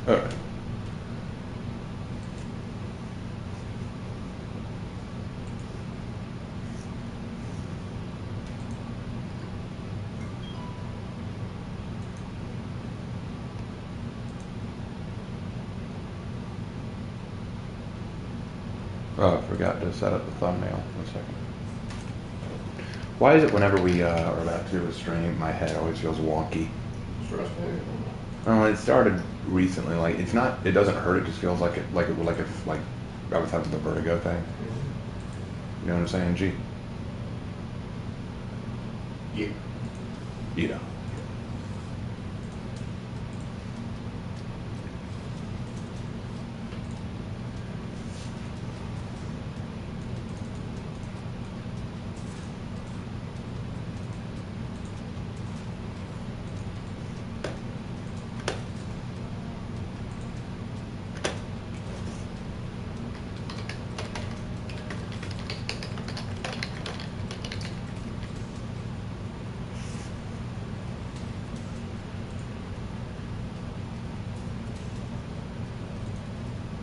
Alright. Oh, I forgot to set up the thumbnail. 1 second. Why is it whenever we are about to do a stream, my head always feels wonky? Stress me? Oh, it started recently. Like it's not. It doesn't hurt. It just feels like it. Like if I was having the vertigo thing. You know what I'm saying, G? Yeah. You know.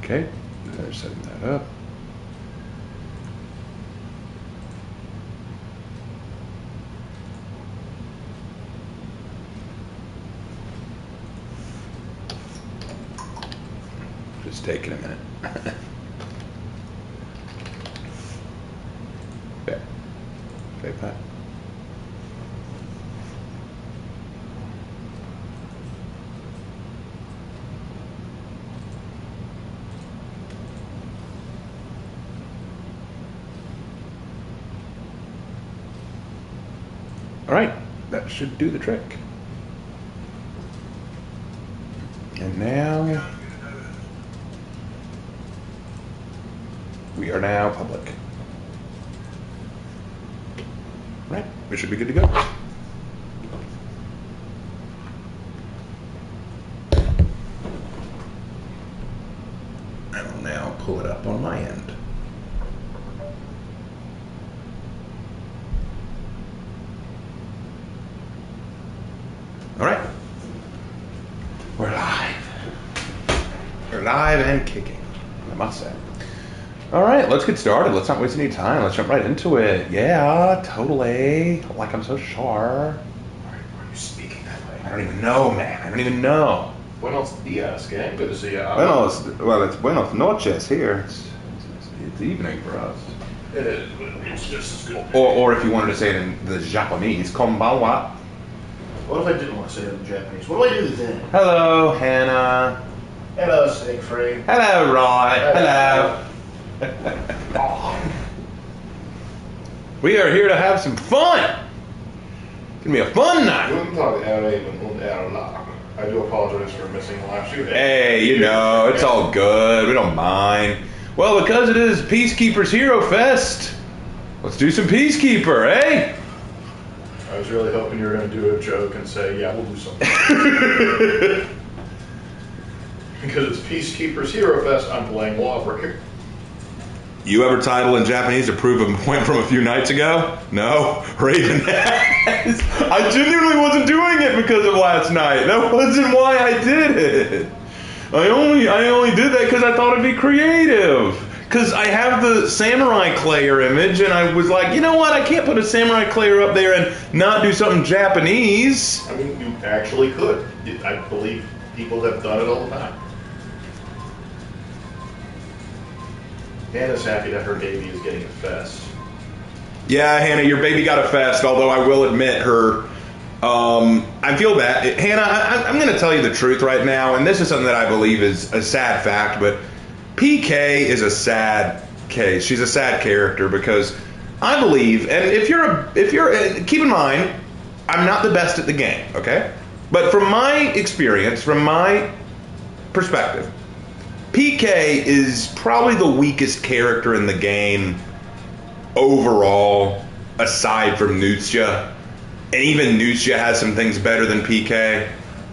Okay, they're setting that up. Just taking a minute. Okay. Okay, Pat. All right, that should do the trick. And now we are now public. All right, we should be good to go. I will now pull it up on my end. All right, we're live. We're live and kicking, I must say. All right, let's get started. Let's not waste any time. Let's jump right into it. Yeah, totally. Like I'm so sure. Why are you speaking that way? I don't even know, man. I don't even know. Buenos dias, gang. Good to see you. It's buenos noches here. It's evening for us. It is, but it's just as good. Or if you wanted to say it in the Japanese, konbanwa. What if I didn't want to say it in Japanese? What do I do then? Hello, Hannah. Hello, Siegfried. Hello, Roy. Hello. Oh. We are here to have some fun. It's gonna be a fun night. I do apologize for missing the last few days. Hey, you know, it's all good. We don't mind. Well, because it is Peacekeeper's Hero Fest, let's do some Peacekeeper, eh? I was really hoping you were going to do a joke and say, yeah, we'll do something. Because it's Peacekeeper's Hero Fest, I'm playing Lawbreaker. You ever title in Japanese to prove a point from a few nights ago? No? Raven has. I genuinely wasn't doing it because of last night. That wasn't why I did it. I only did that because I thought it'd be creative. Because I have the Samurai Clayer image, and I was like, you know what? I can't put a Samurai Clayer up there and not do something Japanese. I mean, you actually could. I believe people have done it all the time. Hannah's happy that her baby is getting a fest. Yeah, Hannah, your baby got a fest, although I will admit her... I feel bad. Hannah, I'm going to tell you the truth right now, and this is something that I believe is a sad fact, but PK is a sad case. She's a sad character because I believe, and if you're, keep in mind, I'm not the best at the game, okay? But from my experience, from my perspective, PK is probably the weakest character in the game overall, aside from Nutsya. And even Nutsya has some things better than PK.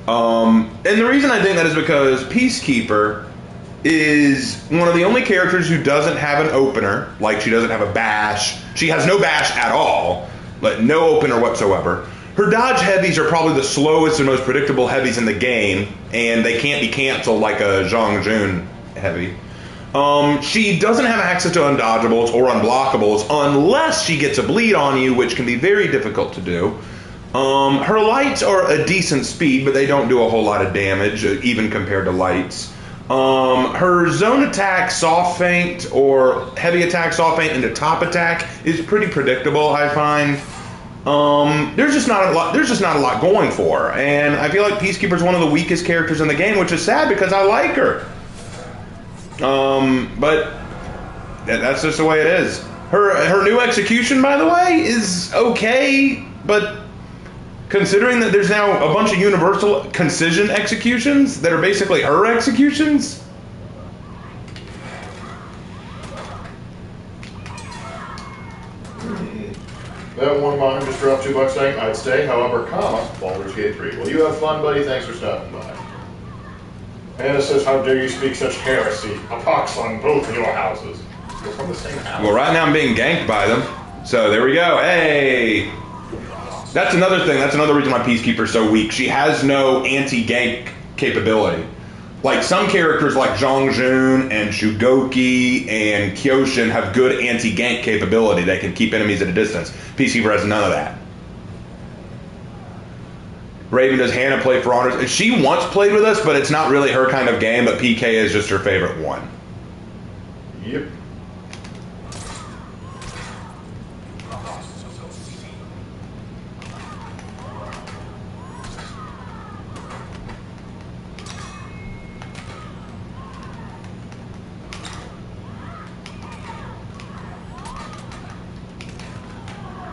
And the reason I think that is because Peacekeeper is one of the only characters who doesn't have an opener. Like, she doesn't have a bash. She has no bash at all. Like, no opener whatsoever. Her dodge heavies are probably the slowest and most predictable heavies in the game. and they can't be canceled like a Zhang Jun heavy. She doesn't have access to undodgeables or unblockables unless she gets a bleed on you, which can be very difficult to do. Her lights are a decent speed, but they don't do a whole lot of damage, even compared to lights. Her zone attack, soft feint, or heavy attack, soft feint into top attack is pretty predictable, I find. There's just not a lot going for her, and I feel like Peacekeeper's one of the weakest characters in the game, which is sad because I like her. But that's just the way it is. Her new execution, by the way, is okay, but considering that there's now a bunch of universal concision executions that are basically her executions. That one mine just dropped $2 saying, I'd stay, however, Baldur's Gate 3. Well, you have fun, buddy. Thanks for stopping by. Anna says, how dare you speak such heresy? A pox on both of your houses. We're from the same house. Well, right now I'm being ganked by them. So there we go. Hey! That's another thing. That's another reason why Peacekeeper's so weak. She has no anti-gank capability. Like some characters like Zhang Jun and Shugoki and Kyoshin have good anti-gank capability. They can keep enemies at a distance. Peacekeeper has none of that. Raven, does Hannah play for honors? She once played with us, but it's not really her kind of game, but PK is just her favorite one. Yep.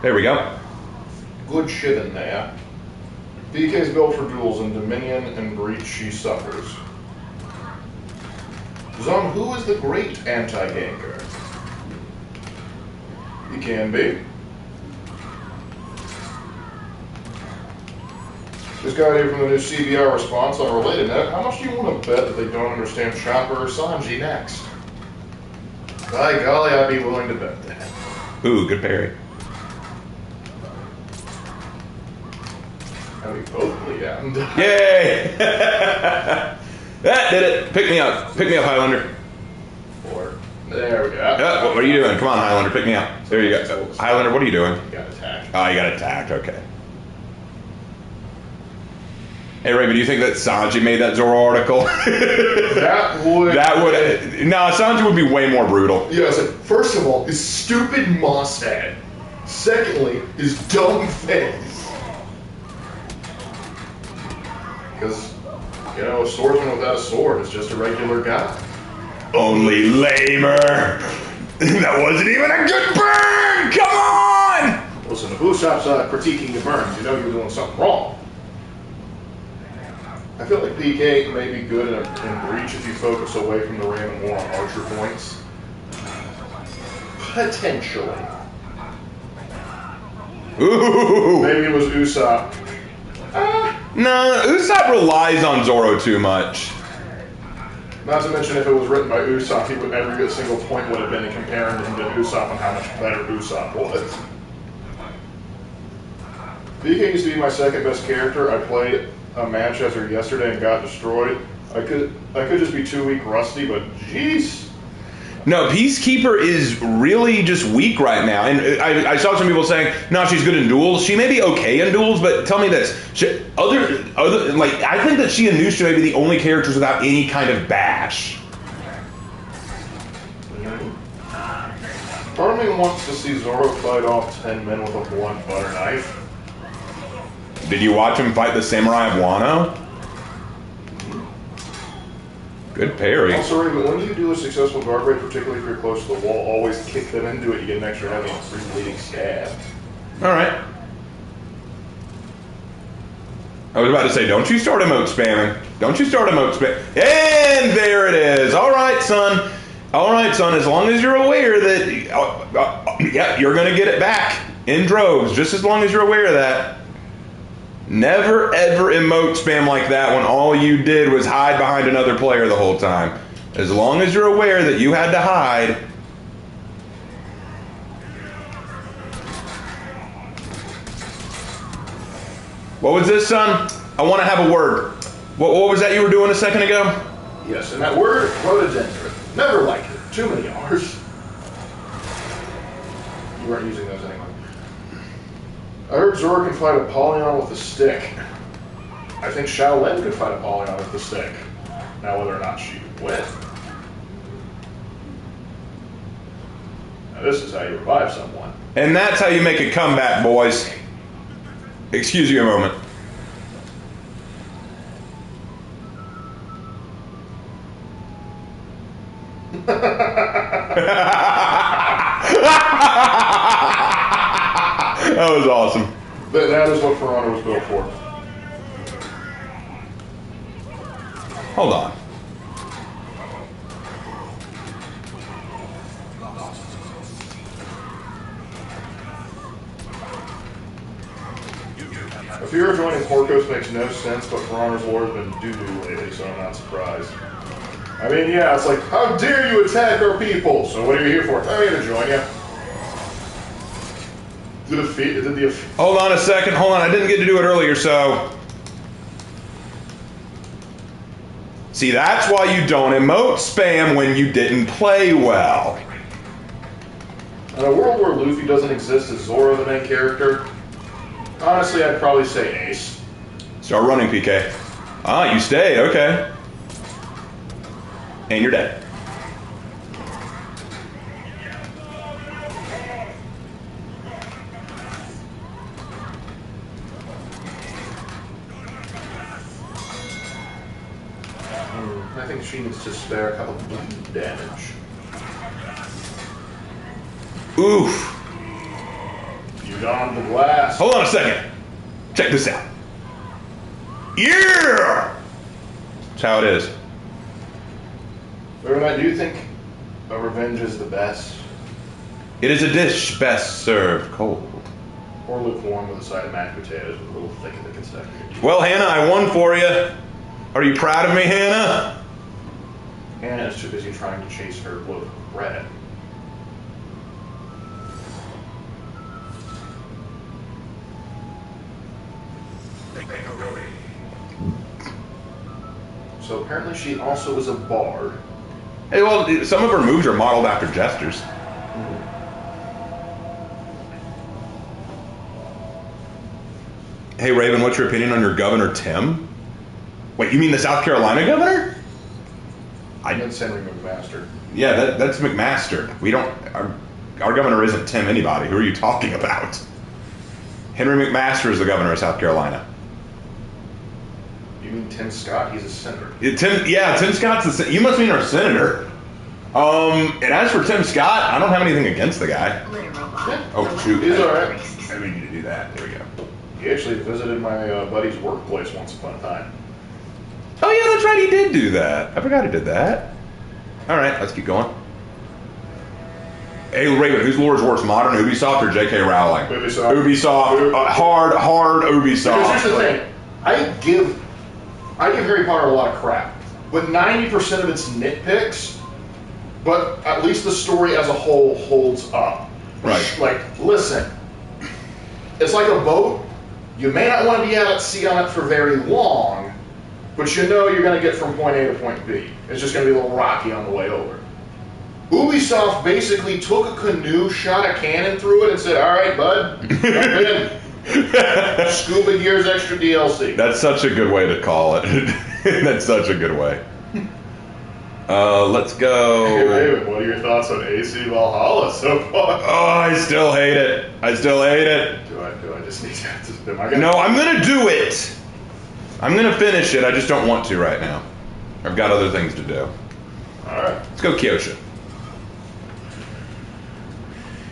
There we go. Good shit in there. PK's built for duels in Dominion and Breach she suffers. Zong, who is the great anti-ganker? He can be. This guy here from the new CBR response on a related note, how much do you want to bet that they don't understand Chopper or Sanji next? By golly, I'd be willing to bet that. Ooh, good parry. And we both bleed out and die. Yay! That did it. Pick me up. Pick me up, Highlander. There we go. What are you doing? Come on, Highlander. Pick me up. There you go. Highlander, what are you doing? You got attacked. Oh, you got attacked. Okay. Hey, Raven, do you think that Sanji made that Zoro article? That would... No, Sanji would be way more brutal. Yeah, so first of all, his stupid moss head. Secondly, his dumb face. Because, you know, a swordsman without a sword is just a regular guy. Only lamer. That wasn't even a good burn. Come on. Listen, if Usopp's critiquing the burns, you know you're doing something wrong. I feel like PK may be good in Breach if you focus away from the ram and more on archer points. Potentially. Ooh. Maybe it was Usopp. No, Usopp relies on Zoro too much. Not to mention if it was written by Usopp, every single point would have been comparing him to Usopp and how much better Usopp was. PK used to be my second best character. I played a match as her yesterday and got destroyed. I could just be 2 week rusty, but jeez. No, Peacekeeper is really just weak right now. And I saw some people saying, no, she's good in duels. She may be okay in duels, but tell me this. I think that she and Nusha may be the only characters without any kind of bash. Part of me wants to see Zoro fight off 10 men with a blunt butter knife. Did you watch him fight the Samurai of Wano? Good parry. Also, Ray, but when you do a successful guard break, particularly if you're close to the wall, always kick them into it. You get an extra heavy and free bleeding stab. All right. I was about to say, don't you start emote spamming. Don't you start emote spamming. And there it is. All right, son. All right, son. As long as you're aware that, yeah, you're going to get it back in droves. Just as long as you're aware of that. Never ever emote spam like that when all you did was hide behind another player the whole time. As long as you're aware that you had to hide. What was this, son? I want to have a word. What was that you were doing a second ago? Yes, and that word, rhododendron. Never liked it. Too many R's. You weren't using those anyway. I heard Zora can fight Apollyon with a stick. I think Shaolin could fight Apollyon with a stick. Now, whether or not she would win. Now, this is how you revive someone. And that's how you make a comeback, boys. Excuse you a moment. That was awesome. That is what For Honor was built for. Hold on. A fear of joining Porcos makes no sense, but For Honor's lore has been doo-doo lately, so I'm not surprised. I mean, yeah, it's like, how dare you attack our people? So what are you here for? I'm here to join you. Hold on a second. Hold on. I didn't get to do it earlier, so. See, that's why you don't emote spam when you didn't play well. In a world where Luffy doesn't exist as Zoro the main character, honestly, I'd probably say Ace. Start running, PK. Ah, you stay. Okay. And you're dead. I think she needs to spare a couple of bleed damage. Oof. You donned the glass. Hold on a second. Check this out. Yeah! That's how it is. But do you think a revenge is the best? It is a dish best served cold. Or lukewarm with a side of mashed potatoes with a little thick of the Kentucky. Well, Hannah, I won for you. Are you proud of me, Hannah? Hannah is too busy trying to chase her loaf of bread. So apparently she also is a bard. Hey, well, some of her moves are modeled after jesters. Hey, Raven, what's your opinion on your Governor Tim? Wait, you mean the South Carolina governor? That's Henry McMaster. Yeah, that's McMaster. We don't. Our governor isn't Tim anybody. Who are you talking about? Henry McMaster is the governor of South Carolina. You mean Tim Scott? He's a senator. Tim Scott's the. You must mean our senator. And as for Tim Scott, I don't have anything against the guy. Yeah. Oh shoot, He's alright. I need to do that. There we go. He actually visited my buddy's workplace once upon a time. Oh yeah, that's right. He did do that. I forgot he did that. All right, let's keep going. Hey, Raven, whose lore is worse, modern Ubisoft or J.K. Rowling? Ubisoft. Hard Ubisoft. Because here's the thing, I give Harry Potter a lot of crap, but 90% of it's nitpicks. But at least the story as a whole holds up. Right. Like, listen, it's like a boat. You may not want to be out at sea on it for very long, but you know you're going to get from point A to point B. It's just going to be a little rocky on the way over. Ubisoft basically took a canoe, shot a cannon through it, and said, all right, bud, jump in. Scuba Gears Extra DLC. That's such a good way to call it. That's such a good way. Let's go. Hey, Raven, what are your thoughts on AC Valhalla so far? Oh, I still hate it. I still hate it. Do I just need to... No, I'm going to do it. I'm going to finish it. I just don't want to right now. I've got other things to do. All right. Let's go Kyosha.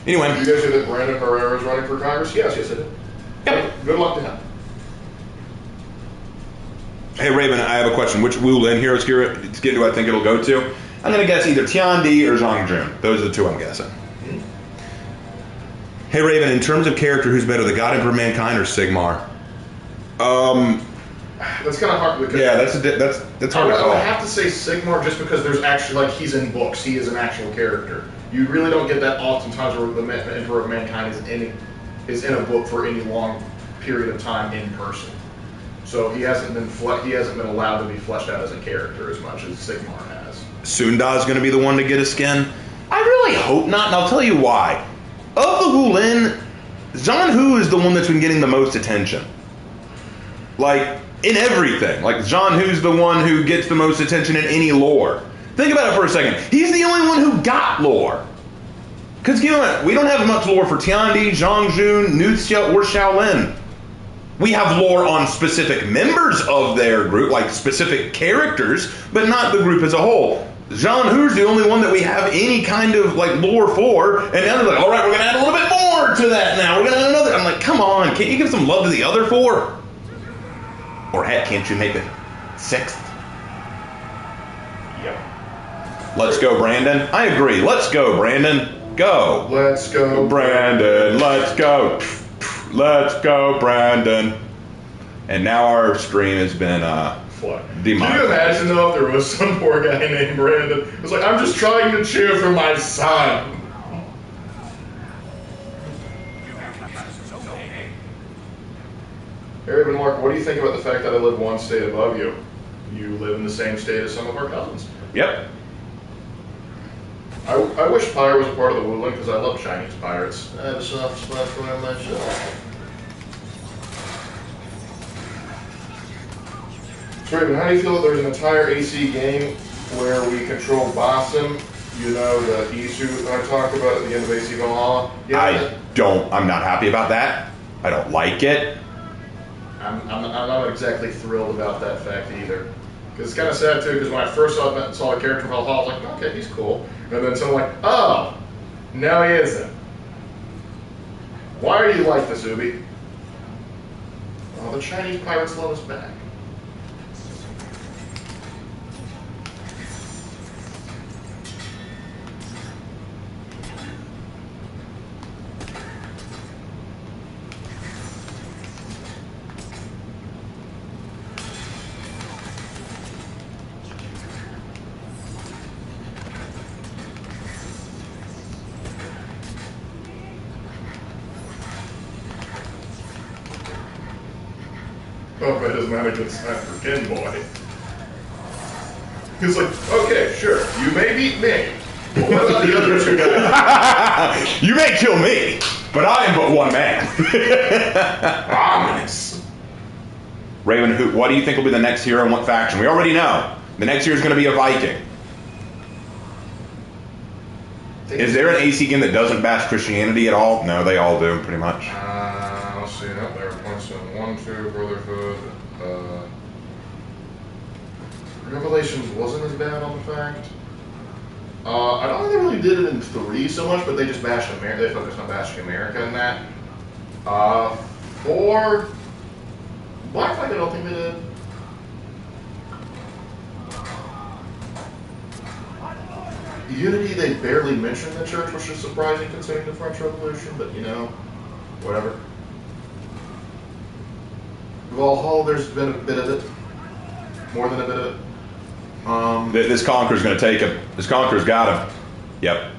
Anyway. You guys hear that Brandon Herrera is running for Congress? Yes, I did. Yep. Good luck to him. Hey, Raven, I have a question. Which Wu Lin hero skin do I think it'll go to? I'm going to guess either Tian Di or Zhang Jun. Those are the two I'm guessing. Mm-hmm. Hey, Raven, in terms of character, who's better, the God Emperor of Mankind or Sigmar? That's kind of hard because... Yeah, that's hard to call. I would have to say Sigmar just because there's actually, like, he's in books. He is an actual character. You really don't get that oftentimes where the Emperor of Mankind is in a book for any long period of time in person. So he hasn't been allowed to be fleshed out as a character as much as Sigmar has. Sunda's going to be the one to get a skin? I really hope not, and I'll tell you why. Of the Wulin, Zhang Hu is the one that's been getting the most attention. Like, in everything. Like, Zhang Hu's the one who gets the most attention in any lore. Think about it for a second. He's the only one who got lore. Because, you know what? We don't have much lore for Tiandi, Zhangzhun, Nuxia, or Shaolin. We have lore on specific members of their group, like specific characters, but not the group as a whole. Zhang Hu's the only one that we have any kind of like lore for, and now they're like, all right, we're going to add a little bit more to that now. We're going to add another. I'm like, come on, can't you give some love to the other four? Or heck, can't you make a sixth? Yep. Let's go, Brandon. I agree. Let's go, Brandon. Go. Let's go, Brandon. Let's go. Let's go, Brandon. And now our stream has been demonetized. Can you imagine though if there was some poor guy named Brandon? It was like, I'm just trying to cheer for my son. Hey, Raven Mark, what do you think about the fact that I live one state above you? You live in the same state as some of our cousins. Yep. I wish Pyre was a part of the Wulin because I love Chinese pirates. I have a soft spot for him myself. So Raven, how do you feel that there's an entire AC game where we control Basim? You know, the Isu I talked about at the end of AC Valhalla? I'm not happy about that. I don't like it. I'm not exactly thrilled about that fact either. Because it's kind of sad too, because when I first saw a character from Valhalla, I was like, okay, he's cool. And then someone like, oh, now he isn't. Why do you like this, Ubi? Oh, the Chinese pirates love us back. Oh, but it's not a good sign for Ken Boy. He's like, okay, sure, you may beat me. But what about the other two guys? You may kill me, but I am but one man. Ominous. Raven, what do you think will be the next hero and what faction? We already know. The next hero is going to be a Viking. Is there an AC game that doesn't bash Christianity at all? No, they all do, pretty much. Let's see, no, there are points in 1, 2, Brotherhood. Revelations wasn't as bad on the fact. I don't think they really did it in 3 so much, but they just bashed America. They focused on bashing America in that. 4, Black Flag, I don't think they did. Unity, they barely mentioned the church, which is surprising considering the French Revolution, but you know, whatever. Valhalla, there's been a bit of it. More than a bit of it. This Conqueror's going to take him. This Conqueror's got him. Yep.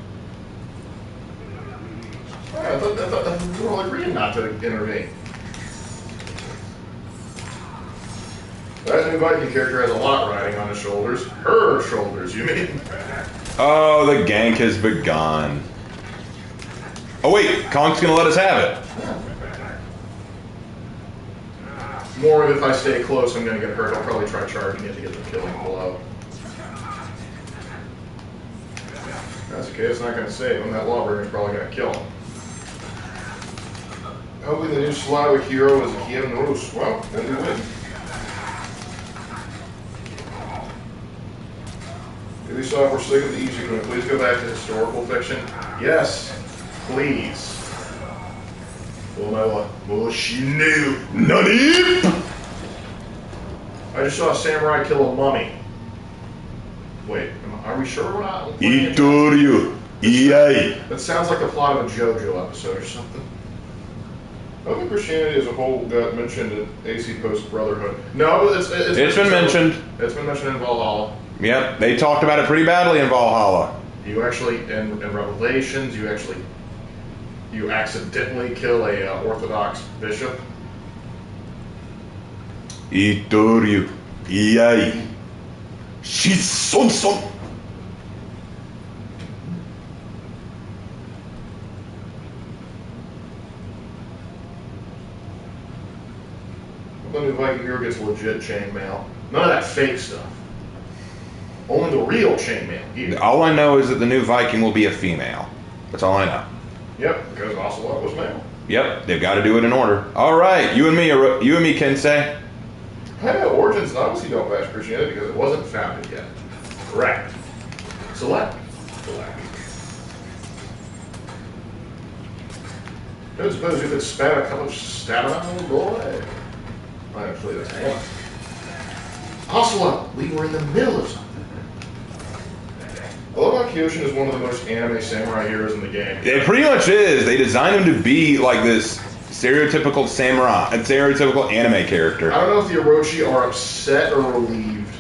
I thought we were all agreeing not to intervene. That new Viking character has a lot riding on his shoulders. Her shoulders, you mean? Oh, the gank has begun. Oh wait, Konk's going to let us have it. More if I stay close, I'm going to get hurt. I'll probably try charging it to get the killing blow. That's okay, it's not going to save him. That Lawbreaker's probably going to kill him. Hopefully the new Slavic hero is Kiev Rus. Well, then we win. Ubisoft, we're sick of the easy. Can we please go back to historical fiction? Yes, please. Nani? I just saw a samurai kill a mummy. Wait, are we sure we're not? Itoryu. EA. That sounds like the plot of a JoJo episode or something. I don't think Christianity as a whole got mentioned in AC Post Brotherhood. No, it's been mentioned. It's been mentioned in Valhalla. Yep, they talked about it pretty badly in Valhalla. You actually, in Revelations, you accidentally kill a Orthodox bishop. Itoryu. Iyai. Shisonson. The new Viking hero gets legit chainmail. None of that fake stuff. Only the real chainmail here. All I know is that the new Viking will be a female. That's all I know. Yep, because Ocelot was male. Yep, they've got to do it in order. All right, you and me, Kensei. Hey, Origins obviously don't bash Christianity because it wasn't founded yet. Correct. Select. Don't suppose you could spare a cup of stamina, oh boy. Actually, that's one. Ocelot, we were in the middle of something. I love how Kyoshin is one of the most anime samurai heroes in the game. It pretty much is. They designed him to be like this stereotypical samurai, a stereotypical anime character. I don't know if the Orochi are upset or relieved.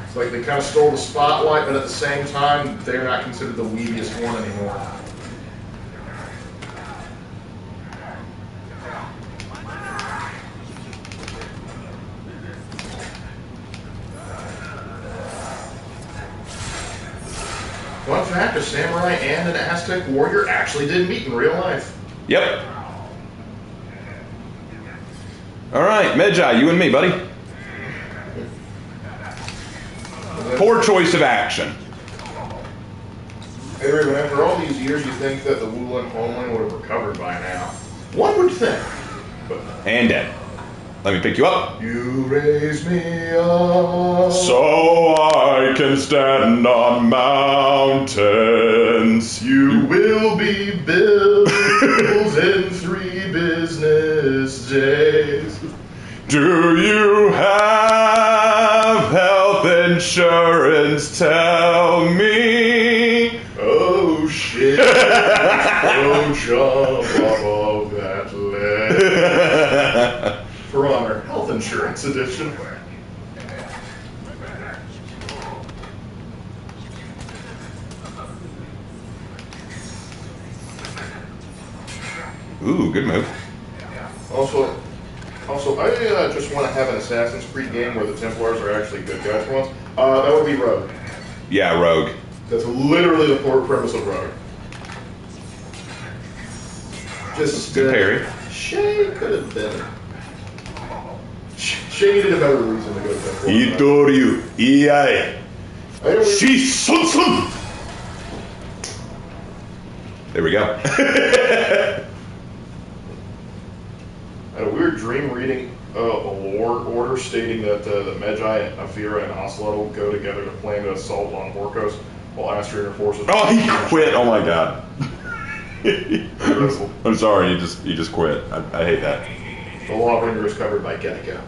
It's like they kind of stole the spotlight, but at the same time, they're not considered the weediest one anymore. Fun fact, a samurai and an Aztec warrior actually did meet in real life. Yep. All right, Medjai, you and me, buddy. Poor choice of action. Hey, Raven, after all these years, you think that the Wulan homeland would have recovered by now. One would think, but no. And dead. Let me pick you up. You raise me up so I can stand on mountains. You will be built in 3 business days. Do you have health insurance? Tell me. Oh shit. Don't jump off of that ledge. For Honor, Health Insurance Edition. Ooh, good move. Also, I just want to have an Assassin's Creed game where the Templars are actually good guys for once. That would be Rogue. Yeah, Rogue. That's literally the core premise of Rogue. Just good parry. Shay could have been. Shay needed a better reason to go to Templars. Itoryu, Iai. Shisonson. There we go. I had a weird dream reading a lore order stating that Medjai, Afira, and Ocelot will go together to plan to assault on Orcos while Astrian forces. Oh, he quit! Oh my god. I'm sorry, you just quit. I hate that. The Lawbringer is covered by Gecko.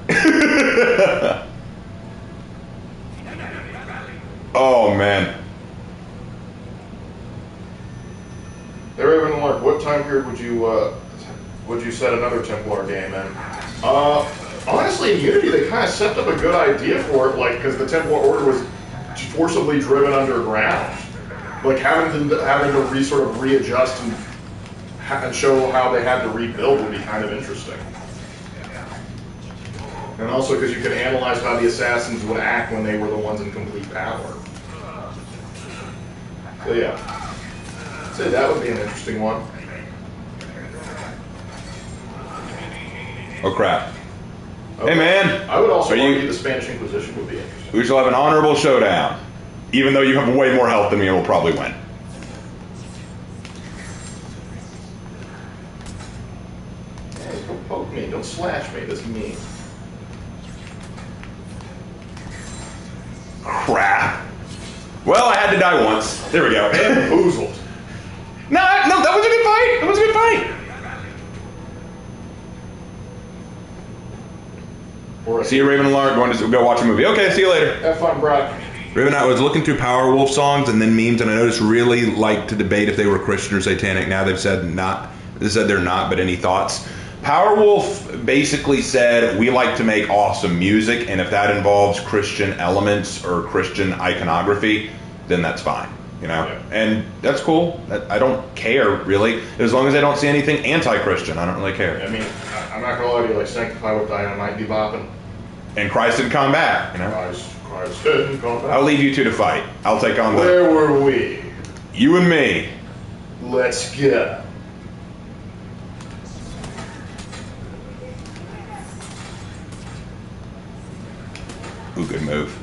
Oh man. Hey Raven and Lark, what time period would you set another Templar game in? Honestly, in Unity, they kind of set up a good idea for it, like, because the Templar Order was forcibly driven underground. Like, having to sort of readjust and show how they had to rebuild would be kind of interesting. And also because you could analyze how the assassins would act when they were the ones in complete power. So yeah, I'd say that would be an interesting one. Oh crap. Okay. Hey man! I would also argue the Spanish Inquisition would be interesting. We shall have an honorable showdown. Even though you have way more health than me and will probably win. Hey, don't poke me, don't slash me, that's mean. Crap. Well, I had to die once. There we go. Bamboozled. No, that was a good fight. That was a good fight. See you, Raven and Lark. Going to go watch a movie. Okay, see you later. Have fun, Brock. Raven, I was looking through Power Wolf songs and then memes, and I noticed really like to debate if they were Christian or satanic. Now they've said not. They said they're not. But any thoughts? Power Wolf basically said we like to make awesome music, and if that involves Christian elements or Christian iconography, then that's fine. You know, yeah. And that's cool. I don't care really, as long as I don't see anything anti-Christian. I don't really care. I mean, I'm not gonna lie to you. Like Sanctify with Dynamite be bopping. And Christ didn't come back, you know? Christ didn't come back. I'll leave you two to fight. I'll take on Where were we? You and me. Let's go. Ooh, good move.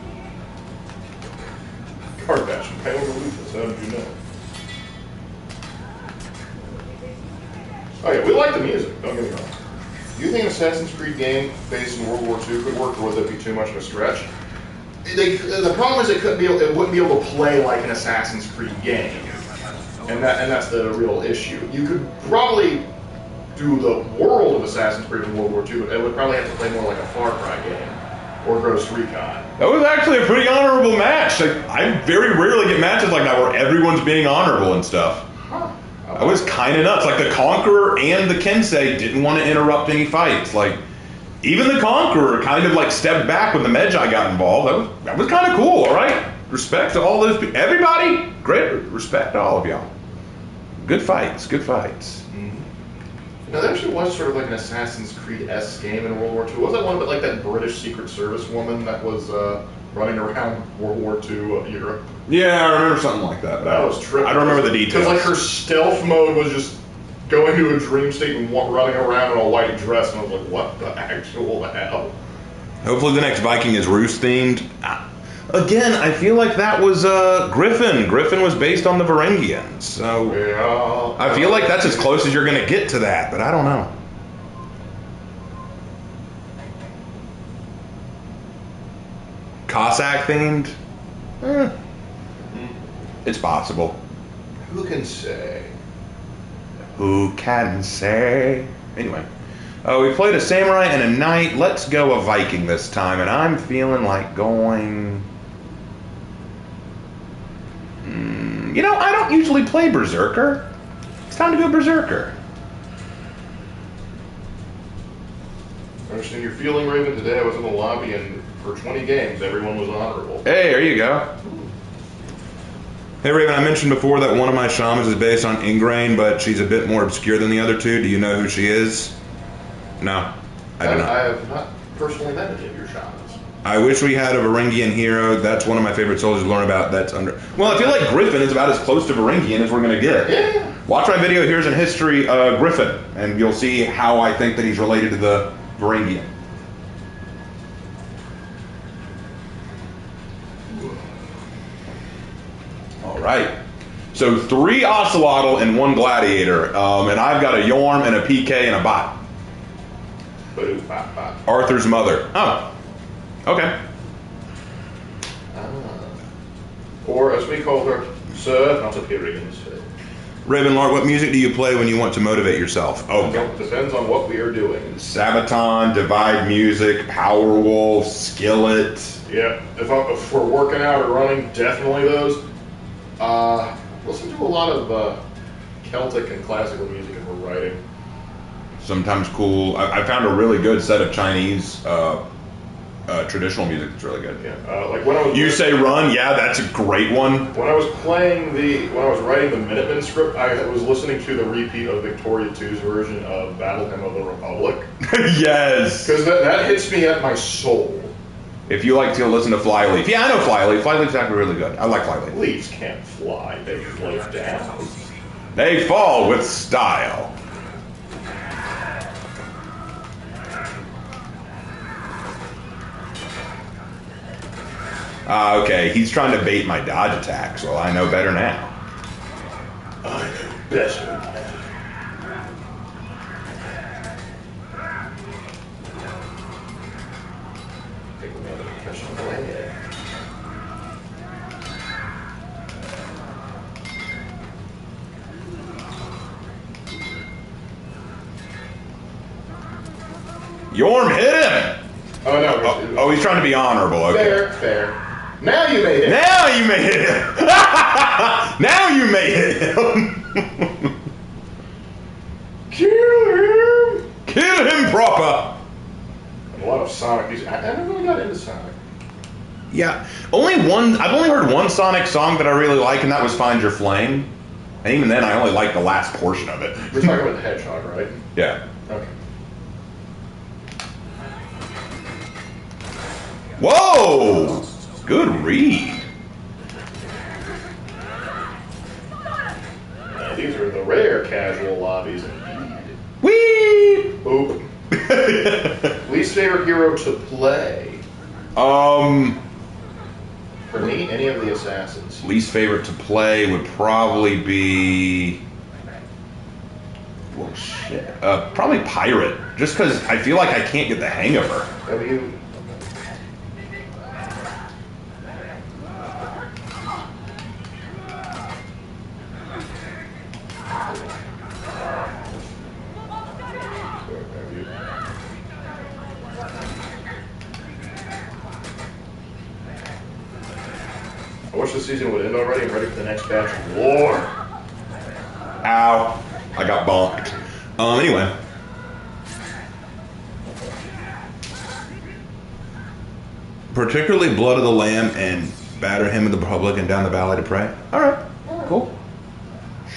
Kardashian, pale to Lucas, how did you know? Oh yeah, we like the music, don't get me wrong. Do you think an Assassin's Creed game based in World War II could work, or would that be too much of a stretch? The problem is it wouldn't be able to play like an Assassin's Creed game, and that's the real issue. You could probably do the world of Assassin's Creed in World War II, but it would probably have to play more like a Far Cry game or Ghost Recon. That was actually a pretty honorable match. I very rarely get matches like that where everyone's being honorable and stuff. Huh. That was kind of nuts. Like the Conqueror and the Kensei didn't want to interrupt any fights. Like even the Conqueror kind of like stepped back when the Medjai got involved. That was kind of cool. All right, respect to all those people. Everybody, great respect to all of y'all. Good fights. Good fights. Now, there actually was sort of like an Assassin's Creed-esque game in World War II. Was that one, but like that British Secret Service woman that was running around World War II Europe? Yeah, I remember something like that. That was trippy. I don't remember the details. Because like her stealth mode was just going to a dream state and running around in a white dress, and I was like, what the actual hell? Hopefully the next Viking is Rus themed. Again, I feel like that was Griffin. Griffin was based on the Varangians, so yeah, I feel like that's as close as you're going to get to that, but I don't know. Cossack themed? It's possible. Who can say? Who can say? Anyway. We played a samurai and a knight. Let's go a Viking this time, and I'm feeling like going... You know, I don't usually play Berserker. It's time to go Berserker. I understand you're feeling Raven today. I was in the lobby, and for 20 games, everyone was honorable. Hey, there you go. Hey, Raven, I mentioned before that one of my shamans is based on Ingrain, but she's a bit more obscure than the other two. Do you know who she is? No, I do not. I have not personally met any of your shamans. I wish we had a Varangian hero. That's one of my favorite soldiers to learn about. That's under. Well, I feel like Griffin is about as close to Varangian as we're going to get. Yeah. Watch my video, Here's in History, Griffin, and you'll see how I think that he's related to the Varangian. All right. So 3 Ocelotl and 1 Gladiator, and I've got a Yorm and a PK and a bot. Arthur's mother. Oh. Okay. Or, as we call her, Sir, not Appearance. Ravenlord, what music do you play when you want to motivate yourself? Oh, depends on what we are doing. Sabaton, Divide Music, Powerwolf, Skillet. Yeah, if we're working out or running, definitely those. Listen to a lot of Celtic and classical music if we're writing. Sometimes cool. I found a really good set of Chinese traditional music that's really good. Yeah, like when I was. You Say Run, yeah, that's a great one. When I was writing the Minutemen script, I was listening to the repeat of Victoria II's version of Battle Hymn of the Republic. Yes. Because that hits me at my soul. If you like to listen to Flyleaf, yeah, I know Flyleaf. Flyleaf's actually really good. I like Flyleaf. Leaves can't fly; they float down. They fall with style. Okay, he's trying to bait my dodge attacks. Well, I know better now. I know better. Take another professional blade. Yorm hit him! Oh, no. Oh, he's trying to be honorable. Okay. Fair. Now you may hit him. Now you may hit him. Now you may hit him. Kill him. Kill him proper. A lot of Sonic music. I never really got into Sonic. Yeah, I've only heard one Sonic song that I really like, and that was Find Your Flame. And even then, I only liked the last portion of it. We're talking about the Hedgehog, right? Yeah. Okay. Whoa! Good read. These are the rare casual lobbies indeed. Whee! Oop. Least favorite hero to play? For me, any of the assassins. Least favorite to play would probably be... Well, shit. Probably Pirate. Just because I feel like I can't get the hang of her. W. I wish the season would end already. I'm ready for the next batch of war. Ow. I got bonked. Anyway. Particularly Blood of the Lamb and Batter Him of the Republic and Down the Valley to Pray. Alright. Cool.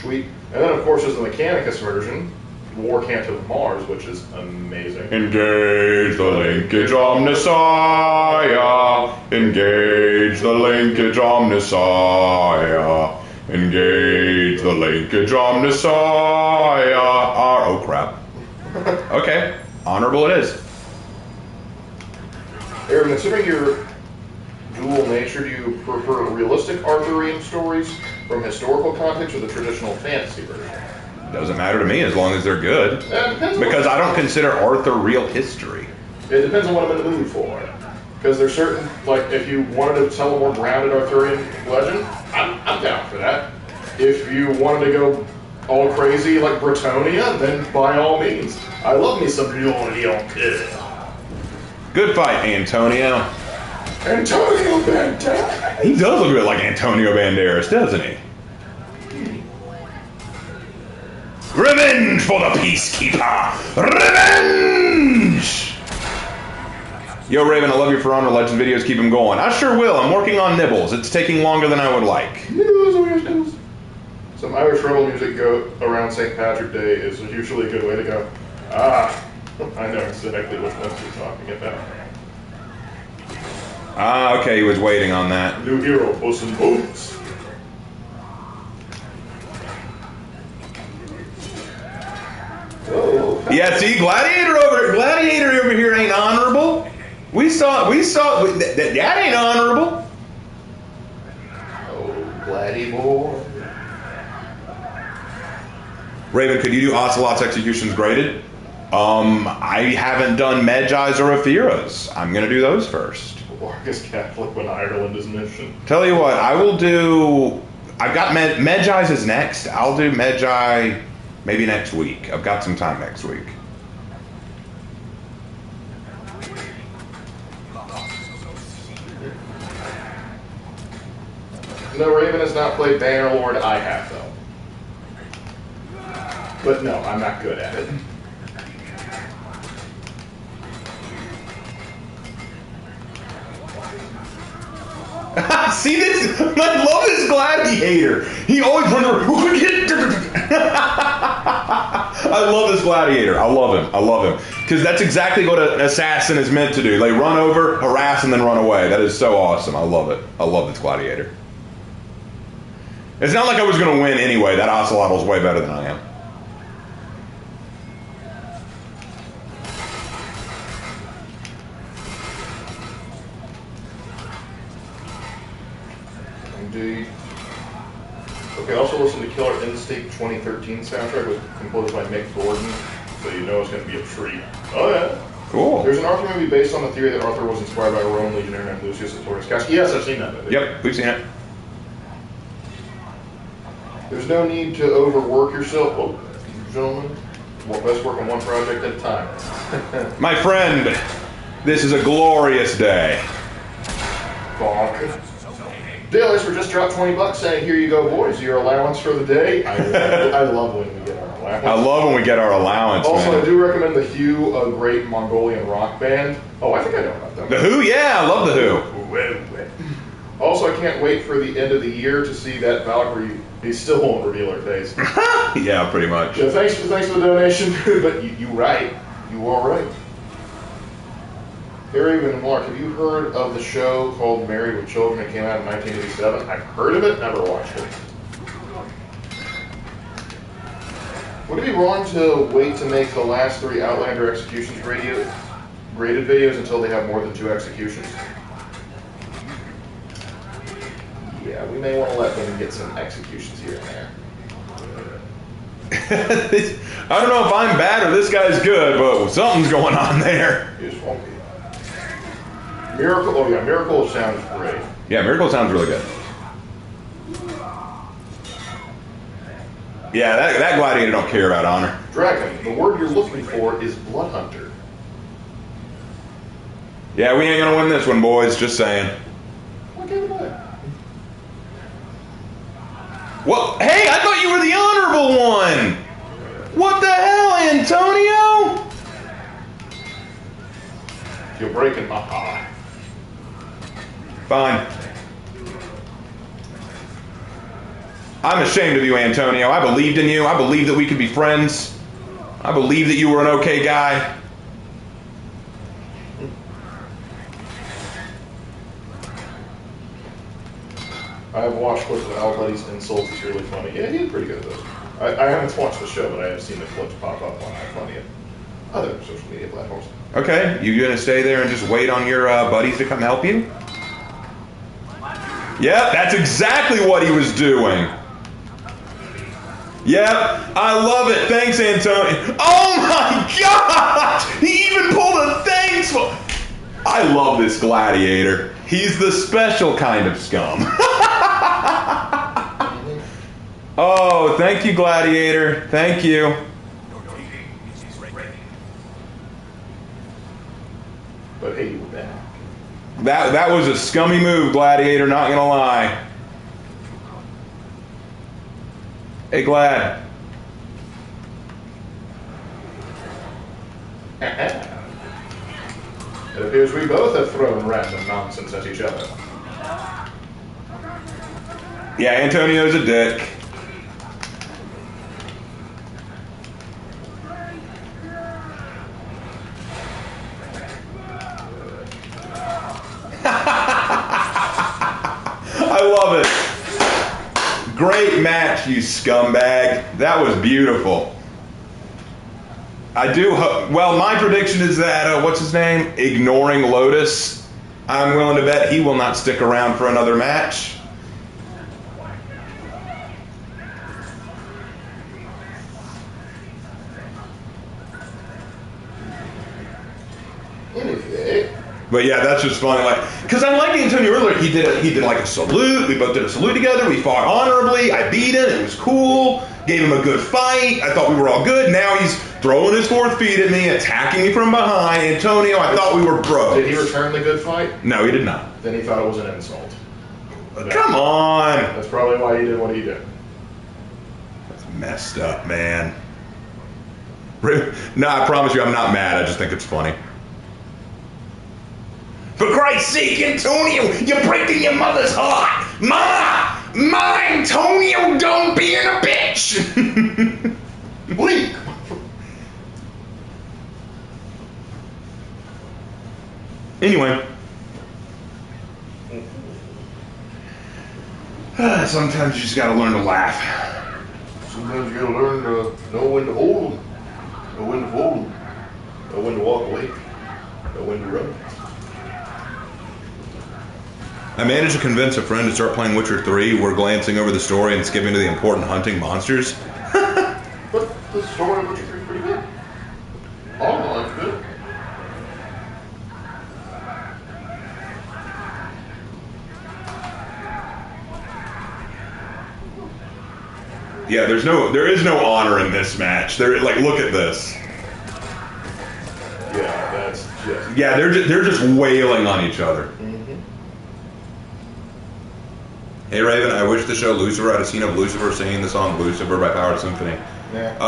Sweet. And then, of course, there's the Mechanicus version, War Canto of Mars, which is amazing. Engage the linkage Omnissiah. Engage the linkage Omnissiah. Engage the linkage Omnissiah. Oh crap. Okay. Honorable it is. Aaron, considering your dual nature, do you prefer realistic Arthurian stories from historical context or the traditional fantasy version? Doesn't matter to me as long as they're good. Because I don't consider Arthur real history. It depends on what I'm in the mood for. Because there's certain, like, if you wanted to tell a more grounded Arthurian legend, I'm down for that. If you wanted to go all crazy like Bretonia, then by all means. I love me some Leon Kid. Good fight, Antonio. Antonio Banderas! He does look a bit like Antonio Banderas, doesn't he? Revenge for the Peacekeeper! Revenge! Yo, Raven, I love your For Honor Legends videos. Keep them going. I sure will. I'm working on nibbles. It's taking longer than I would like. Nibbles. Some Irish rebel music go around St. Patrick's Day is usually a good way to go. I know exactly what ones you're talking about. Okay, he was waiting on that. New hero, Puss in Boots. Oh. Yeah, see, Gladiator over here ain't honorable. We saw that ain't honorable. Oh, Gladdy boy. Raven, could you do Ocelot's Executions graded? I haven't done Medjai's or Aethira's. I'm gonna do those first. Largest Catholic when Ireland is mission. Tell you what, I will do. I've got Medjai's is next. I'll do Medjai maybe next week. I've got some time next week. No, Raven has not played Bannerlord. I have, though. But no, I'm not good at it. See this? I love this Gladiator. He always runs around. I love this Gladiator. I love him. Because that's exactly what an assassin is meant to do. They run over, harass, and then run away. That is so awesome. I love it. I love this Gladiator. It's not like I was going to win anyway. That Ocelot was way better than I am. Indeed. Okay, also listen to Killer Instinct 2013 soundtrack, was composed by Mick Gordon, so you know it's going to be a treat. Oh yeah. Cool. There's an Arthur movie based on the theory that Arthur was inspired by a Roman legionnaire named Lucius Artorius Casca. Yes, I've seen that movie. Yep, we've seen it. There's no need to overwork yourself. Oh, gentlemen, best work on one project at a time. My friend, this is a glorious day. Bonk. Dale for just dropped $20 saying, "Here you go, boys. Your allowance for the day." I love when we get our allowance. I love when we get our allowance. Also, man. I do recommend the Hue, a great Mongolian rock band. Oh, I think I know about them. The Who? Yeah, I love the Who. Also, I can't wait for the end of the year to see that Valkyrie. He still won't reveal her face. Yeah, pretty much. Yeah, thanks for the donation, but you right. You are right. Harry and Mark, have you heard of the show called Married with Children? It came out in 1987. I've heard of it, never watched it. Would it be wrong to wait to make the last 3 Outlander executions graded videos until they have more than 2 executions? Yeah, we may want to let them get some executions here and there. I don't know if I'm bad or this guy's good, but something's going on there. He's funky. Miracle, oh yeah, Miracle sounds great. Yeah, Miracle sounds really good. Yeah, that gladiator don't care about honor. Dragon, the word you're looking for is Blood Hunter. Yeah, we ain't gonna win this one, boys, just saying. What gave it away? Well, hey, I thought you were the honorable one! What the hell, Antonio? You're breaking my heart. Fine. I'm ashamed of you, Antonio. I believed in you. I believed that we could be friends. I believed that you were an okay guy. I've watched clips of Al Buddy's insults. It's really funny. Yeah, he's pretty good at those. I haven't watched the show, but I have seen the clips pop up on funny and other social media platforms. Okay, you gonna stay there and just wait on your buddies to come help you? Yep, that's exactly what he was doing. Yep, I love it. Thanks, Antonio. Oh my gosh! He even pulled a thanks for... I love this gladiator. He's the special kind of scum. Oh, thank you, gladiator. Thank you. But hey, you were back. That was a scummy move, gladiator, not gonna lie. Hey, Glad. It appears we both have thrown random nonsense at each other. Yeah, Antonio's a dick. I love it. Great match, you scumbag. That was beautiful. I do well, my prediction is that, what's his name? Ignoring Lotus. I'm willing to bet he will not stick around for another match. Anyway. But yeah, that's just funny. Like, because I liked Antonio earlier. He did like a salute. We both did a salute together. We fought honorably. I beat him. It was cool. Gave him a good fight. I thought we were all good. Now he's throwing his 4th feet at me, attacking me from behind. Antonio, I thought we were bros. Did he return the good fight? No, he did not. Then he thought it was an insult. Come on. That's probably why he did what he did. That's messed up, man. No, I promise you, I'm not mad. I just think it's funny. For Christ's sake, Antonio, you're breaking your mother's heart. Ma, Antonio, don't be in a bitch. Blink. Anyway. Sometimes you just gotta learn to laugh. Sometimes you gotta learn to know when to hold them, know when to fold them, know when to walk away, know when to run. I managed to convince a friend to start playing Witcher 3. We're glancing over the story and skipping to the important hunting monsters. But the story of Witcher 3 is pretty good. All the line's good. Yeah, there is no honor in this match. Look at this. Yeah, that's just. Yeah, they're just wailing on each other. Mm-hmm. Hey Raven, I wish the show Lucifer had a scene of Lucifer singing the song Lucifer by Power Symphony. Yeah.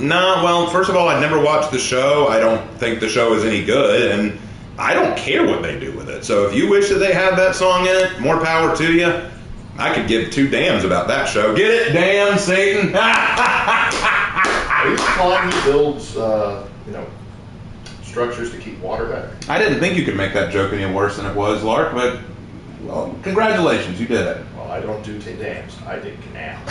Nah, well, first of all, I've never watched the show. I don't think the show is any good, and I don't care what they do with it. So if you wish that they had that song in it, more power to you. I could give 2 damns about that show. Get it? Damn, Satan. Are you implying he builds, structures to keep water back. I didn't think you could make that joke any worse than it was, Lark, but, well, congratulations, you did it. Well, I don't do dams. I dig canals.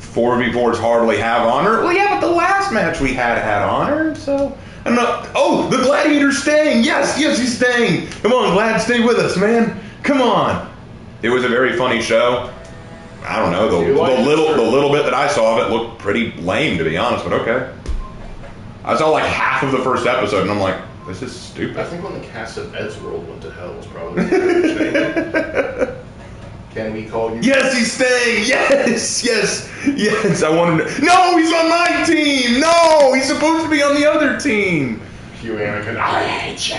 4v4s hardly have honor. Well, yeah, but the last match we had honor, so... I'm not... Oh, the Gladiator's staying! Yes, he's staying! Come on, Glad, stay with us, man! Come on! It was a very funny show. I don't know, the little bit that I saw of it looked pretty lame, to be honest, but okay. I saw like half of the first episode, and I'm like, this is stupid. I think when the cast of Ed's World went to hell was probably the Can we call you? Yes, he's staying! Yes! I wanted to... No, he's on my team! No! He's supposed to be on the other team! Hugh Anakin, I hate you!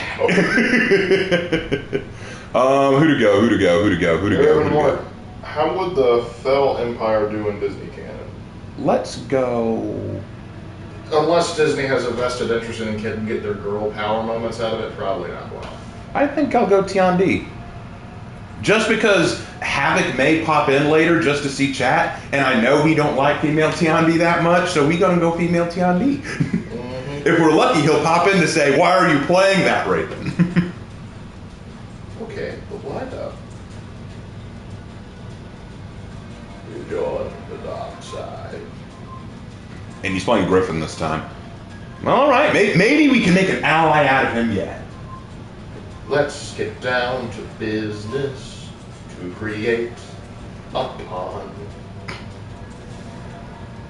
Who to go? How would the Fell Empire do in Disney canon? Let's go... Unless Disney has a vested interest in and can get their girl power moments out of it, probably not well. I think I'll go Tiandi. Just because Havoc may pop in later just to see chat, and I know he don't like female Tiandi that much, so we gonna go female Tiandi. Mm-hmm. If we're lucky, he'll pop in to say, why are you playing that, Raven? Okay, but why not? You join the dark side. And he's playing Griffin this time. All right, maybe we can make an ally out of him yet. Let's get down to business to create a pond.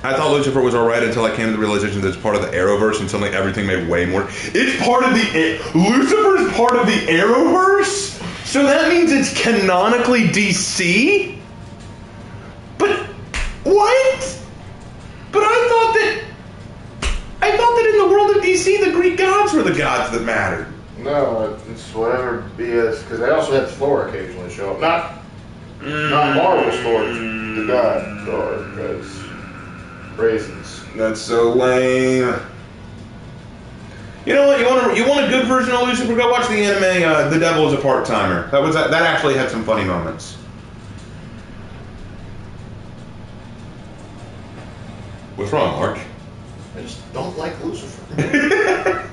I thought Lucifer was alright until I came to the realization that it's part of the Arrowverse, and suddenly everything made way more. It's part of the... Lucifer's part of the Arrowverse? So that means it's canonically DC? But... What? But I thought that in the world of DC, the Greek gods were the gods that mattered. No, it's whatever BS, because they also had Thor occasionally show up. Not Marvel's Thor, the god Thor, because raisins. That's so lame. You know what? You want a good version of Lucifer? Go watch the anime. The Devil is a Part-Timer. That actually had some funny moments. What's wrong, Mark? I just don't like Lucifer.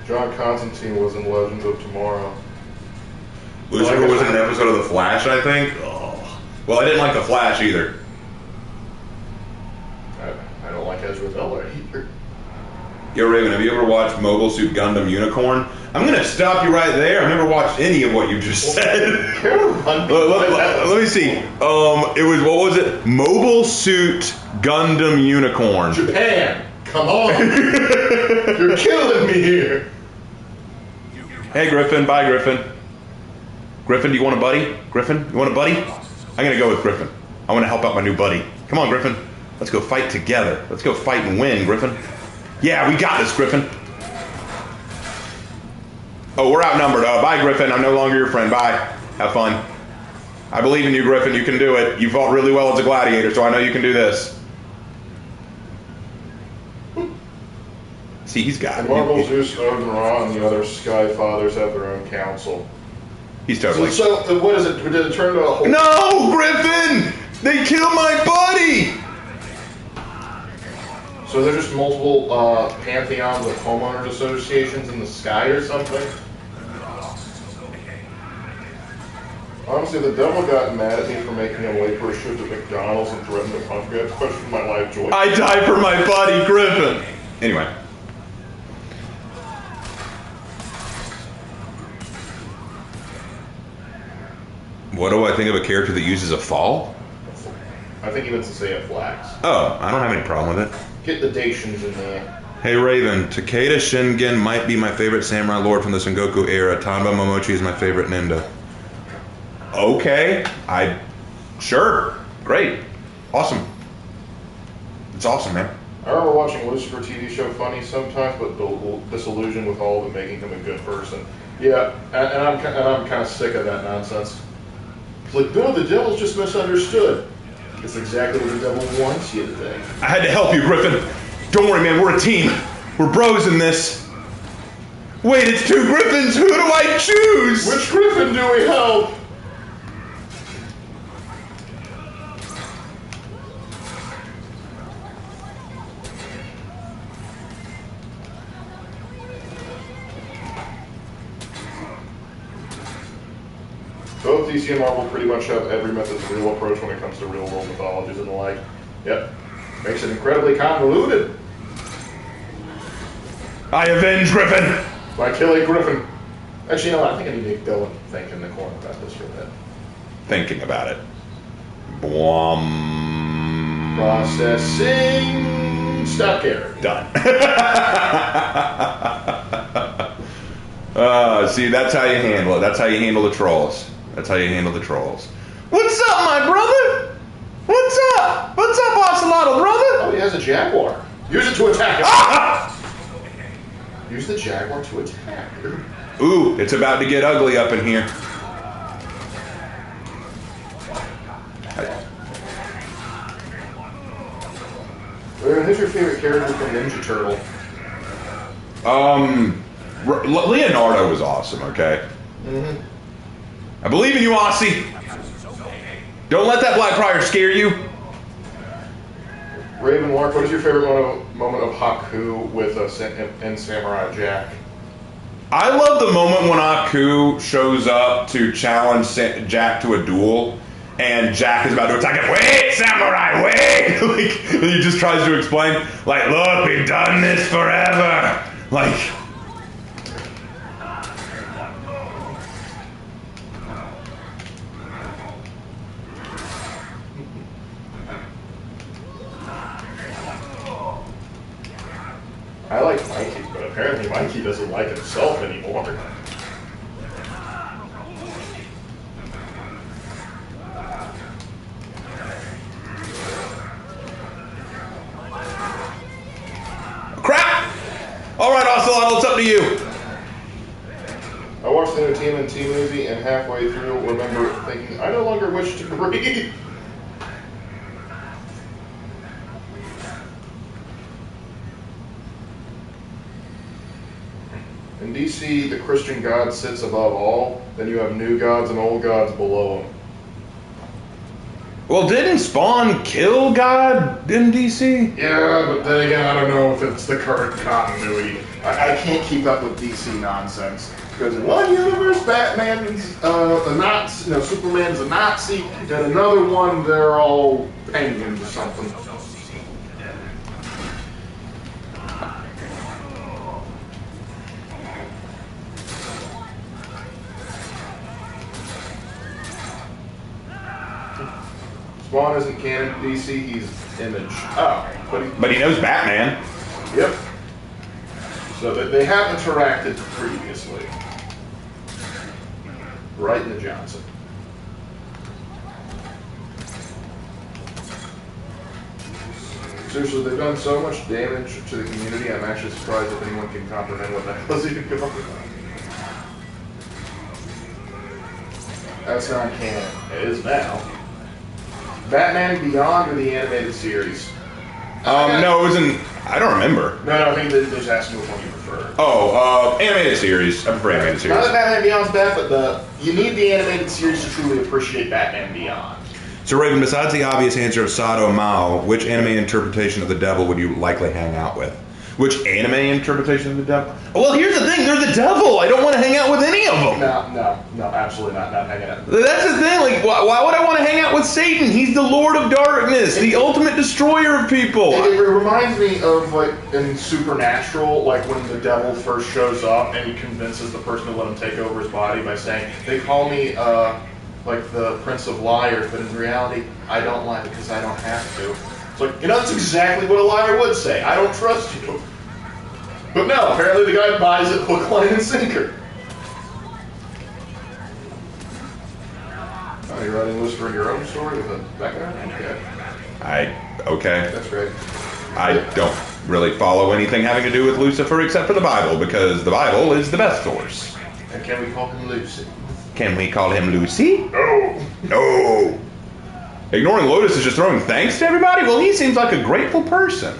John Constantine was in Legends of Tomorrow. Lucifer was in an episode of The Flash, I think. Oh. Well, I didn't like The Flash either. I don't like Ezra Miller either. Yo, Raven, have you ever watched Mobile Suit Gundam Unicorn? I'm going to stop you right there. I've never watched any of what you just said. let me see. It was, what was it? Mobile Suit Gundam Unicorn. Japan, come on. You're killing me here. Hey, Griffin. Bye, Griffin. Griffin, do you want a buddy? Griffin, you want a buddy? I'm going to go with Griffin. I want to help out my new buddy. Come on, Griffin. Let's go fight together. Let's go fight and win, Griffin. Yeah, we got this, Griffin. Oh, we're outnumbered. Bye, Griffin. I'm no longer your friend. Bye. Have fun. I believe in you, Griffin. You can do it. You fought really well as a gladiator, so I know you can do this. See, he's got it. Marvel, Zeus, Odin, Ra, and the other Sky Fathers have their own council. He's totally... So what is it? Did it turn to a whole... No, Griffin! They killed my buddy! So there's just multiple pantheons of homeowners associations in the sky or something? Honestly, the devil got mad at me for making him late for a shift at McDonald's and threatened to punch me. I questioned my life choice. I die for my buddy, Griffin! Anyway. What do I think of a character that uses a fall? I think he meant to say it flax. Oh, I don't have any problem with it. Get the Dacians in there. Hey Raven, Takeda Shingen might be my favorite samurai lord from the Sengoku era. Tamba Momochi is my favorite ninja. Okay, sure, great, awesome. It's awesome, man. I remember watching Lucifer TV show funny sometimes, but disillusioned with all of it making him a good person. Yeah, and I'm kind of sick of that nonsense. It's like, no, the devil's just misunderstood. It's exactly what the devil wants you to think. I had to help you, Griffin. Don't worry, man. We're a team. We're bros in this. Wait, it's two Griffins. Who do I choose? Which Griffin do we help? both DC and Marvel pretty much have every method's real approach when it comes to real-world mythologies and the like. Yep. Makes it incredibly convoluted. I avenge Griffin! By killing Griffin. Actually, you know what? I think I need to go and think in the corner about this for a bit. Thinking about it. Blum. Processing. Stop care. Done. See, that's how you handle it. That's how you handle the trolls. That's how you handle the trolls. What's up, my brother? What's up? What's up, Ocelotl, brother? Oh, he has a jaguar. Use it to attack him. Ah! Use the jaguar to attack. Ooh, it's about to get ugly up in here. Who's your favorite character from Ninja Turtle? Leonardo was awesome, okay? Mm-hmm. I believe in you, Aussie. Don't let that Black Prior scare you. Raven Lark, what is your favorite moment of Haku with and Samurai Jack? I love the moment when Haku shows up to challenge Jack to a duel, and Jack is about to attack him. Wait, Samurai, wait! Like, he just tries to explain, like, look, we've done this forever. Like, I like Mikey, but apparently Mikey doesn't like himself anymore. crap! All right, Ocelotl, it's up to you. I watched the new TMNT movie and halfway through remember thinking, I no longer wish to breathe. In DC, the Christian God sits above all. Then you have new gods and old gods below him. Well, didn't Spawn kill God in DC? Yeah, but then again, I don't know if it's the current continuity. I can't keep up with DC nonsense. Because in one universe, Batman's a Nazi, no, Superman's a Nazi, and another one, they're all penguins or something. Spawn isn't canon to DC, he's Image. Oh, But he knows Batman. Yep. So they have interacted previously. Right in the Johnson. Seriously, they've done so much damage to the community, I'm actually surprised if anyone can comprehend what the hell is even going on. That's not canon. It is now. Batman Beyond or the animated series? No, it was in. I don't remember. No, I think they're just asking which one you prefer. Oh, animated series. I prefer animated series. Not that Batman Beyond's bad, but you need the animated series to truly appreciate Batman Beyond. So, Raven, besides the obvious answer of Sado Mao, which anime interpretation of the devil would you likely hang out with? Which anime interpretation of the devil? Well, here's the thing. They're the devil. I don't want to hang out with any of them. No, absolutely not. Not hanging out. That's the thing. Like, why would I want to hang out with Satan? He's the Lord of Darkness, the ultimate destroyer of people. It reminds me of, like, in Supernatural, like, when the devil first shows up and he convinces the person to let him take over his body by saying, they call me, like, the Prince of Liars, but in reality, I don't lie because I don't have to. It's like, that's exactly what a liar would say. I don't trust you. But no, apparently the guy buys it hook, line, and sinker. Oh, you're writing this for your own story with a background? Okay. Okay. That's great. I don't really follow anything having to do with Lucifer except for the Bible, because the Bible is the best source. And can we call him Lucy? Can we call him Lucy? No. No. Ignoring Lotus is just throwing thanks to everybody? Well, he seems like a grateful person.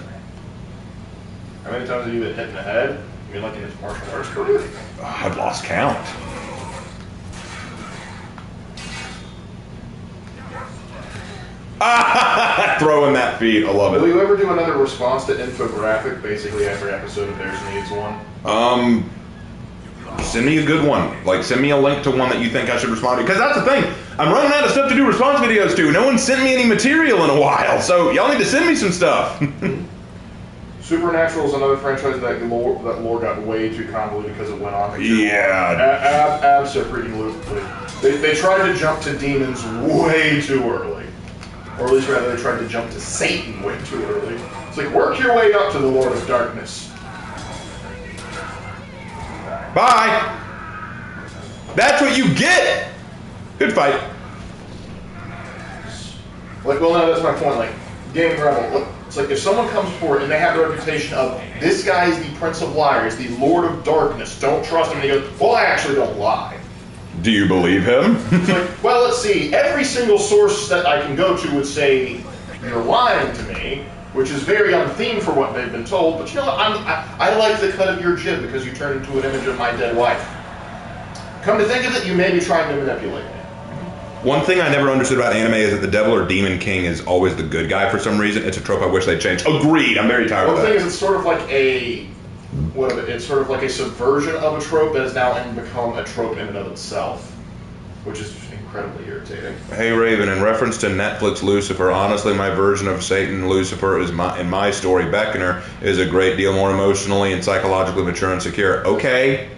How many times have you been hit in the head? You mean like in his martial arts career? I've lost count. Throwing that feed, I love it. Will you ever do another response to infographic? Basically, every episode of Theirs Needs One. Send me a good one. Like, send me a link to one that you think I should respond to. Because that's the thing. I'm running out of stuff to do response videos to. No one sent me any material in a while. So y'all need to send me some stuff. Supernatural is another franchise that lore got way too convoluted because it went on. Yeah. Absolutely. They tried to jump to demons way too early. Or at least rather, they tried to jump to Satan way too early. It's like, work your way up to the Lord of Darkness. Bye. That's what you get. Good fight. Like, well, no, that's my point. Like, Gaming Rebel, it's like if someone comes forward and they have the reputation of, this guy is the Prince of Liars, the Lord of Darkness, don't trust him, and he goes, well, I actually don't lie. Do you believe him? It's like, well, let's see. Every single source that I can go to would say, you're lying to me, which is very on theme for what they've been told, but you know what, I like the cut of your jib because you turned into an image of my dead wife. Come to think of it, you may be trying to manipulate me. One thing I never understood about anime is that the devil or demon king is always the good guy for some reason. It's a trope I wish they'd change. Agreed. I'm very tired of that. Well, the thing is, it's sort of like it's sort of like a subversion of a trope that has now become a trope in and of itself, which is incredibly irritating. Hey Raven, in reference to Netflix Lucifer, honestly my version of Satan Lucifer is in my story, Beckoner, is a great deal more emotionally and psychologically mature and secure. Okay,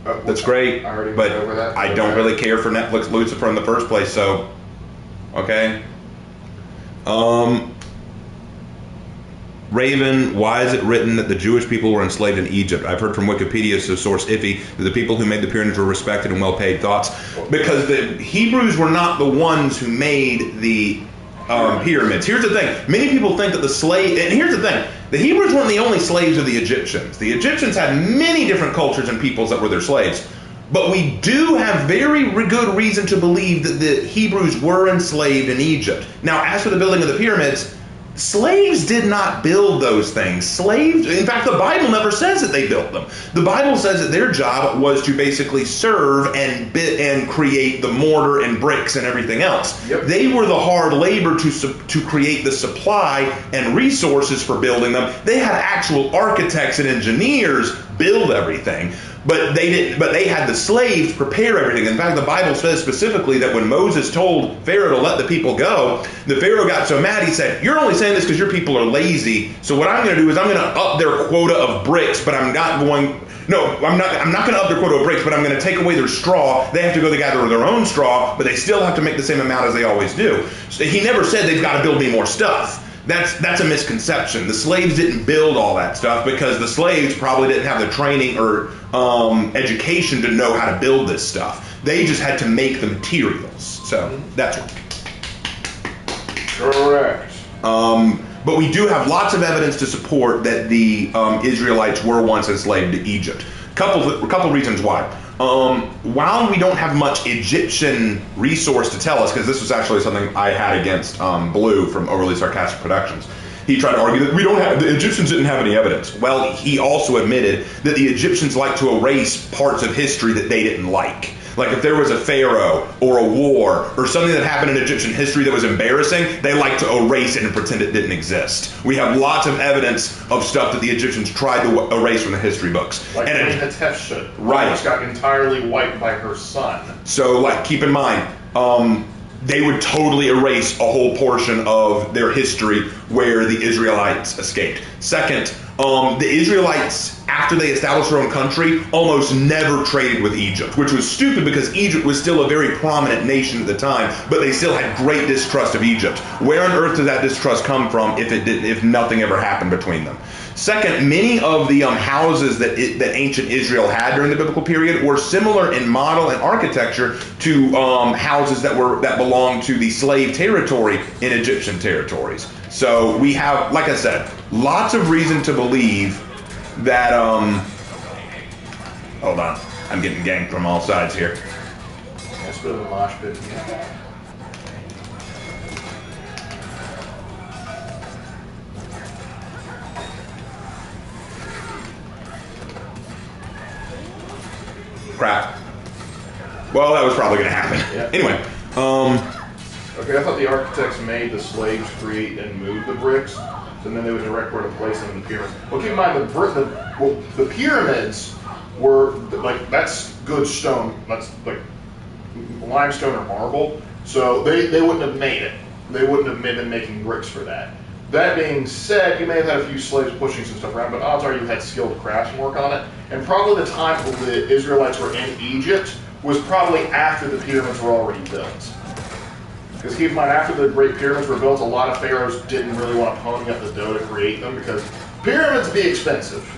that's great, but I don't really care for Netflix Lucifer in the first place, so okay. Raven, why is it written that the Jewish people were enslaved in Egypt? I've heard from Wikipedia, so source iffy, that the people who made the pyramids were respected and well-paid. Thoughts? Because the Hebrews were not the ones who made the pyramids. Here's the thing. Many people think that and here's the thing. The Hebrews weren't the only slaves of the Egyptians. The Egyptians had many different cultures and peoples that were their slaves. But we do have very good reason to believe that the Hebrews were enslaved in Egypt. Now, as for the building of the pyramids, slaves did not build those things. Slaves, in fact, the Bible never says that they built them. The Bible says that their job was to basically serve and create the mortar and bricks and everything else. Yep. They were the hard labor to create the supply and resources for building them. They had actual architects and engineers build everything. But they didn't. But they had the slaves prepare everything. In fact, the Bible says specifically that when Moses told Pharaoh to let the people go, the Pharaoh got so mad he said, "You're only saying this because your people are lazy. So what I'm going to do is I'm going to up their quota of bricks, but I'm not going. No, I'm not going to up their quota of bricks, but I'm going to take away their straw. They have to go to gather their own straw, but they still have to make the same amount as they always do." So he never said they've got to build me more stuff. That's a misconception. The slaves didn't build all that stuff because the slaves probably didn't have the training or education to know how to build this stuff. They just had to make the materials. So that's right. Correct. But we do have lots of evidence to support that the Israelites were once enslaved to Egypt. Couple reasons why. While we don't have much Egyptian resource to tell us, because this was actually something I had against Blue from Overly Sarcastic Productions. He tried to argue that the Egyptians didn't have any evidence. Well, he also admitted that the Egyptians like to erase parts of history that they didn't like. Like if there was a pharaoh or a war or something that happened in Egyptian history that was embarrassing, they like to erase it and pretend it didn't exist. We have lots of evidence of stuff that the Egyptians tried to erase from the history books. Like Hatshepsut, right, which got entirely wiped by her son. So, like, keep in mind, they would totally erase a whole portion of their history where the Israelites escaped. Second, the Israelites, after they established their own country, almost never traded with Egypt, which was stupid because Egypt was still a very prominent nation at the time, but they still had great distrust of Egypt. Where on earth did that distrust come from if nothing ever happened between them? Second, many of the houses that ancient Israel had during the biblical period were similar in model and architecture to houses that belonged to the slave territory in Egyptian territories. So we have, like I said, lots of reason to believe that. Hold on, I'm getting ganked from all sides here. That's a bit of a mosh pit. Crap. Well, that was probably going to happen. Yeah. Anyway. Okay, I thought the architects made the slaves create and move the bricks, and then they would direct where to place them in the pyramids. Well, keep in mind, the pyramids were like that's good stone. That's like limestone or marble. So they wouldn't have made it. They wouldn't have been making bricks for that. That being said, you may have had a few slaves pushing some stuff around, but odds are you had skilled craftsmen work on it. And probably the time the Israelites were in Egypt was probably after the pyramids were already built. Because keep in mind, after the Great Pyramids were built, a lot of pharaohs didn't really want to pony up the dough to create them because pyramids be expensive.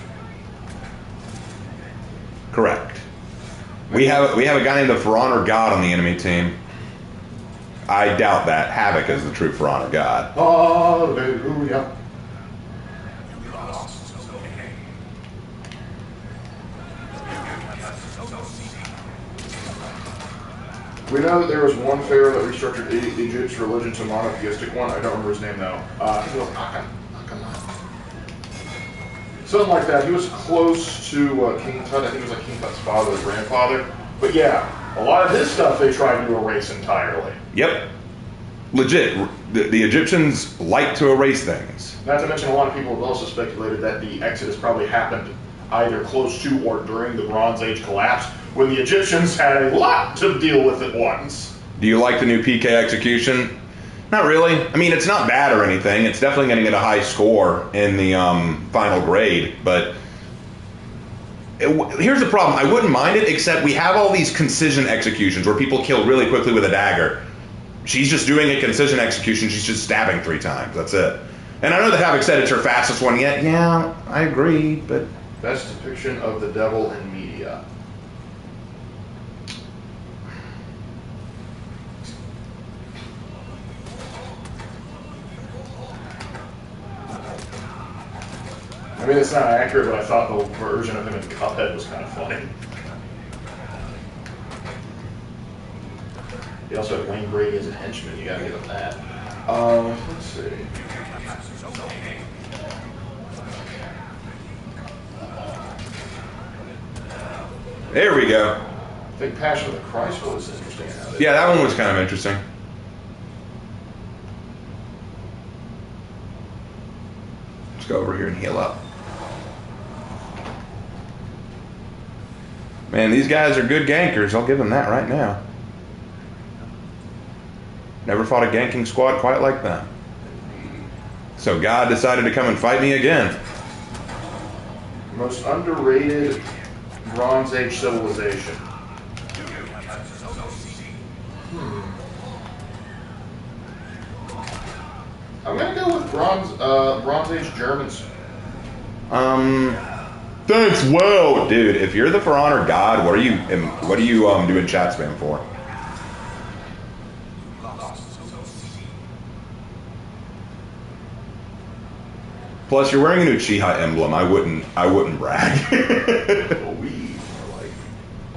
Correct. We have a guy named the For Honor God on the enemy team. I doubt that. Havoc is the true For Honor God. Hallelujah. We know that there was one pharaoh that restructured Egypt's religion to a monotheistic one. I don't remember his name now. I think it was Akhenaten. Something like that. He was close to King Tut. I think it was like King Tut's father or grandfather. But yeah, a lot of his stuff they tried to erase entirely. Yep. Legit. The Egyptians like to erase things. Not to mention a lot of people have also speculated that the Exodus probably happened either close to or during the Bronze Age collapse, when the Egyptians had a lot to deal with at once. Do you like the new PK execution? Not really. I mean, it's not bad or anything. It's definitely going to get a high score in the final grade, but here's the problem. I wouldn't mind it, except we have all these concision executions where people kill really quickly with a dagger. She's just doing a concision execution. She's just stabbing 3 times. That's it. And I know that Havoc said it's her fastest one yet. Yeah, I agree, but... Best depiction of the devil in media. I mean, it's not accurate, but I thought the version of him in Cuphead was kind of funny. He also had Wayne Brady as a henchman. You gotta give him that. Let's see. There we go. I think Passion of the Christ was interesting. Yeah, that one was kind of interesting. Let's go over here and heal up. Man, these guys are good gankers. I'll give them that right now. Never fought a ganking squad quite like that. So God decided to come and fight me again. Most underrated Bronze Age civilization. I'm gonna go with Bronze Age Germans. Thanks. Well, dude, if you're the For Honor God, what are you doing chat spam for? Plus, you're wearing a new Chiha emblem. I wouldn't brag.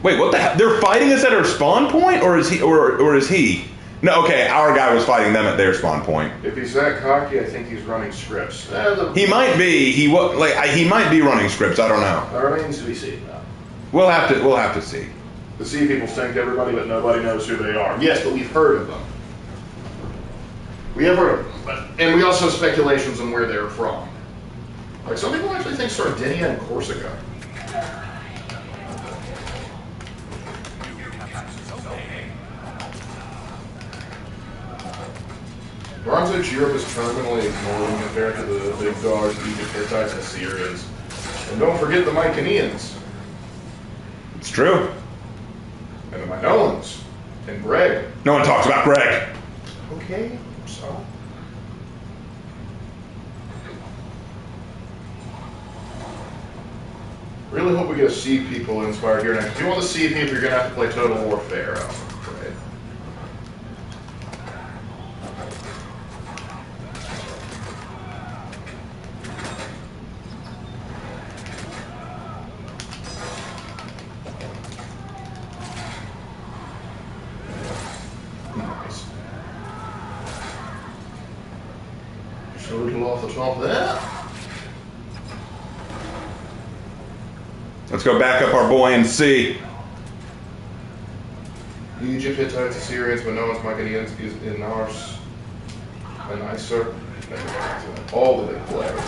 Wait, what the hell? They're fighting us at our spawn point, or is he? No, okay. Our guy was fighting them at their spawn point. If he's that cocky, I think he's running scripts. He might be. He might be running scripts. I don't know. That remains to be seen, though. We'll have to see. The sea people think everybody, but nobody knows who they are. Yes, but we've heard of them. We have heard of them, and we also have speculations on where they're from. Like some people actually think Sardinia and Corsica. Bronze Age Europe is terminally ignoring compared to the big dogs, Egypt, Hittites, and Assyrians. And don't forget the Mycenaeans. It's true. And the Minoans. And Greg. No one talks about Greg. Okay, so. Really hope we get a sea people inspired here next. If you want the sea people, you're going to have to play Total War Pharaoh. Right? Nice. Just a little off the top there. Let's go back up our boy and see. Egypt, Hittites, Assyrians, Minoans, Mycenaeans, Inars, and Isur. All the big players.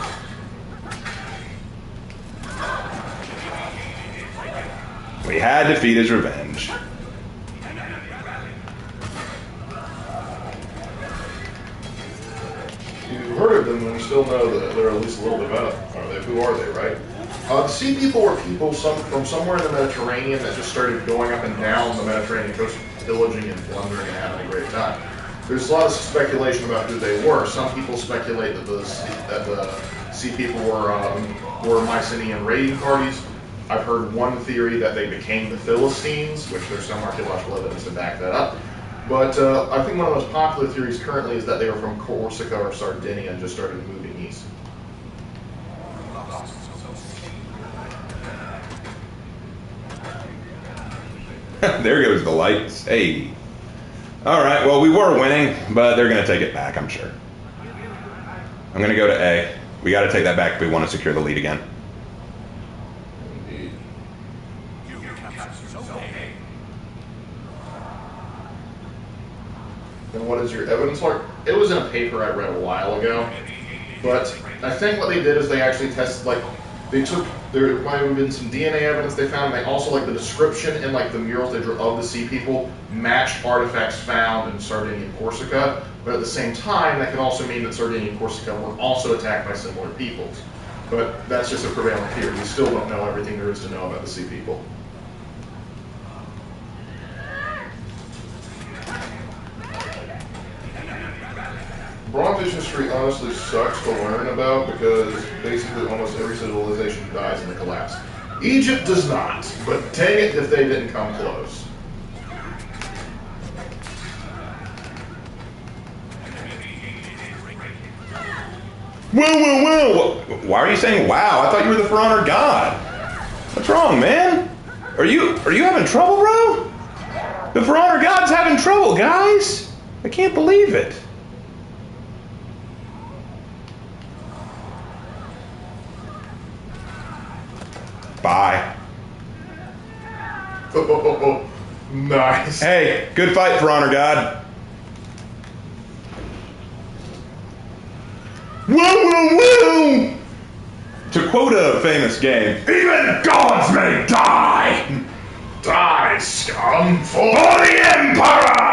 We had to feed his revenge. You've heard of them, and you still know that they're at least a little bit about them. Who are they, right? The sea people were people from somewhere in the Mediterranean that just started going up and down the Mediterranean coast, pillaging and plundering and having a great time. There's a lot of speculation about who they were. Some people speculate that the sea people were Mycenaean raiding parties. I've heard one theory that they became the Philistines, which there's some archaeological evidence to back that up. But I think one of the most popular theories currently is that they were from Corsica or Sardinia and just started moving east. There goes the lights. Hey. All right, well, we were winning, but they're going to take it back, I'm sure. I'm going to go to A. We got to take that back if we want to secure the lead again. Indeed. And what is your evidence like? It was in a paper I read a while ago, but I think what they did is they actually tested, like, there might have been some DNA evidence they found, and they also, like, the description and, like, the murals they drew of the sea people matched artifacts found in Sardinia and Corsica, but at the same time, that could also mean that Sardinia and Corsica were also attacked by similar peoples. But that's just a prevailing theory. We still don't know everything there is to know about the sea people. Bronze history honestly sucks to learn about because basically almost every civilization dies in the collapse. Egypt does not, but dang it if they didn't come close. Whoa. Why are you saying wow? I thought you were the For Honor God. What's wrong, man? Are you having trouble, bro? The For Honor God's having trouble, guys. I can't believe it. Bye. Oh, nice. Hey, good fight, For Honor God. Whoa. To quote a famous game, even gods may die. Die, scum, for the Emperor!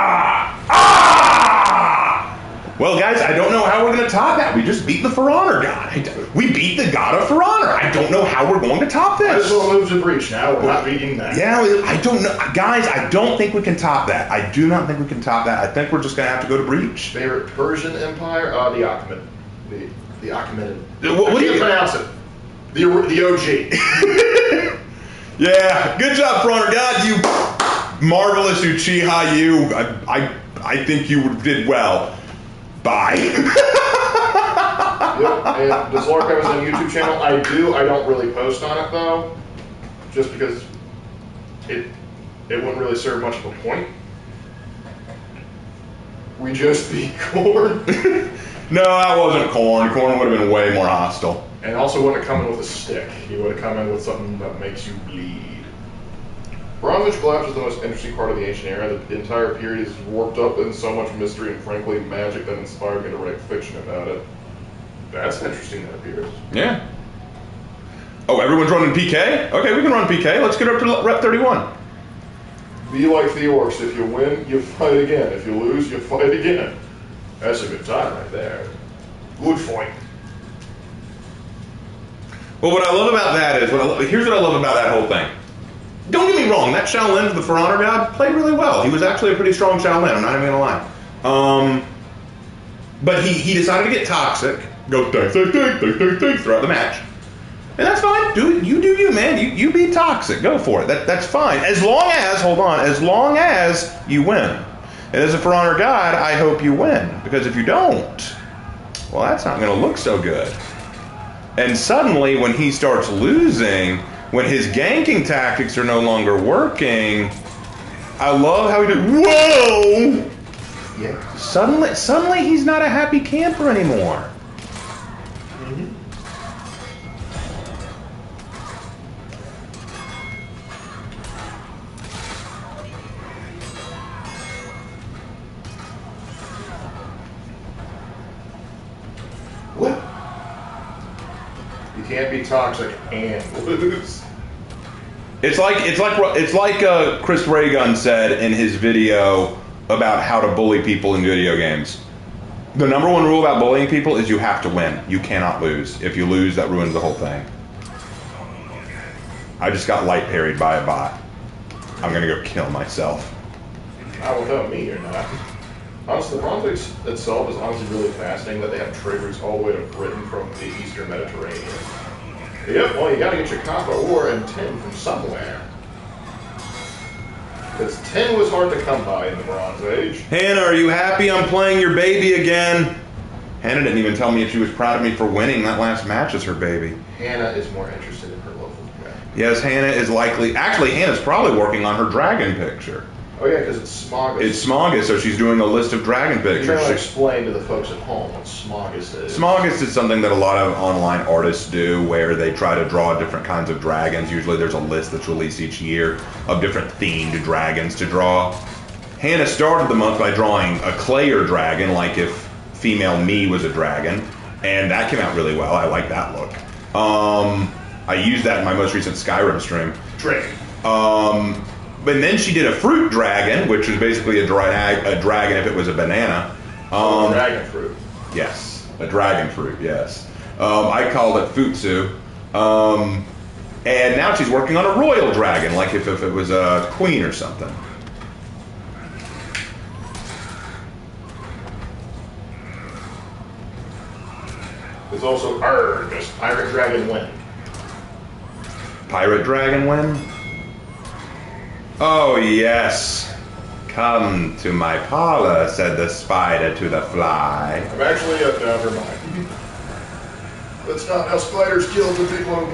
Well, guys, I don't know how we're going to top that. We just beat the For Honor God. We beat the God of For Honor. I don't know how we're going to top this. Might as well move to Breach now. We're not beating that. Yeah, I don't know. Guys, I don't think we can top that. I do not think we can top that. I think we're just going to have to go to Breach. Favorite Persian Empire? The Achaemenid. The Achaemenid. What do you pronounce it? The OG. Yeah, good job, For Honor God. You marvelous Uchiha. You. I think you did well. Bye. Yep, and does Lark have his own YouTube channel? I do. I don't really post on it though, just because it wouldn't really serve much of a point. We just beat Corn. No, that wasn't Corn. Corn would have been way more hostile. And also wouldn't have come in with a stick. He would have come in with something that makes you bleed. Bronze Age collapse is the most interesting part of the ancient era. The entire period is warped up in so much mystery and frankly magic that inspired me to write fiction about it. That's interesting, that appears. Yeah. Oh, everyone's running PK? Okay, we can run PK. Let's get up to rep 31. Be like the orcs. If you win, you fight again. If you lose, you fight again. That's a good time right there. Good fight. Well, what I love about that is, here's what I love about that whole thing. Don't get me wrong, that Shaolin, the For Honor God, played really well. He was actually a pretty strong Shaolin, I'm not even going to lie. But he decided to get toxic, go think throughout the match. And that's fine. You do you, man. You be toxic. Go for it. That's fine. As long as you win. And as a For Honor God, I hope you win. Because if you don't, well, that's not going to look so good. And suddenly, when he starts losing, when his ganking tactics are no longer working, I love how he did. Whoa! Yeah. Suddenly, he's not a happy camper anymore. Mm-hmm. What? You can't be toxic and lose. It's like Chris Raygun said in his video about how to bully people in video games. The number one rule about bullying people is you have to win. You cannot lose. If you lose, that ruins the whole thing. I just got light parried by a bot. I'm gonna go kill myself. Not without me, you're not. Honestly, the Bronze itself is honestly really fascinating that they have traders all the way to Britain from the Eastern Mediterranean. Yep, well, you gotta get your copper ore and tin from somewhere. Because tin was hard to come by in the Bronze Age. Hannah, are you happy I'm playing your baby again? Hannah didn't even tell me if she was proud of me for winning that last match as her baby. Hannah is more interested in her local dragon. Yes, Hannah is likely... Actually, Hannah's probably working on her dragon picture. Oh yeah, because it's Smogus. It's Smogus, so she's doing a list of dragon pictures. You're trying to explain to the folks at home what Smogus is. Smogus is something that a lot of online artists do where they try to draw different kinds of dragons. Usually there's a list that's released each year of different themed dragons to draw. Hannah started the month by drawing a Clayer dragon, like if female me was a dragon, and that came out really well. I like that look. I used that in my most recent Skyrim stream. Drake. But then she did a fruit dragon, which was basically a dragon if it was a banana. Dragon fruit. Yes, a dragon fruit, yes. I called it Futsu. And now she's working on a royal dragon, like if it was a queen or something. There's also just Pirate Dragon Win. Pirate dragon win? Oh, yes. Come to my parlor, said the spider to the fly. I'm actually never mind. That's not how spiders kill the big one.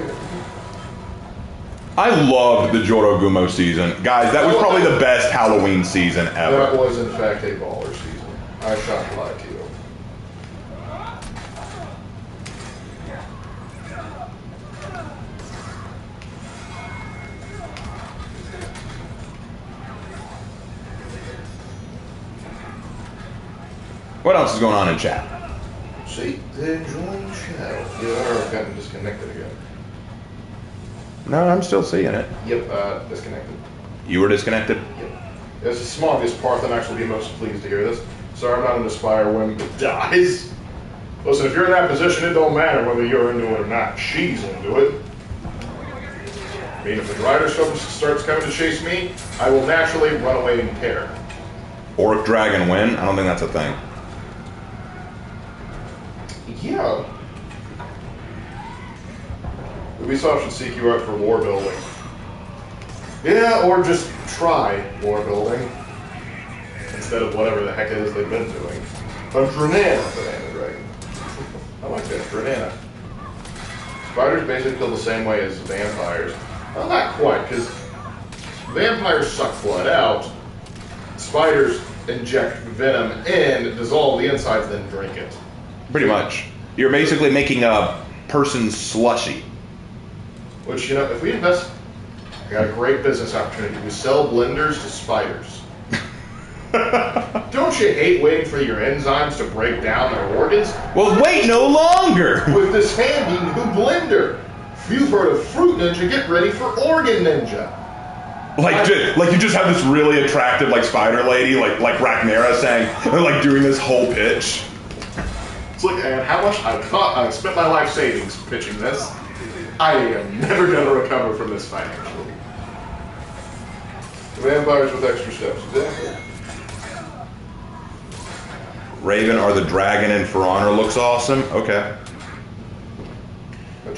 I loved the Gooooooo season. Guys, that was probably the best Halloween season ever. That was, in fact, a baller season. I shot lie to you. What else is going on in chat? See, they're enjoying chat. You are gotten disconnected again. No, I'm still seeing it. Yep, disconnected. You were disconnected? Yep. As the smallest part, I'm actually be most pleased to hear this. Sorry, I'm not into Spire when it dies. Listen, if you're in that position, it don't matter whether you're into it or not. She's into it. I mean, if the rider starts coming to chase me, I will naturally run away in terror. Orc dragon win? I don't think that's a thing. Yeah. Ubisoft should seek you out for war building. Yeah, or just try war building. Instead of whatever the heck it is they've been doing. But Banana Dragon. I like that, Banana. Spiders basically kill the same way as vampires. Well, not quite, because vampires suck blood out. Spiders inject venom in, dissolve the insides, then drink it. Pretty much. You're basically making a person slushy. Which, you know, if we invest, I got a great business opportunity. We sell blenders to spiders. Don't you hate waiting for your enzymes to break down their organs? Well, wait no longer! With this handy new blender. If you've heard of Fruit Ninja, get ready for Organ Ninja. Like you just have this really attractive like spider lady, like Rhaenyra saying, like doing this whole pitch. It's like, and how much I spent my life savings pitching this. I am never going to recover from this financially. Vampires with extra steps, exactly. Raven or the dragon in For Honor looks awesome. Okay.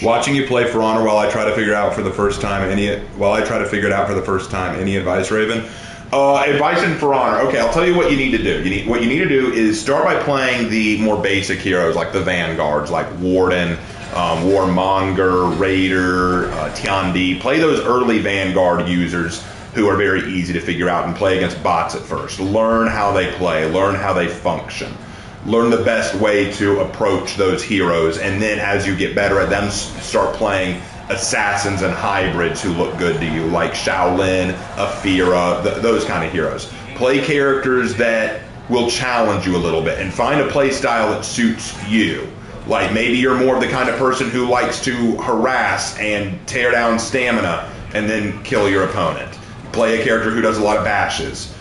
Watching you play For Honor while I try to figure it out for the first time. Any advice, Raven? Advice in For Honor. Okay, I'll tell you what you need to do. What you need to do is start by playing the more basic heroes like the Vanguards, like Warden, Warmonger, Raider, Tiandi. Play those early Vanguard users who are very easy to figure out and play against bots at first. Learn how they play, learn how they function. Learn the best way to approach those heroes, and then as you get better at them, start playing assassins and hybrids who look good to you, like Shaolin, Afira, those kind of heroes. Play characters that will challenge you a little bit, and find a play style that suits you. Like maybe you're more of the kind of person who likes to harass and tear down stamina. and then kill your opponent. Play a character who does a lot of bashes.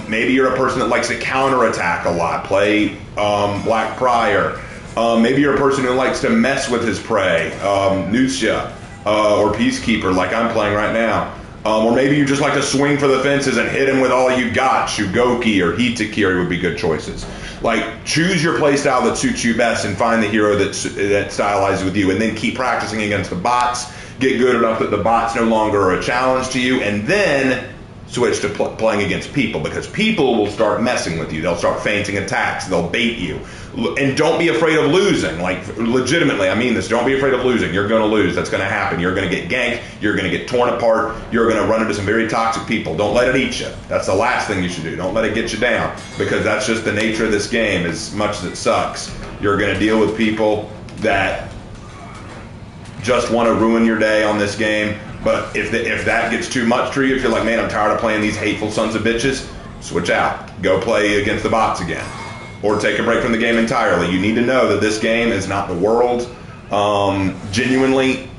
Maybe you're a person that likes to counterattack a lot. Play Black Prior. Maybe you're a person who likes to mess with his prey, Nusya, or Peacekeeper, like I'm playing right now. Or maybe you just like to swing for the fences and hit him with all you got. Shugoki or Hitakiri would be good choices. Like, choose your playstyle that suits you best and find the hero that stylizes with you, and then keep practicing against the bots. Get good enough that the bots no longer are a challenge to you, and then switch to playing against people, because people will start messing with you. They'll start feinting attacks. They'll bait you. And don't be afraid of losing. Like, legitimately, I mean this. Don't be afraid of losing. You're going to lose. That's going to happen. You're going to get ganked. You're going to get torn apart. You're going to run into some very toxic people. Don't let it eat you. That's the last thing you should do. Don't let it get you down, because that's just the nature of this game. As much as it sucks, you're going to deal with people that just want to ruin your day on this game. But if that gets too much for you, if you're like, man, I'm tired of playing these hateful sons of bitches, switch out. Go play against the bots again. Or take a break from the game entirely. You need to know that this game is not the world. Genuinely,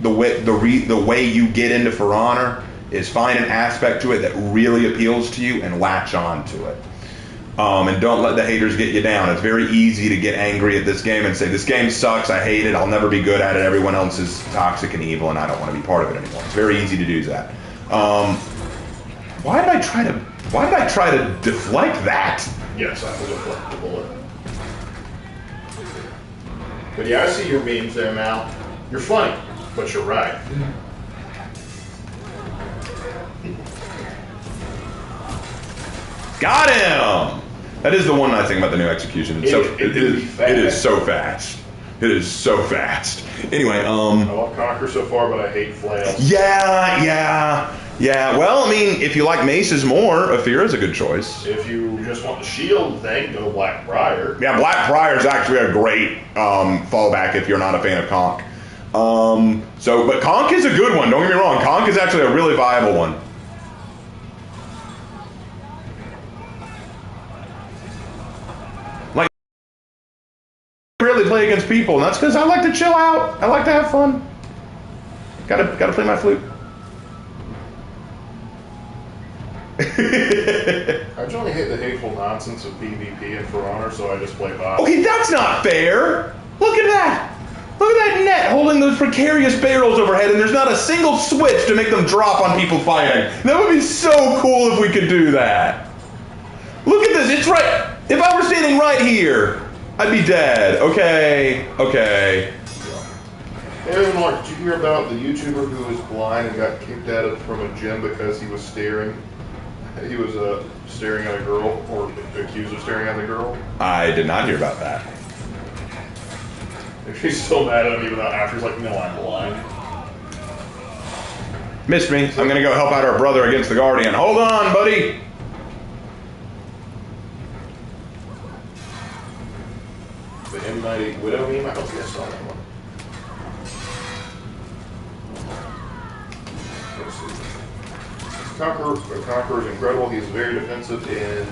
the way you get into For Honor is find an aspect to it that really appeals to you and latch on to it. And don't let the haters get you down. It's very easy to get angry at this game and say, this game sucks, I hate it, I'll never be good at it, everyone else is toxic and evil and I don't want to be part of it anymore. It's very easy to do that. Why did I try to deflect that? Yes, I will deflect the bullet. But yeah, I see your memes there, Mal. You're funny, but you're right. Got him! That is the one nice thing about the new execution. It is so fast. It is so fast. Anyway, I love Conquer so far, but I hate flails. Yeah. Well, I mean, if you like maces more, Afira's a good choice. If you just want the shield thing, go Black Briar. Yeah, Black Briar is actually a great fallback if you're not a fan of Conk. But Conk is a good one. Don't get me wrong. Conk is actually a really viable one. Like, I really play against people, and that's because I like to chill out. I like to have fun. Gotta play my flute. I generally hate the hateful nonsense of PvP and For Honor, so I just play bots. Okay, that's not fair. Look at that. Look at that net holding those precarious barrels overhead, and there's not a single switch to make them drop on people fighting. That would be so cool if we could do that. Look at this. It's right. If I were standing right here, I'd be dead. Okay. Hey, Mark, did you hear about the YouTuber who was blind and got kicked out of from a gym because he was staring? He was staring at a girl, or accused of staring at a girl. I did not hear about that. If he's still mad at him even though after he's like, no, I'm blind. Missed me. I'm going to go help out our brother against the Guardian. Hold on, buddy. The M90 Widow meme? I don't think I saw that one. Conqueror is incredible. He's very defensive, and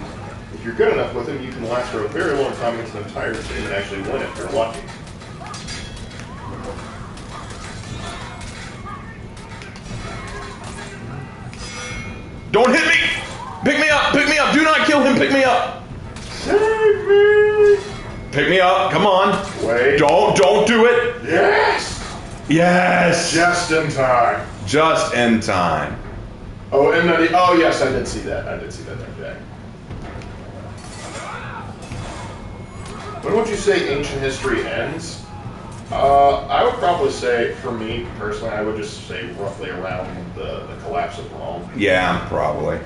if you're good enough with him, you can last for a very long time against an entire team and actually win if you're lucky. Don't hit me! Pick me up! Pick me up! Do not kill him! Pick me up! Save me! Pick me up! Come on! Wait. Don't do it! Yes! Yes! Just in time. Just in time. Oh, M90. Oh, yes, I did see that. I did see that the other day. When would you say ancient history ends? I would probably say, for me personally, I would just say roughly around the collapse of Rome. Yeah, probably.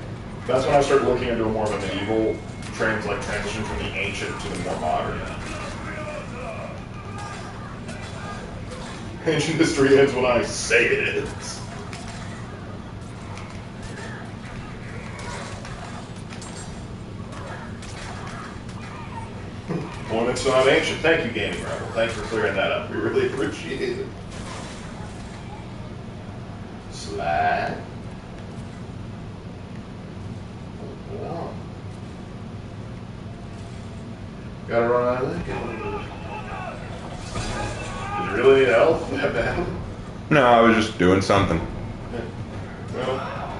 That's when I start looking into more of a medieval transition from the ancient to the more modern. Ancient history ends when I say it ends. One that's not ancient. Thank you, Gaming Rebel. Thanks for clearing that up. We really appreciate it. Slide. Oh, gotta run out of that game. Did you really need help that bad? No, I was just doing something.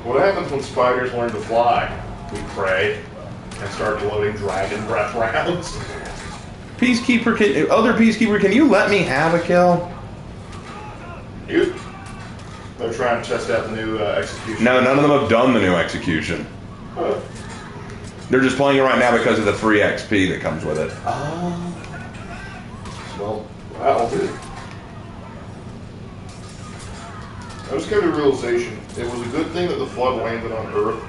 What happens when spiders learn to fly? We pray and start loading dragon breath rounds. Peacekeeper, other Peacekeeper, can you let me have a kill? They're trying to test out the new execution. No, none of them have done the new execution. Huh. They're just playing it right now because of the free XP that comes with it. Oh. Well, that'll do. I just came to the realization it was a good thing that the flood landed on Earth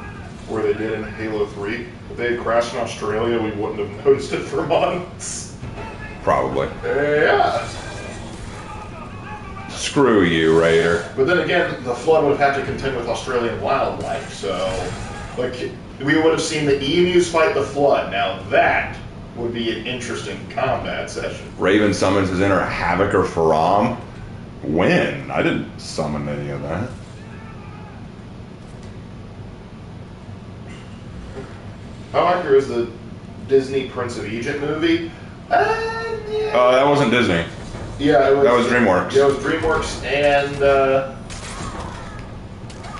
where they did in Halo 3. If they had crashed in Australia, we wouldn't have noticed it for months. Probably. Yeah. Screw you, Raider. But then again, the flood would have had to contend with Australian wildlife, so like we would have seen the emus fight the flood. Now that would be an interesting combat session. Raven summons his inner Havoc or Faram. When? I didn't summon any of that. How accurate is the Disney Prince of Egypt movie? Yeah. That wasn't Disney. Yeah, it was. That was DreamWorks. Yeah, it was DreamWorks, and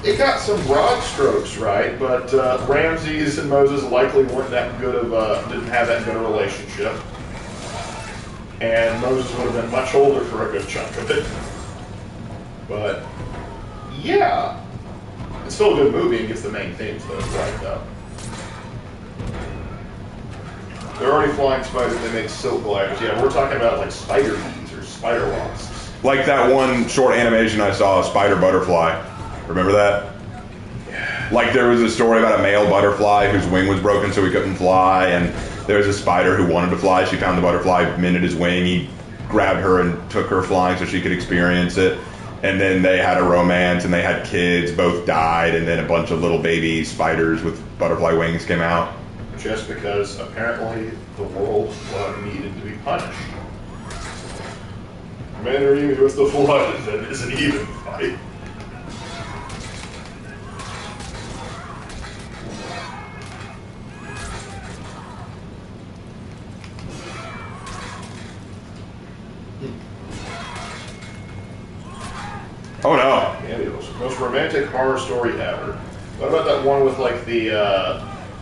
it got some broad strokes right, but Ramses and Moses likely weren't that good of didn't have that good a relationship, and Moses would have been much older for a good chunk of it. But yeah, it's still a good movie and gets the main themes though right though. They're already flying spiders. They make silk gliders. Yeah, we're talking about like spider bees or spider wasps. Like that one short animation I saw, a spider butterfly. Remember that? Yeah. Like there was a story about a male butterfly whose wing was broken so he couldn't fly, and there was a spider who wanted to fly. She found the butterfly, mended his wing. He grabbed her and took her flying so she could experience it. And then they had a romance and they had kids, both died, and then a bunch of little baby spiders with butterfly wings came out. Just because apparently the world needed to be punished. Men are even with the flood, that is an even fight. Oh no. Yeah, it was the most romantic horror story ever. What about that one with like the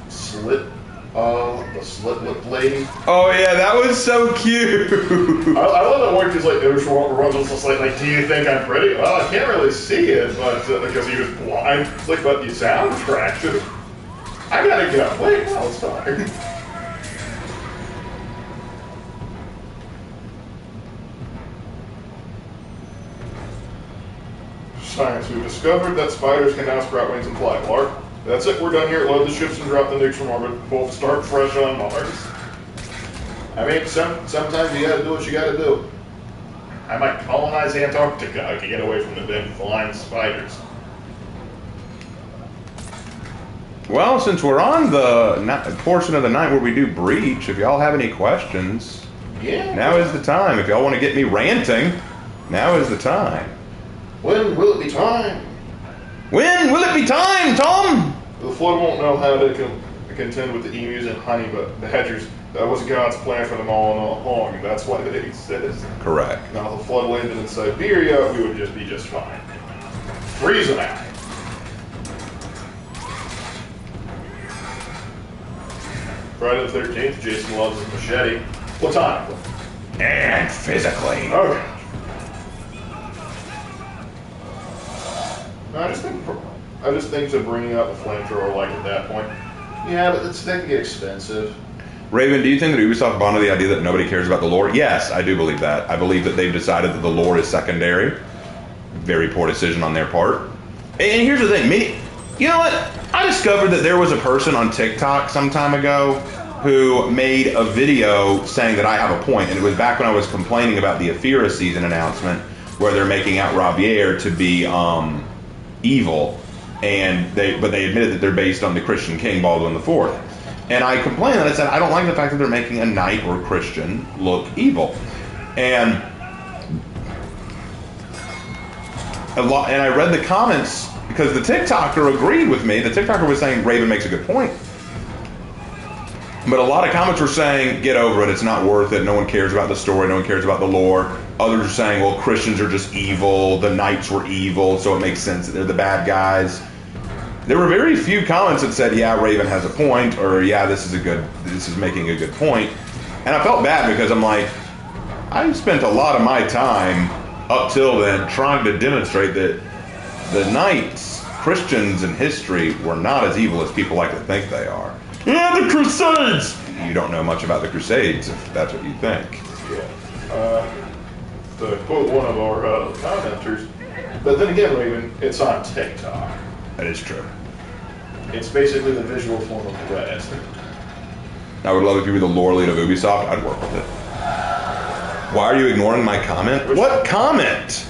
slit lip lady? Oh yeah, that was so cute. I love that one because like it was just like, do you think I'm pretty? Well, I can't really see it, but because he was blind. It's like, but you sound attractive. I gotta go. Wait, no, it's fine. Science, we've discovered that spiders can now sprout wings and fly. Clark, that's it, we're done here. Load the ships and drop the nukes from orbit. We'll start fresh on Mars. I mean, sometimes you gotta do what you gotta do. I might colonize Antarctica to get away from the damn flying spiders. Well, since we're on the portion of the night where we do Breach, if y'all have any questions, Yeah. now is the time. If y'all want to get me ranting, now is the time. When will it be time? When will it be time, Tom? The flood won't know how to contend with the emus and honey badgers. That was God's plan for them all along, and that's why they exist. Correct. Now, if the flood landed in Siberia, we would just be just fine. Freeze them out. Friday the 13th, Jason loves his machete. Platonically. And physically. Okay. I just think to bringing out the flamethrower like at that point, yeah, but that can get expensive. Raven, do you think that Ubisoft bonded the idea that nobody cares about the lore? Yes, I do believe that. I believe that they've decided that the lore is secondary. Very poor decision on their part. And here's the thing, you know what? I discovered that there was a person on TikTok some time ago who made a video saying that I have a point, and it was back when I was complaining about the Aphira season announcement where they're making out Rabier to be evil, and they admitted that they're based on the Christian king Baldwin IV. And I complained and I said, I don't like the fact that they're making a knight or Christian look evil. And I read the comments because the TikToker agreed with me. The TikToker was saying Raven makes a good point. But a lot of comments were saying, get over it, it's not worth it, no one cares about the story, no one cares about the lore. Others are saying, well, Christians are just evil, the knights were evil, so it makes sense that they're the bad guys. There were very few comments that said, yeah, Raven has a point, or yeah, this is making a good point. And I felt bad because I'm like, I spent a lot of my time up till then trying to demonstrate that the Knights, Christians in history, were not as evil as people like to think they are. Yeah, the Crusades! You don't know much about the Crusades, if that's what you think. Yeah. To quote one of our commenters, but then again, Raven, it's on TikTok. That is true. It's basically the visual form of Reddit. I would love if you were the lore lead of Ubisoft. I'd work with it. Why are you ignoring my comment? What comment?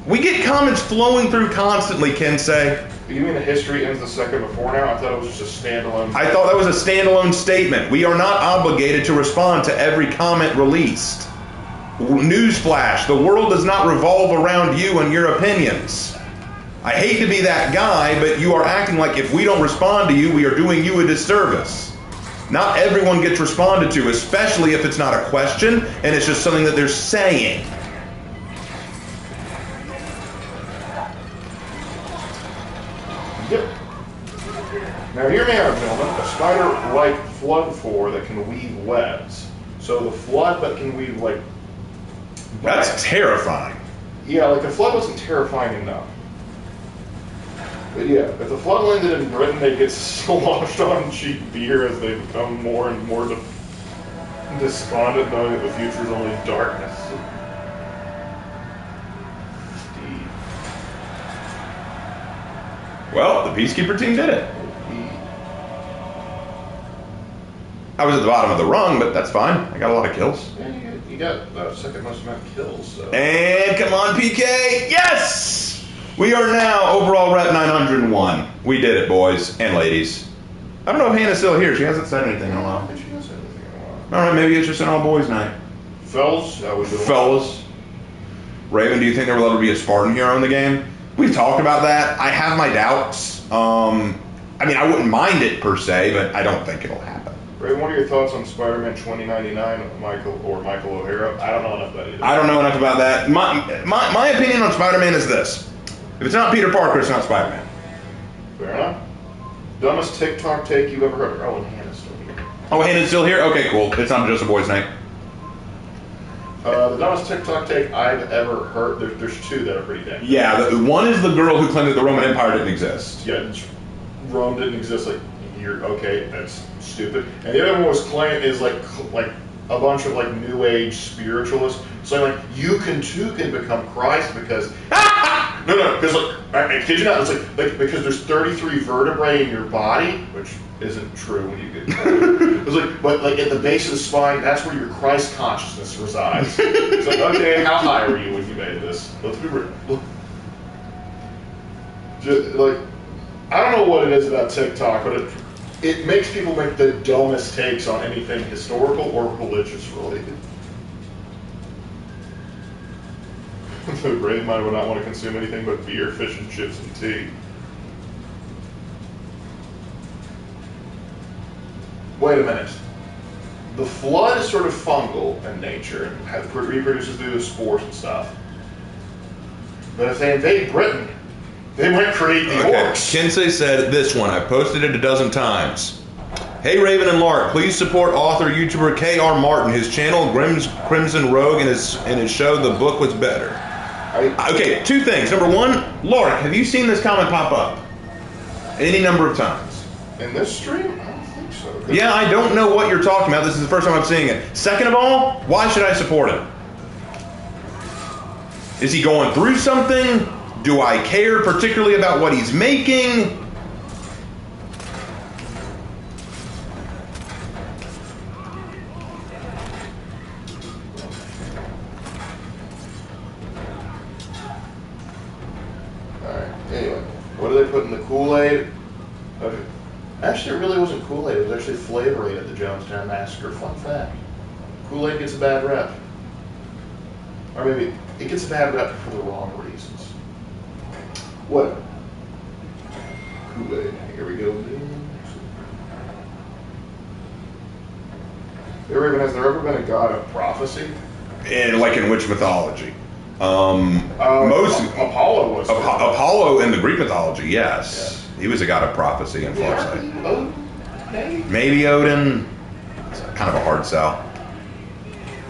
We get comments flowing through constantly, Kensei. You mean the history ends the second before now? I thought it was just a standalone. I thought that was a standalone statement. We are not obligated to respond to every comment released. Newsflash, the world does not revolve around you and your opinions. I hate to be that guy, but you are acting like if we don't respond to you, we are doing you a disservice. Not everyone gets responded to, especially if it's not a question and it's just something that they're saying. Yep. Now hear me out, gentlemen. A spider like flood floor that can weave webs. So the flood that can weave like... That's terrifying. Yeah, like the flood wasn't terrifying enough. But yeah, if the flood landed in Britain, they'd get sloshed on cheap beer as they become more and more despondent, knowing that the future is only darkness. Steve. Well, the Peacekeeper team did it. I was at the bottom of the rung, but that's fine. I got a lot of kills. Yeah, you got the second most amount of kills. So. And come on, PK. Yes! We are now overall rep 901. We did it, boys and ladies. I don't know if Hannah's still here. She hasn't said anything in a while. She hasn't said anything in a while. All right, maybe it's just an all-boys night. Fellas, that was Fellas. Raven, do you think there will ever be a Spartan hero in the game? We've talked about that. I have my doubts. I mean, I wouldn't mind it per se, but I don't think it'll happen. Raven, what are your thoughts on Spider-Man 2099, Michael O'Hara? I don't know enough about it either. I don't know enough about that. My opinion on Spider-Man is this. If it's not Peter Parker, it's not Spider-Man. Fair enough. Dumbest TikTok take you've ever heard? Oh, and Hannah's still here. Oh, Hannah's still here? Okay, cool. It's not just a boys' night. The dumbest TikTok take I've ever heard, there's two that are pretty dang. Yeah, the one is the girl who claimed that the Roman Empire didn't exist. Yeah, Rome didn't exist, like, you're, okay, that's stupid. And the other one was is like a bunch of like New Age spiritualists saying like, you too can become Christ because, no, because like, I kid you not, it's like because there's 33 vertebrae in your body, which isn't true when you get older. It's like, but like at the base of the spine, that's where your Christ consciousness resides. It's like, okay, how high were you when you made this? Let's be real. Just, like, I don't know what it is about TikTok, but it makes people make the dumbest takes on anything historical or religious related. The brave mind would not want to consume anything but beer, fish, and chips and tea. Wait a minute. The flood is sort of fungal in nature and reproduces through the spores and stuff. But if they invade Britain, they might create the orcs. Kensei said this one. I posted it a dozen times. Hey, Raven and Lark, please support author YouTuber K.R. Martin. His channel, Crimson Rogue, and his show, The Book Was Better. Okay, two things. Number one, Lark, have you seen this comment pop up? Any number of times. In this stream? I don't think so. Yeah, I don't know what you're talking about. This is the first time I'm seeing it. Second of all, why should I support him? Is he going through something? Do I care particularly about what he's making? Alright, anyway. What do they put in the Kool-Aid? Okay. Actually, it really wasn't Kool-Aid. It was actually Flavor Aid at the Jonestown Massacre. Fun fact. Kool-Aid gets a bad rep. Or maybe it gets a bad rep for the wrong reasons. What? Kool-Aid. Here we go. Has there ever been a god of prophecy? And like in which mythology? Apollo was. Apollo in the Greek mythology, yes. He was a god of prophecy and foresight. Maybe Odin. It's kind of a hard sell.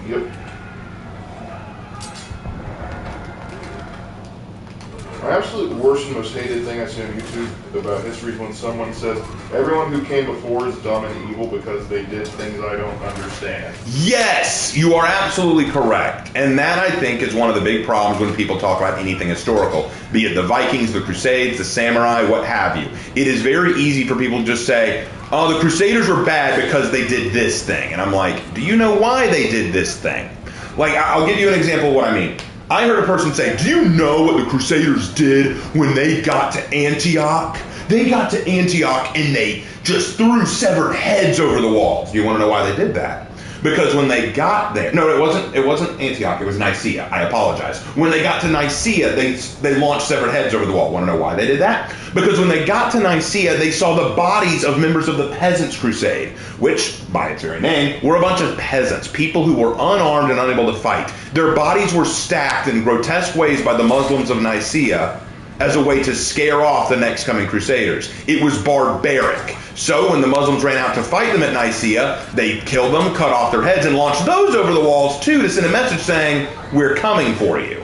Yep. My absolute worst and most hated thing I see on YouTube about history is when someone says, everyone who came before is dumb and evil because they did things I don't understand. Yes, you are absolutely correct. And that, I think, is one of the big problems when people talk about anything historical, be it the Vikings, the Crusades, the Samurai, what have you. It is very easy for people to just say, oh, the Crusaders were bad because they did this thing. And I'm like, do you know why they did this thing? Like, I'll give you an example of what I mean. I heard a person say, do you know what the Crusaders did when they got to Antioch? They got to Antioch and they just threw severed heads over the walls. Do you want to know why they did that? Because when they got there, no, it wasn't Antioch, it was Nicaea. I apologize. When they got to Nicaea, they launched severed heads over the wall. Want to know why they did that? Because when they got to Nicaea, they saw the bodies of members of the Peasants' Crusade, which, by its very name, were a bunch of peasants, people who were unarmed and unable to fight. Their bodies were stacked in grotesque ways by the Muslims of Nicaea as a way to scare off the next coming Crusaders. It was barbaric. So when the Muslims ran out to fight them at Nicaea, they killed them, cut off their heads, and launched those over the walls too to send a message saying, we're coming for you.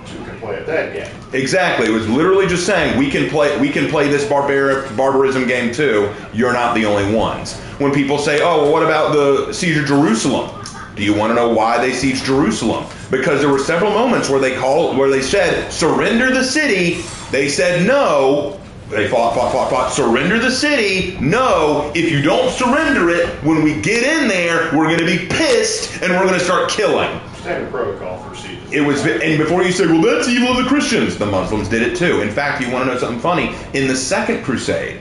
So you can play at that game. Exactly. It was literally just saying, we can play this barbarism game too. You're not the only ones. When people say, oh, well, what about the siege of Jerusalem? Do you want to know why they sieged Jerusalem? Because there were several moments where they said, surrender the city. They said no. They fought. Surrender the city. No. If you don't surrender it, when we get in there, we're going to be pissed and we're going to start killing. Standard protocol for sieges. It was, and before you say, well, that's evil of the Christians, the Muslims did it too. In fact, you want to know something funny? In the Second Crusade,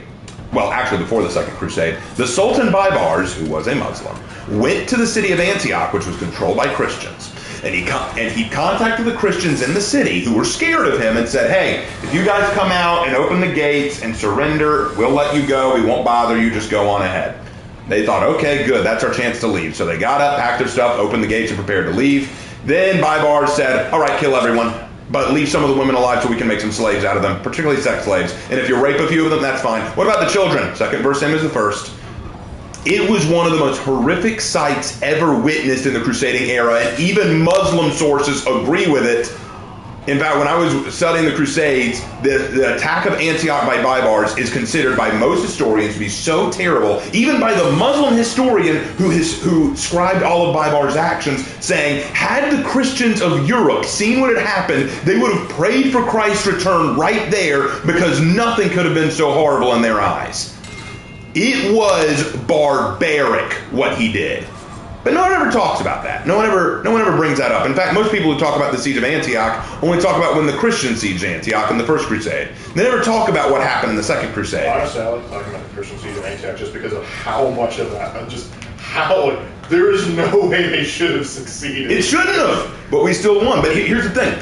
well, actually before the Second Crusade, the Sultan Baybars, who was a Muslim, went to the city of Antioch, which was controlled by Christians. And he contacted the Christians in the city who were scared of him and said, hey, if you guys come out and open the gates and surrender, we'll let you go. We won't bother you. Just go on ahead. They thought, okay, good. That's our chance to leave. So they got up, packed their stuff, opened the gates, and prepared to leave. Then Baybars said, all right, kill everyone, but leave some of the women alive so we can make some slaves out of them, particularly sex slaves. And if you rape a few of them, that's fine. What about the children? Second verse, same as the first. It was one of the most horrific sights ever witnessed in the crusading era, and even Muslim sources agree with it. In fact, when I was studying the Crusades, the attack of Antioch by Baybars is considered by most historians to be so terrible, even by the Muslim historian who scribed all of Baybars' actions, saying, had the Christians of Europe seen what had happened, they would have prayed for Christ's return right there, because nothing could have been so horrible in their eyes. It was barbaric what he did. But no one ever talks about that. No one ever brings that up. In fact, most people who talk about the siege of Antioch only talk about when the Christians sieged Antioch in the First Crusade. They never talk about what happened in the Second Crusade. Honestly, I like talking about the Christian siege of Antioch just because of how much of that, there is no way they should have succeeded. It shouldn't have, but we still won. But here's the thing.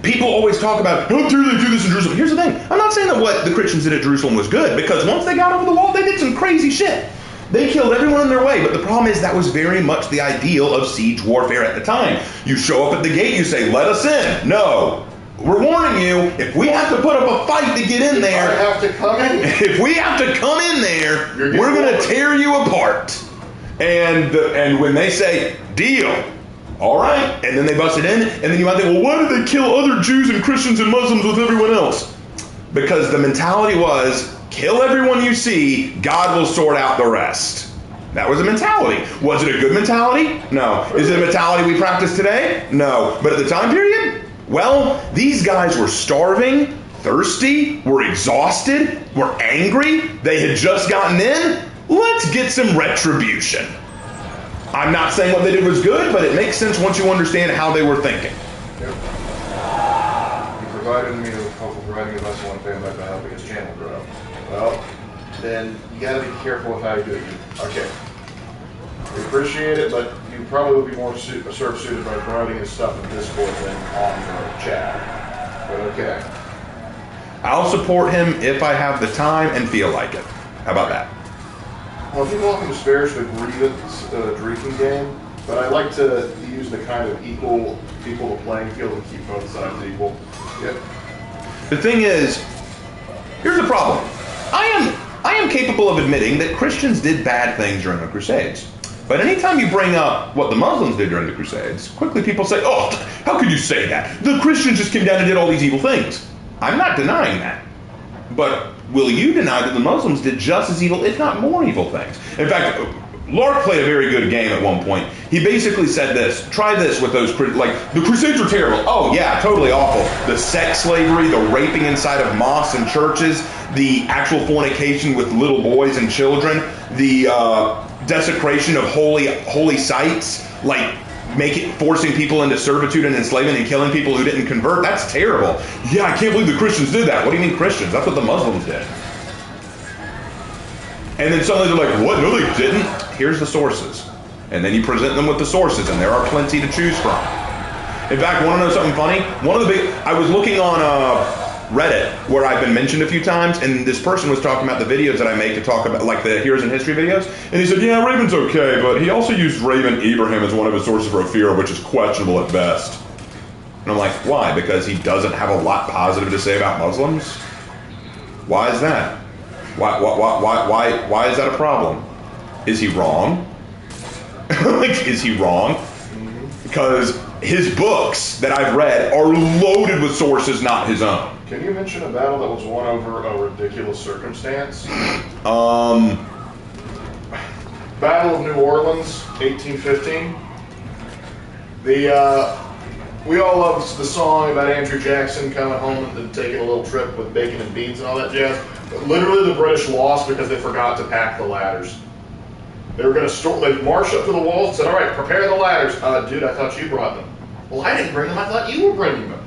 People always talk about, how dare they do this in Jerusalem? Here's the thing. I'm not saying that what the Christians did at Jerusalem was good, because once they got over the wall, they did some crazy shit. They killed everyone in their way, but the problem is that was very much the ideal of siege warfare at the time. You show up at the gate, you say, let us in. No. We're warning you, if we have to put up a fight to get in there, if we have to come in there, we're going to tear you apart. And when they say, deal, all right, and then they bust it in, and then you might think, well, why did they kill other Jews and Christians and Muslims with everyone else? Because the mentality was, kill everyone you see, God will sort out the rest. That was a mentality. Was it a good mentality? No. Is it a mentality we practice today? No. But at the time period? Well, these guys were starving, thirsty, were exhausted, were angry, they had just gotten in. Let's get some retribution. I'm not saying what they did was good, but it makes sense once you understand how they were thinking. Yep. You provided me with hope of providing a lesson on family by helping his channel grow. Well, then you gotta be careful with how you do it. Okay. We appreciate it, but you probably would be more suited by promoting his stuff in Discord than on the chat. But okay. I'll support him if I have the time and feel like it. How about that? Well, if you welcome to disparage the grievance drinking game, But I like to use the kind of equal the playing field and keep both sides equal. Yep. The thing is, here's the problem. I am capable of admitting that Christians did bad things during the Crusades. But anytime you bring up what the Muslims did during the Crusades, quickly people say, oh, how could you say that? The Christians just came down and did all these evil things. I'm not denying that. But will you deny that the Muslims did just as evil, if not more evil things? In fact, Lark played a very good game at one point. He basically said this, try this with those, like, the Crusades are terrible. Oh yeah, totally awful. The sex slavery, the raping inside of mosques and churches, the actual fornication with little boys and children, the desecration of holy sites, like forcing people into servitude and enslavement and killing people who didn't convert. That's terrible. Yeah, I can't believe the Christians did that. What do you mean Christians? That's what the Muslims did. And then suddenly they're like, what? No, they didn't. Here's the sources. And then you present them with the sources, and there are plenty to choose from. In fact, want to know something funny? I was looking on Reddit, where I've been mentioned a few times, and this person was talking about the videos that I make to talk about, like the Heroes in History videos, and he said, yeah, Raven's okay, but he also used Raven Abraham as one of his sources for Ophira, which is questionable at best. And I'm like, why? Because he doesn't have a lot positive to say about Muslims? Why is that? Why is that a problem? Is he wrong? Like, is he wrong? Because his books that I've read are loaded with sources not his own. Can you mention a battle that was won over a ridiculous circumstance? Battle of New Orleans, 1815. We all love the song about Andrew Jackson coming home and taking a little trip with bacon and beans and all that jazz. But literally, the British lost because they forgot to pack the ladders. They were going to they marched up to the walls and said, all right, prepare the ladders. Dude, I thought you brought them. Well, I didn't bring them. I thought you were bringing them.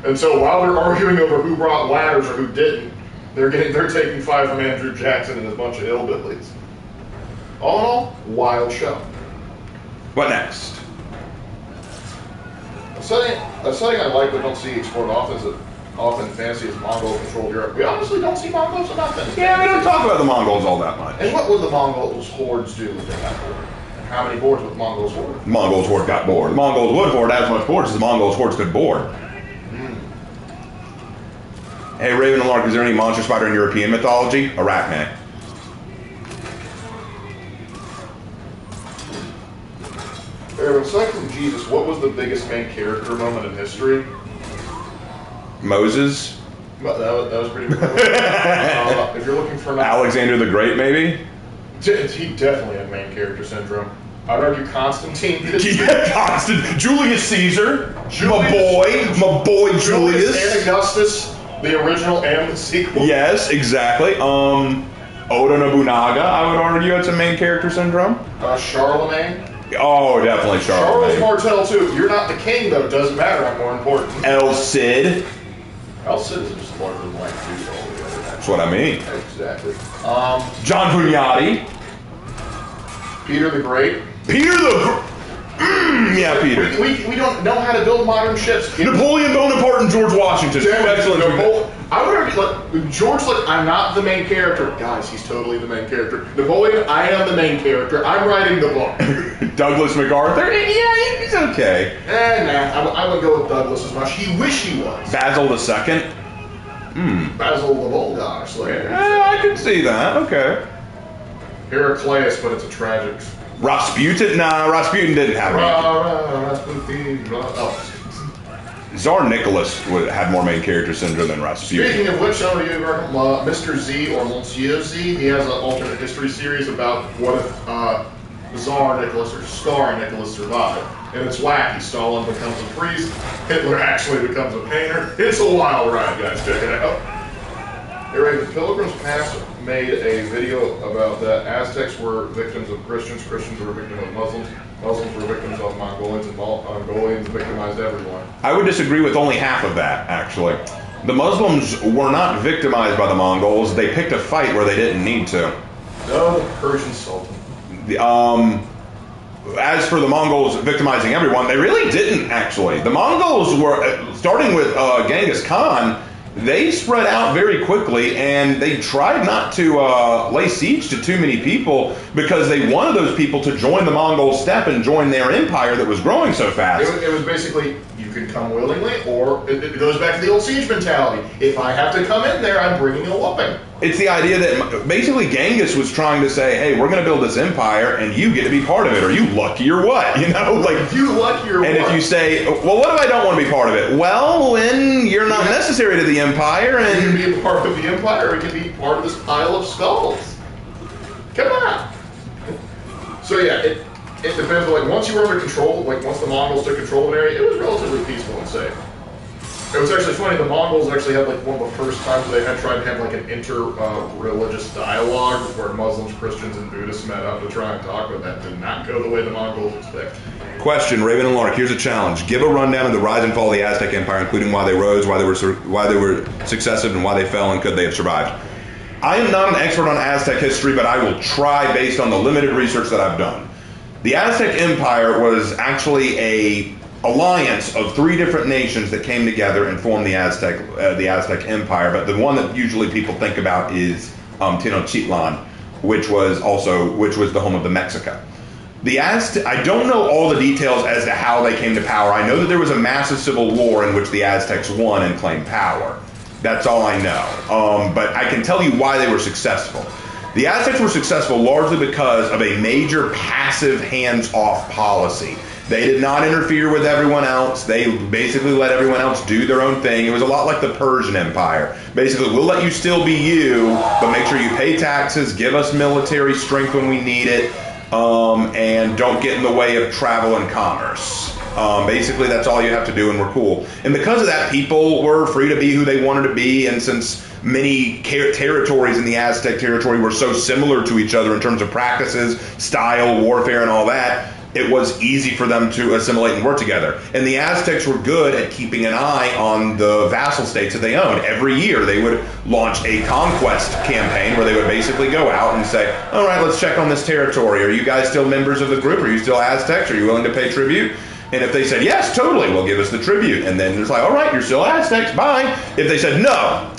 And so while they're arguing over who brought ladders or who didn't, they're taking five from Andrew Jackson and a bunch of hillbillies. All in all, wild show. What next? A setting I like but don't see explored often in fantasy is Mongol-controlled Europe. We honestly don't see Mongols enough in fantasy. Yeah, we don't talk about the Mongols all that much. And what would the Mongols hordes do if they got bored? And how many boards would the Mongols hoard? The Mongols horde got bored. The Mongols would hoard as much boards as the Mongols hordes could board. Hey, Raven and Lark, is there any monster spider in European mythology? Arachne. Aside from Jesus, what was the biggest main character moment in history? Moses. Well, that was pretty good. If you're looking for Alexander the Great, maybe? He definitely had main character syndrome. I'd argue Constantine. Yeah, Julius Caesar. My boy Julius. And Augustus, the original and the sequel. Yes, exactly. Oda Nobunaga, I would argue, had some main character syndrome. Charlemagne. Oh, definitely Charlemagne. Charles Martel, too. You're not the king, though. It doesn't matter. I'm more important. El Cid. El Cid is just larger than life, too. That's what I mean. Exactly. John Hunyadi. Peter the Great. Yeah, Peter. We don't know how to build modern ships. Napoleon Bonaparte and George Washington. Excellent. I would argue, like, George, like, I'm not the main character. Guys, he's totally the main character. Napoleon, I am the main character. I'm writing the book. Douglas MacArthur? Yeah, he's okay. Nah, I wouldn't go with Douglas as much. He wish he was. Basil II? Basil the Bulgar Slayer. I can see that. Okay. Heraclius, but it's a tragic. Rasputin? Nah, Rasputin didn't have Tsar Nicholas had more main character syndrome than Rasputin. Speaking of which, some of you remember Mr. Z or Monsieur Z. He has an alternate history series about what if Tsar Nicholas or Star Nicholas survived. And it's wacky. Stalin becomes a priest. Hitler actually becomes a painter. It's a wild ride, guys. Check it out. Anyway, the Pilgrim's Pass made a video about that Aztecs were victims of Christians, Christians were victims of Muslims, Muslims were victims of Mongolians, and Mongolians victimized everyone. I would disagree with only half of that, actually. The Muslims were not victimized by the Mongols. They picked a fight where they didn't need to. No, the Persian Sultan. As for the Mongols victimizing everyone, they really didn't, actually. The Mongols were, starting with Genghis Khan, they spread out very quickly, and they tried not to lay siege to too many people because they wanted those people to join the Mongol steppe and join their empire that was growing so fast. It was basically, you can come willingly, or it goes back to the old siege mentality. If I have to come in there, I'm bringing a whooping. It's the idea that basically Genghis was trying to say, hey, we're going to build this empire, and you get to be part of it. Are you lucky or what? You know, like you lucky or what? And if you say, well, what if I don't want to be part of it? Well, then you're not necessary to the empire, and you can be a part of the empire, or it can be part of this pile of skulls. Come on. So yeah, it depends. Like once you were under control, like once the Mongols took control of an area, it was relatively peaceful and safe. It was actually funny. The Mongols actually had like one of the first times they had tried to have like an inter-religious dialogue where Muslims, Christians, and Buddhists met up to try and talk, but that did not go the way the Mongols expected. Question, Raven and Lark. Here's a challenge. Give a rundown of the rise and fall of the Aztec Empire, including why they rose, why they were successive, and why they fell, and could they have survived. I am not an expert on Aztec history, but I will try based on the limited research that I've done. The Aztec Empire was actually a alliance of 3 different nations that came together and formed the Aztec Empire. But the one that usually people think about is Tenochtitlan, which was the home of the Mexica. I don't know all the details as to how they came to power. I know that there was a massive civil war in which the Aztecs won and claimed power. That's all I know. But I can tell you why they were successful. The Aztecs were successful largely because of a major passive hands-off policy. They did not interfere with everyone else. They basically let everyone else do their own thing. It was a lot like the Persian Empire. Basically, we'll let you still be you, but make sure you pay taxes, give us military strength when we need it, and don't get in the way of travel and commerce. Basically, that's all you have to do, and we're cool. And because of that, people were free to be who they wanted to be, and since many territories in the Aztec territory were so similar to each other in terms of practices, style, warfare, and all that, it was easy for them to assimilate and work together. And the Aztecs were good at keeping an eye on the vassal states that they owned. Every year they would launch a conquest campaign where they would basically go out and say, all right, let's check on this territory. Are you guys still members of the group? Are you still Aztecs? Are you willing to pay tribute? And if they said, yes, totally, well, give us the tribute. And then it's like, all right, you're still Aztecs, bye. If they said, no,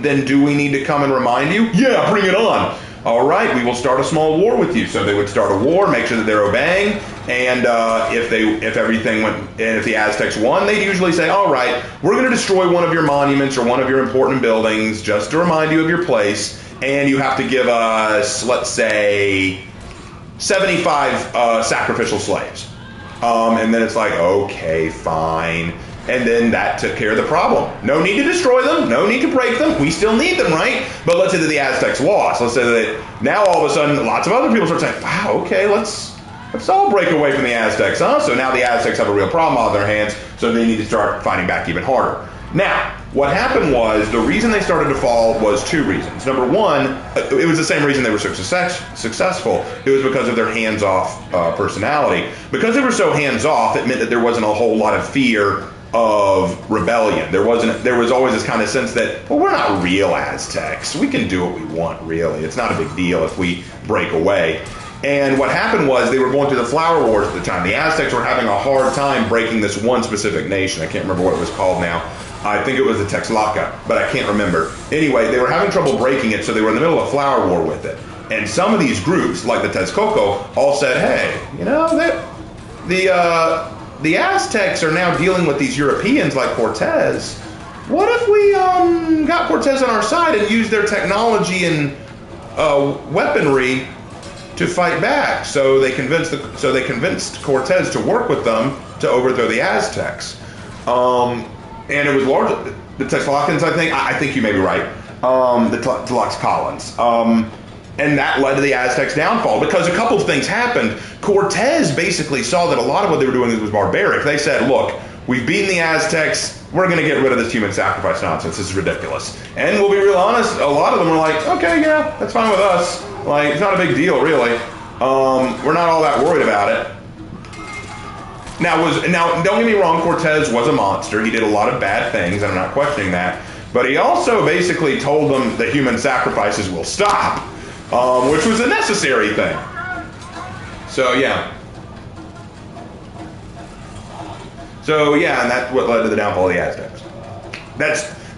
then do we need to come and remind you? Yeah, bring it on. All right, we will start a small war with you. So they would start a war, make sure that they're obeying, and if everything went, and if the Aztecs won, they'd usually say, all right, we're going to destroy one of your monuments or one of your important buildings just to remind you of your place, and you have to give us, let's say, 75 sacrificial slaves. And then it's like, okay, fine. And then that took care of the problem. No need to destroy them. No need to break them. We still need them, right? But let's say that the Aztecs lost. Let's say that now all of a sudden lots of other people start saying, wow, okay, let's all break away from the Aztecs, huh? So now the Aztecs have a real problem on their hands, so they need to start fighting back even harder. Now, what happened was, the reason they started to fall was 2 reasons. Number one, it was the same reason they were successful. It was because of their hands-off personality. Because they were so hands-off, it meant that there wasn't a whole lot of fear of rebellion. There was always this kind of sense that, well, we're not real Aztecs. We can do what we want, really. It's not a big deal if we break away. And what happened was, they were going through the Flower Wars at the time. The Aztecs were having a hard time breaking this one specific nation. I can't remember what it was called now. I think it was the Texlaca, but I can't remember. Anyway, they were having trouble breaking it, so they were in the middle of a flower war with it. And some of these groups, like the Texcoco, all said, hey, you know, the Aztecs are now dealing with these Europeans like Cortez. What if we got Cortez on our side and used their technology and weaponry to fight back? So they convinced Cortez to work with them to overthrow the Aztecs. And it was largely the Texlacans, I think you may be right, the Tlaxcalans. And that led to the Aztecs' downfall, because a couple of things happened. Cortez basically saw that a lot of what they were doing was barbaric. They said, look, we've beaten the Aztecs, we're going to get rid of this human sacrifice nonsense, this is ridiculous. And we'll be real honest, a lot of them were like, okay, yeah, that's fine with us. Like, it's not a big deal, really. We're not all that worried about it. Now, don't get me wrong, Cortez was a monster. He did a lot of bad things, and I'm not questioning that. But he also basically told them that human sacrifices will stop, which was a necessary thing. So, yeah. And that's what led to the downfall of the Aztecs.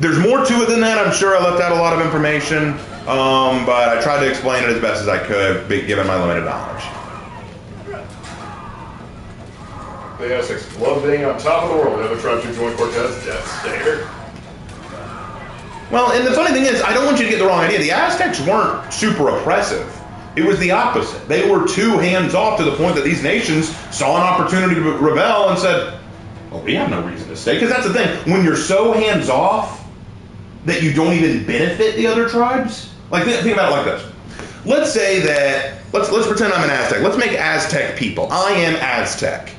There's more to it than that. I'm sure I left out a lot of information, but I tried to explain it as best as I could, given my limited knowledge. The Aztecs love being on top of the world. The other tribes who joined Cortez, death stare. Well, and the funny thing is, I don't want you to get the wrong idea. The Aztecs weren't super oppressive. It was the opposite. They were too hands-off to the point that these nations saw an opportunity to rebel and said, well, we have no reason to stay. Because that's the thing. When you're so hands-off that you don't even benefit the other tribes. Like, think about it like this. Let's say that, let's pretend I'm an Aztec. Let's make Aztec people. I am Aztec.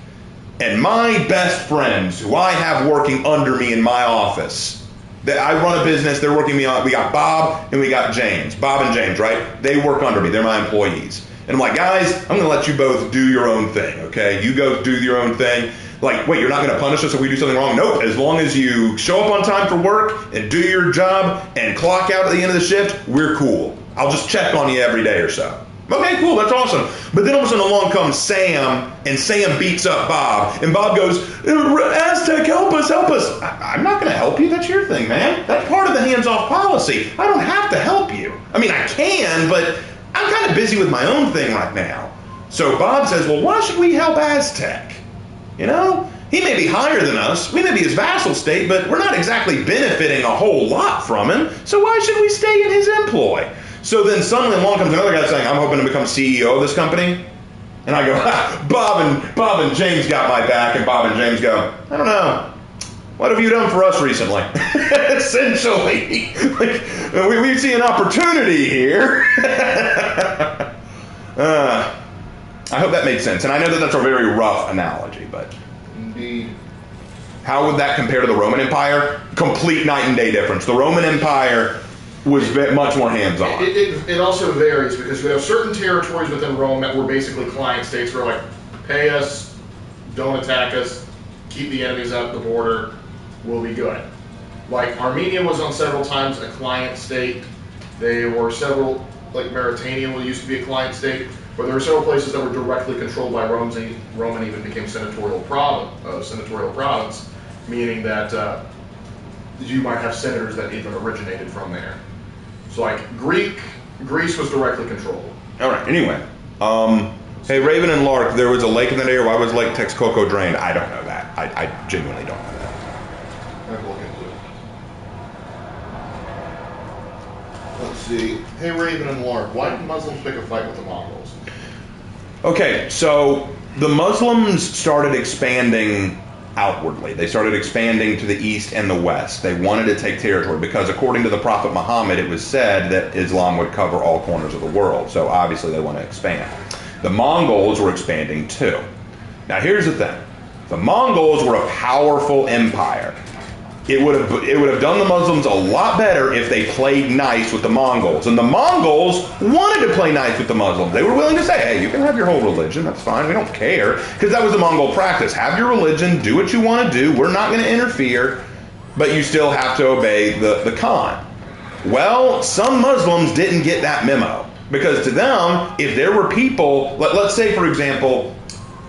And my best friends, who I have working under me in my office, that I run a business, they're working me on, we got Bob and we got James. Bob and James, right? They work under me. They're my employees. And I'm like, guys, I'm going to let you both do your own thing, okay? You go do your own thing. Like, wait, you're not going to punish us if we do something wrong? Nope. As long as you show up on time for work and do your job and clock out at the end of the shift, we're cool. I'll just check on you every day or so. Okay, cool, that's awesome. But then all of a sudden along comes Sam, and Sam beats up Bob, and Bob goes, Aztec, help us, help us. I'm not going to help you, that's your thing, man. That's part of the hands-off policy. I don't have to help you. I mean, I can, but I'm kind of busy with my own thing right now. So Bob says, well, why should we help Aztec? You know? He may be higher than us, we may be his vassal state, but we're not exactly benefiting a whole lot from him, so why should we stay in his employ? So then suddenly along comes another guy saying, I'm hoping to become CEO of this company. And I go, Bob and James got my back. And Bob and James go, I don't know. What have you done for us recently? Essentially. Like, we see an opportunity here. I hope that makes sense. And I know that that's a very rough analogy, but Indeed. How would that compare to the Roman Empire? Complete night and day difference. The Roman Empire was much more hands-on. It also varies because we have certain territories within Rome that were basically client states where like, pay us, don't attack us, keep the enemies out the border, we'll be good. Like Armenia was on several times a client state. There were several, like Mauritania used to be a client state, but there were several places that were directly controlled by Rome and even became senatorial province, meaning that you might have senators that even originated from there. So like Greece was directly controlled. All right, anyway. Hey, Raven and Lark, there was a lake in that area. Why was Lake Texcoco drained? I don't know that. I genuinely don't know that. I'm looking into it. Let's see. Hey, Raven and Lark, why did Muslims pick a fight with the Mongols? Okay, so the Muslims started expanding outwardly. They started expanding to the east and the west. They wanted to take territory because according to the Prophet Muhammad, it was said that Islam would cover all corners of the world. So obviously they want to expand. The Mongols were expanding too. Now here's the thing. The Mongols were a powerful empire. It would have done the Muslims a lot better if they played nice with the Mongols. And the Mongols wanted to play nice with the Muslims. They were willing to say, hey, you can have your whole religion. That's fine. We don't care. Because that was the Mongol practice. Have your religion. Do what you want to do. We're not going to interfere. But you still have to obey the Khan. Well, some Muslims didn't get that memo. Because to them, if there were people, let's say, for example,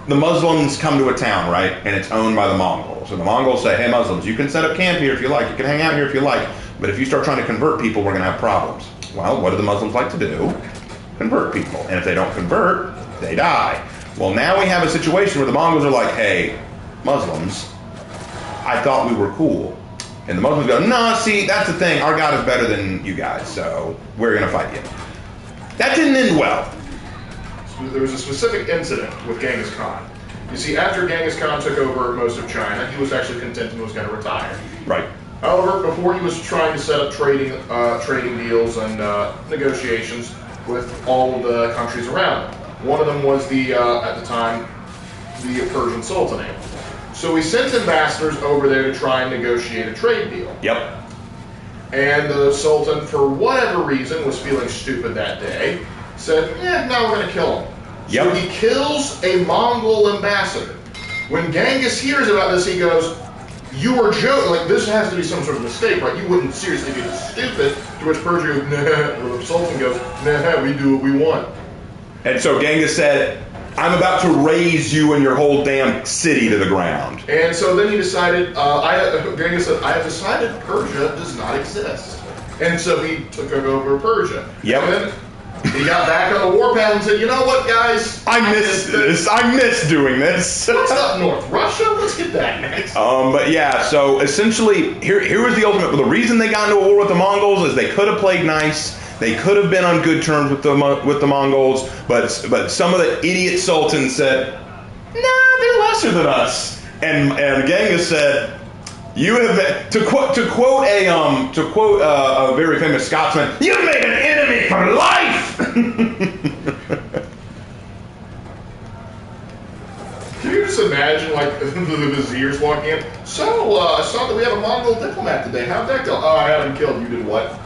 the Muslims come to a town, right, and it's owned by the Mongols. And the Mongols say, hey, Muslims, you can set up camp here if you like. You can hang out here if you like. But if you start trying to convert people, we're going to have problems. Well, what do the Muslims like to do? Convert people. And if they don't convert, they die. Well, now we have a situation where the Mongols are like, hey, Muslims, I thought we were cool. And the Muslims go, nah, see, that's the thing. Our God is better than you guys, so we're going to fight you. That didn't end well. There was a specific incident with Genghis Khan. You see, after Genghis Khan took over most of China, he was actually content and was going to retire. Right. However, before he was trying to set up trading deals and negotiations with all of the countries around him. One of them was at the time, the Persian Sultanate. So he sent ambassadors over there to try and negotiate a trade deal. Yep. And the Sultan, for whatever reason, was feeling stupid that day. Said, now we're going to kill him. Yep. So he kills a Mongol ambassador. When Genghis hears about this, he goes, you were joking. Like, this has to be some sort of mistake, right? You wouldn't seriously be this stupid. To which Persia goes, nah. Or the Sultan goes, nah, we do what we want. And so Genghis said, I'm about to raze you and your whole damn city to the ground. And so then he decided, Genghis said, I have decided Persia does not exist. And so he took over Persia. Yep. And then he got back on the warpath and said, you know what, guys? I miss this. I miss doing this. What's up north? Russia? Let's get that next. But yeah, so essentially, here was the ultimate. The reason they got into a war with the Mongols is they could have played nice. They could have been on good terms with the Mongols, but some of the idiot sultans said, nah, they're lesser than us. And Genghis said, you have to quote a very famous Scotsman, you've made an enemy for life. Can you just imagine, like, the viziers walking in? So, I saw that we have a Mongol diplomat today. How'd that go? Oh, I had him killed. You did what?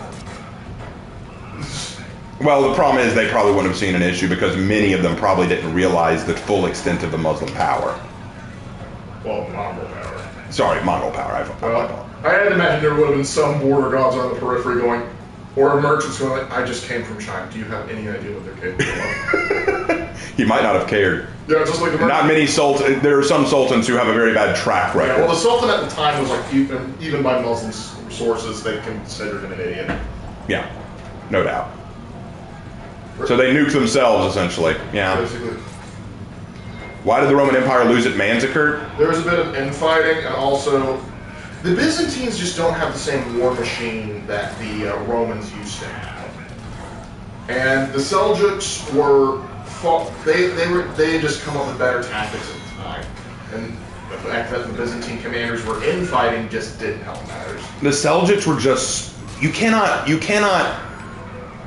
Well, the problem is they probably wouldn't have seen an issue because many of them probably didn't realize the full extent of the Muslim power. Well, Mongol power. Sorry, Mongol power. I had to imagine there would have been some border gods on the periphery going, or merchants going, like, I just came from China. Do you have any idea what they're capable of? He might not have cared. Yeah, just like the not many sultans. There are some sultans who have a very bad track record. Yeah, well, the sultan at the time was like, even by Muslim sources, they considered him an idiot. Yeah, no doubt. So they nuked themselves, essentially. Yeah. Basically. Why did the Roman Empire lose at Manzikert? There was a bit of infighting, and also the Byzantines just don't have the same war machine that the Romans used to have. And the Seljuks they had just come up with better tactics at the time, and the fact that the Byzantine commanders were infighting just didn't help matters. The Seljuks were just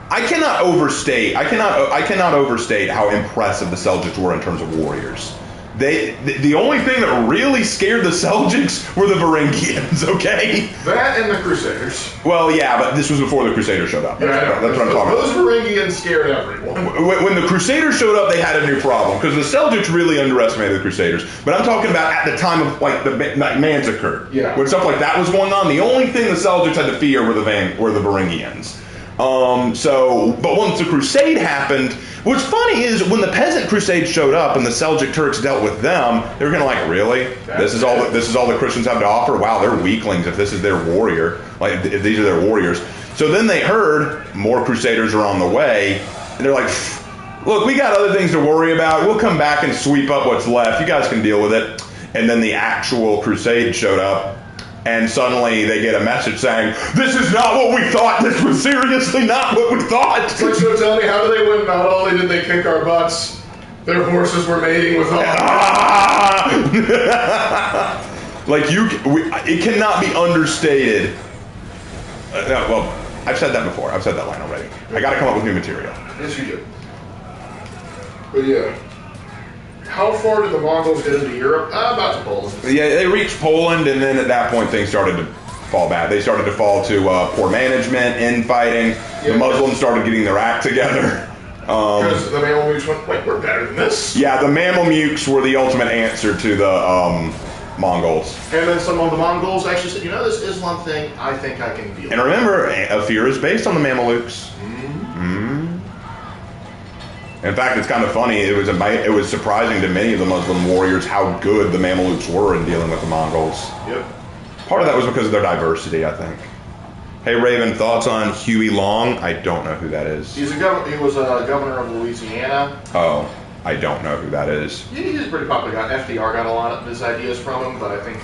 I cannot overstate how impressive the Seljuks were in terms of warriors. The only thing that really scared the Seljuks were the Varangians, okay? That and the Crusaders. Well, yeah, but this was before the Crusaders showed up. That's what I'm talking about. Those Varangians scared everyone. When the Crusaders showed up, they had a new problem because the Seljuks really underestimated the Crusaders. But I'm talking about at the time of like Manzikert, when stuff like that was going on. The only thing the Seljuks had to fear were the Varangians. But once the crusade happened, what's funny is when the peasant crusade showed up and the Seljuk Turks dealt with them, they were kind of like, really? This is all the Christians have to offer? Wow, they're weaklings if this is their warrior, like if these are their warriors. So then they heard more crusaders are on the way, and they're like, look, we got other things to worry about. We'll come back and sweep up what's left. You guys can deal with it. And then the actual crusade showed up. And suddenly they get a message saying, this is not what we thought. This was seriously not what we thought. So tell me, how did they win? Not only did they kick our butts, their horses were mating with us. It cannot be understated. Well, I've said that before. I've said that line already. I got to come up with new material. Yes, you do. But yeah. How far did the Mongols get into Europe? About to Poland. Yeah, they reached Poland, and then at that point things started to fall back. They started to fall to poor management, infighting. Yeah, the Muslims started getting their act together. Because the Mamelukes went, wait, we're better than this. Yeah, the Mamelukes were the ultimate answer to the Mongols. And then some of the Mongols actually said, you know, this Islam thing, I think I can deal with. And remember, Afir is based on the Mamelukes. In fact, it's kind of funny. It was surprising to many of the Muslim warriors how good the Mamelukes were in dealing with the Mongols. Yep. Part of that was because of their diversity, I think. Hey, Raven, thoughts on Huey Long? I don't know who that is. He was a governor of Louisiana. Oh, I don't know who that is. He's a pretty popular guy. FDR got a lot of his ideas from him, but I think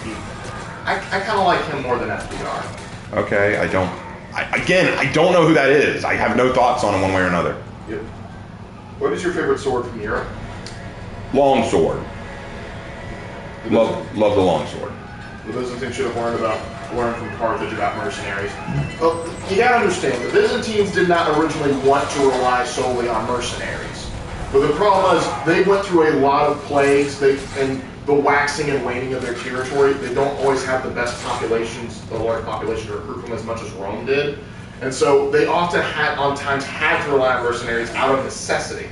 I kind of like him more than FDR. Okay, I don't know who that is. I have no thoughts on him one way or another. Yep. What is your favorite sword from Europe? Long sword. Love the long sword. The Byzantines should have learned from Carthage about mercenaries. Well, you gotta understand, the Byzantines did not originally want to rely solely on mercenaries. But the problem is, they went through a lot of plagues, and the waxing and waning of their territory. They don't always have the best populations, the large population to recruit from as much as Rome did. And so they often had to rely on mercenaries out of necessity.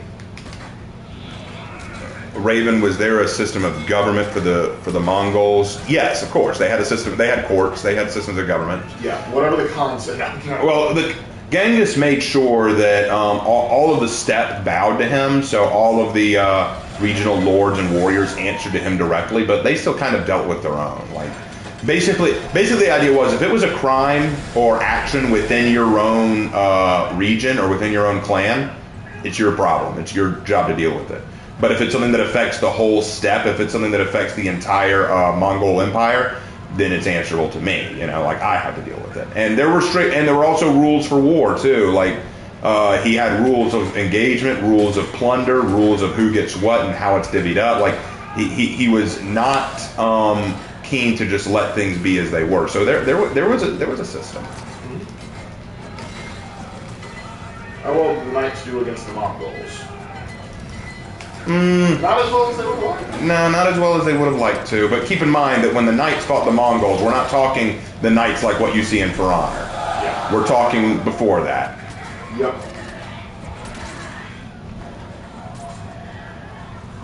Raven, was there a system of government for the Mongols? Yes, of course. They had a system. They had courts. They had systems of government. Yeah, whatever the concept. Well, Genghis made sure that all of the steppe bowed to him. So all of the regional lords and warriors answered to him directly, but they still kind of dealt with their own. Like, basically the idea was if it was a crime or action within your own region or within your own clan, it's your problem. It's your job to deal with it. But if it's something that affects the whole steppe, if it's something that affects the entire Mongol Empire, then it's answerable to me. You know, like I have to deal with it. And there were also rules for war too. Like he had rules of engagement, rules of plunder, rules of who gets what and how it's divvied up. Like he was not keen to just let things be as they were. So there was a system. How well did the Knights do against the Mongols? Not as well as they would have liked. No, not as well as they would have liked to. But keep in mind that when the Knights fought the Mongols, we're not talking the Knights like what you see in For Honor. Yeah. We're talking before that. Yep.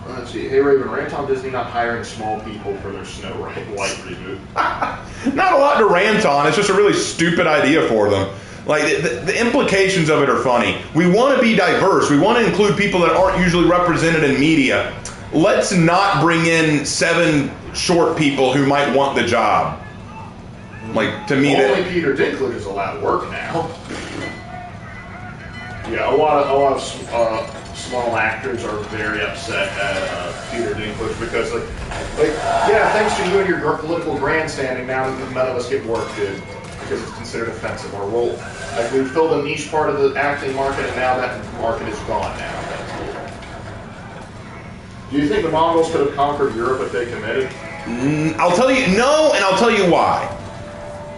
Let's see. Hey Raven, rant on Disney not hiring small people for their Snow White reboot. Not a lot to rant on. It's just a really stupid idea for them. Like, the implications of it are funny. We want to be diverse. We want to include people that aren't usually represented in media. Let's not bring in 7 short people who might want the job. Like, to me, only Peter Dinklage is allowed to work now. Yeah, a lot of small actors are very upset at Peter Dinklage because, yeah, thanks to you and your political grandstanding, now none of us get work, dude. Because it's considered offensive. Or we've filled a niche part of the acting market, and now that market is gone now. Do you think the Mongols could have conquered Europe if they committed? I'll tell you no, and I'll tell you why.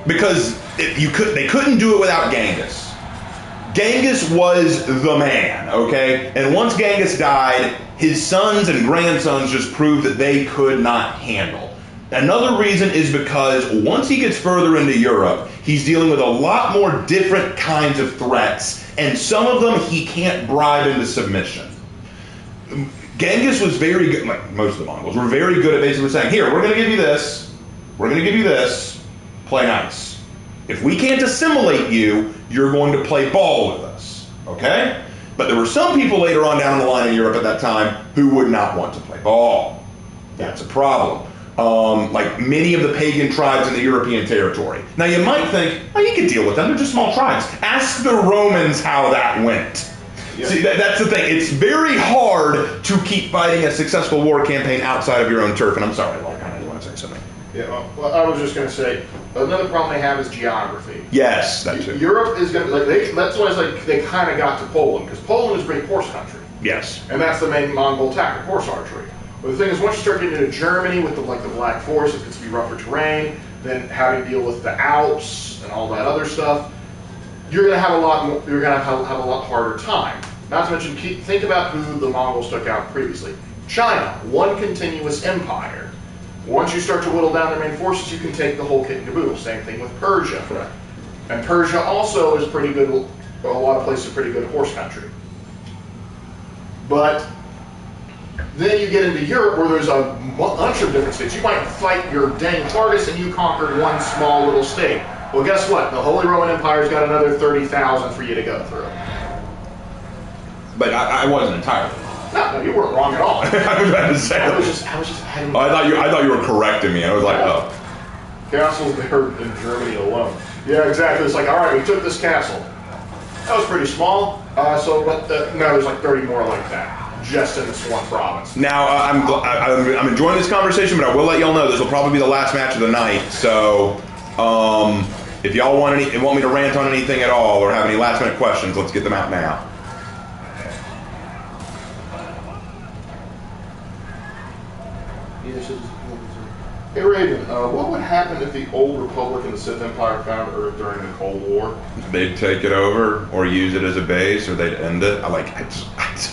Because they couldn't do it without Genghis. Genghis was the man, okay? And once Genghis died, his sons and grandsons just proved that they could not handle. Another reason is because once he gets further into Europe, he's dealing with a lot more different kinds of threats, and some of them he can't bribe into submission. Genghis was very good, like most of the Mongols, were very good at basically saying, here, we're going to give you this, we're going to give you this, play nice. If we can't assimilate you, you're going to play ball with us, okay? But there were some people later on down the line in Europe at that time who would not want to play ball. That's a problem. Like many of the pagan tribes in the European territory. Now you might think, oh, you can deal with them, they're just small tribes. Ask the Romans how that went. Yep. See, that's the thing. It's very hard to keep fighting a successful war campaign outside of your own turf. And I'm sorry, Lord, I want to say something. Yeah, well, I was just going to say, another problem they have is geography. Yes, that too. Europe is going to, that's why it's like they kind of got to Poland, because Poland is great horse country. Yes. And that's the main Mongol tactic, horse archery. But the thing is, once you start getting into Germany with the Black Forest, it gets to be rougher terrain, then having to deal with the Alps and all that other stuff, you're going to have a lot more, you're going to have a lot harder time. Not to mention, think about who the Mongols took out previously. China, one continuous empire. Once you start to whittle down their main forces, you can take the whole kit and caboodle. Same thing with Persia. Right. And Persia also is pretty good, a lot of places are pretty good horse country. But then you get into Europe where there's a bunch of different states. You might fight your dang hardest and you conquered one small little state. Well, guess what? The Holy Roman Empire's got another 30,000 for you to go through. But I wasn't entirely wrong. No, you weren't wrong at all. I was about to say. I was just heading. Oh, I thought you were correcting me. I was like, oh. Castles there in Germany alone. Yeah, exactly. It's like, all right, we took this castle. That was pretty small. No, there's like 30 more like that. Just in this one province. Now, I'm enjoying this conversation, but I will let y'all know this will probably be the last match of the night. So, if y'all want me to rant on anything at all or have any last minute questions, let's get them out now. Hey Raven, what would happen if the old Republic and the Sith Empire found Earth during the Cold War? They'd take it over or use it as a base, or they'd end it. I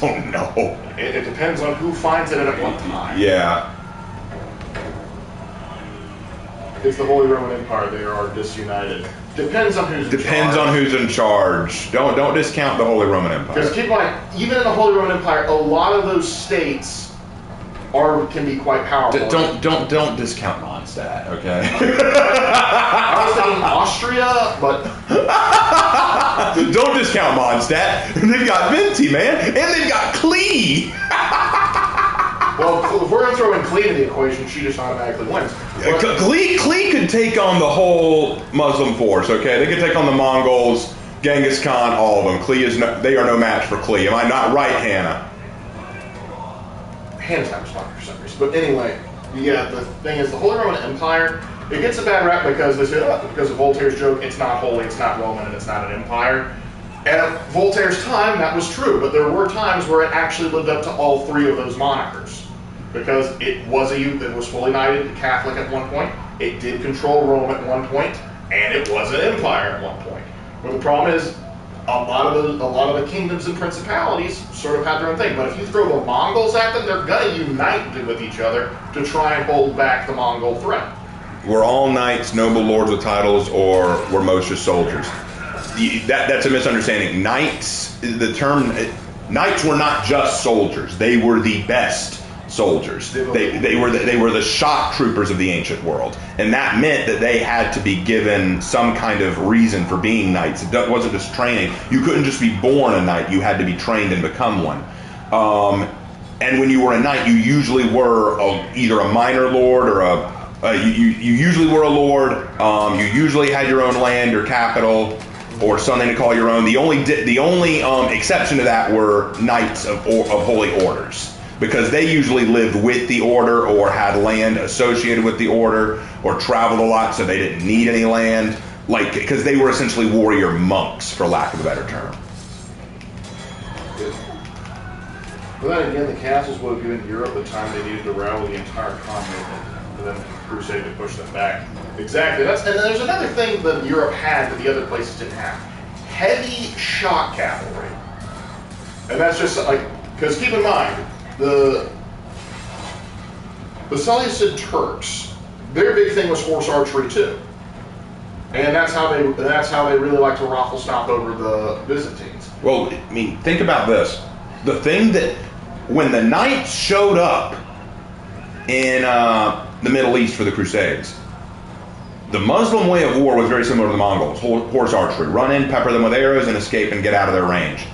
don't know. It depends on who finds it at what time. Yeah. It's the Holy Roman Empire. They are disunited. Depends on who's in charge. Depends on who's in charge. Don't discount the Holy Roman Empire. Because keep in mind, even in the Holy Roman Empire, a lot of those states can be quite powerful. Don't discount Mondstadt, okay? I was thinking Austria, but don't discount Mondstadt. They've got Venti, man, and they've got Klee. Well, if we're going to throw in Klee in the equation, she just automatically wins. Klee could take on the whole Muslim force, okay? They could take on the Mongols, Genghis Khan, all of them. They are no match for Klee. Am I not right, Hannah? Hannah's not responding for some reason. But anyway, yeah, the thing is, the Holy Roman Empire, it gets a bad rap because they say, because of Voltaire's joke, it's not holy, it's not Roman, and it's not an empire. And at Voltaire's time, that was true, but there were times where it actually lived up to all three of those monikers. Because it was fully knighted Catholic at one point, it did control Rome at one point, and it was an empire at one point. But the problem is, a lot of the kingdoms and principalities sort of had their own thing. But if you throw the Mongols at them, they're going to unite with each other to try and hold back the Mongol threat. Were all knights noble lords with titles, or were most just soldiers? That's a misunderstanding. The term knights were not just soldiers. They were the best soldiers. They were the shock troopers of the ancient world, and that meant that they had to be given some kind of reason for being knights. It wasn't just training. You couldn't just be born a knight. You had to be trained and become one. And when you were a knight, you usually were either a minor lord or you usually were a lord. You usually had your own land or capital or something to call your own. The only exception to that were knights of holy orders, because they usually lived with the order or had land associated with the order or traveled a lot, so they didn't need any land, because they were essentially warrior monks, for lack of a better term. But then again, the castles would have given Europe the time they needed to rally the entire continent and then crusade to push them back. Exactly. And there's another thing that Europe had that the other places didn't have: heavy shock cavalry. And that's just because keep in mind, the Seleucid Turks, their big thing was horse archery too, and that's how they really like to raffle stop over the Byzantines. Well, I mean, think about this: the thing that when the knights showed up in the Middle East for the Crusades, the Muslim way of war was very similar to the Mongols: horse archery, run in, pepper them with arrows, and escape and get out of their range.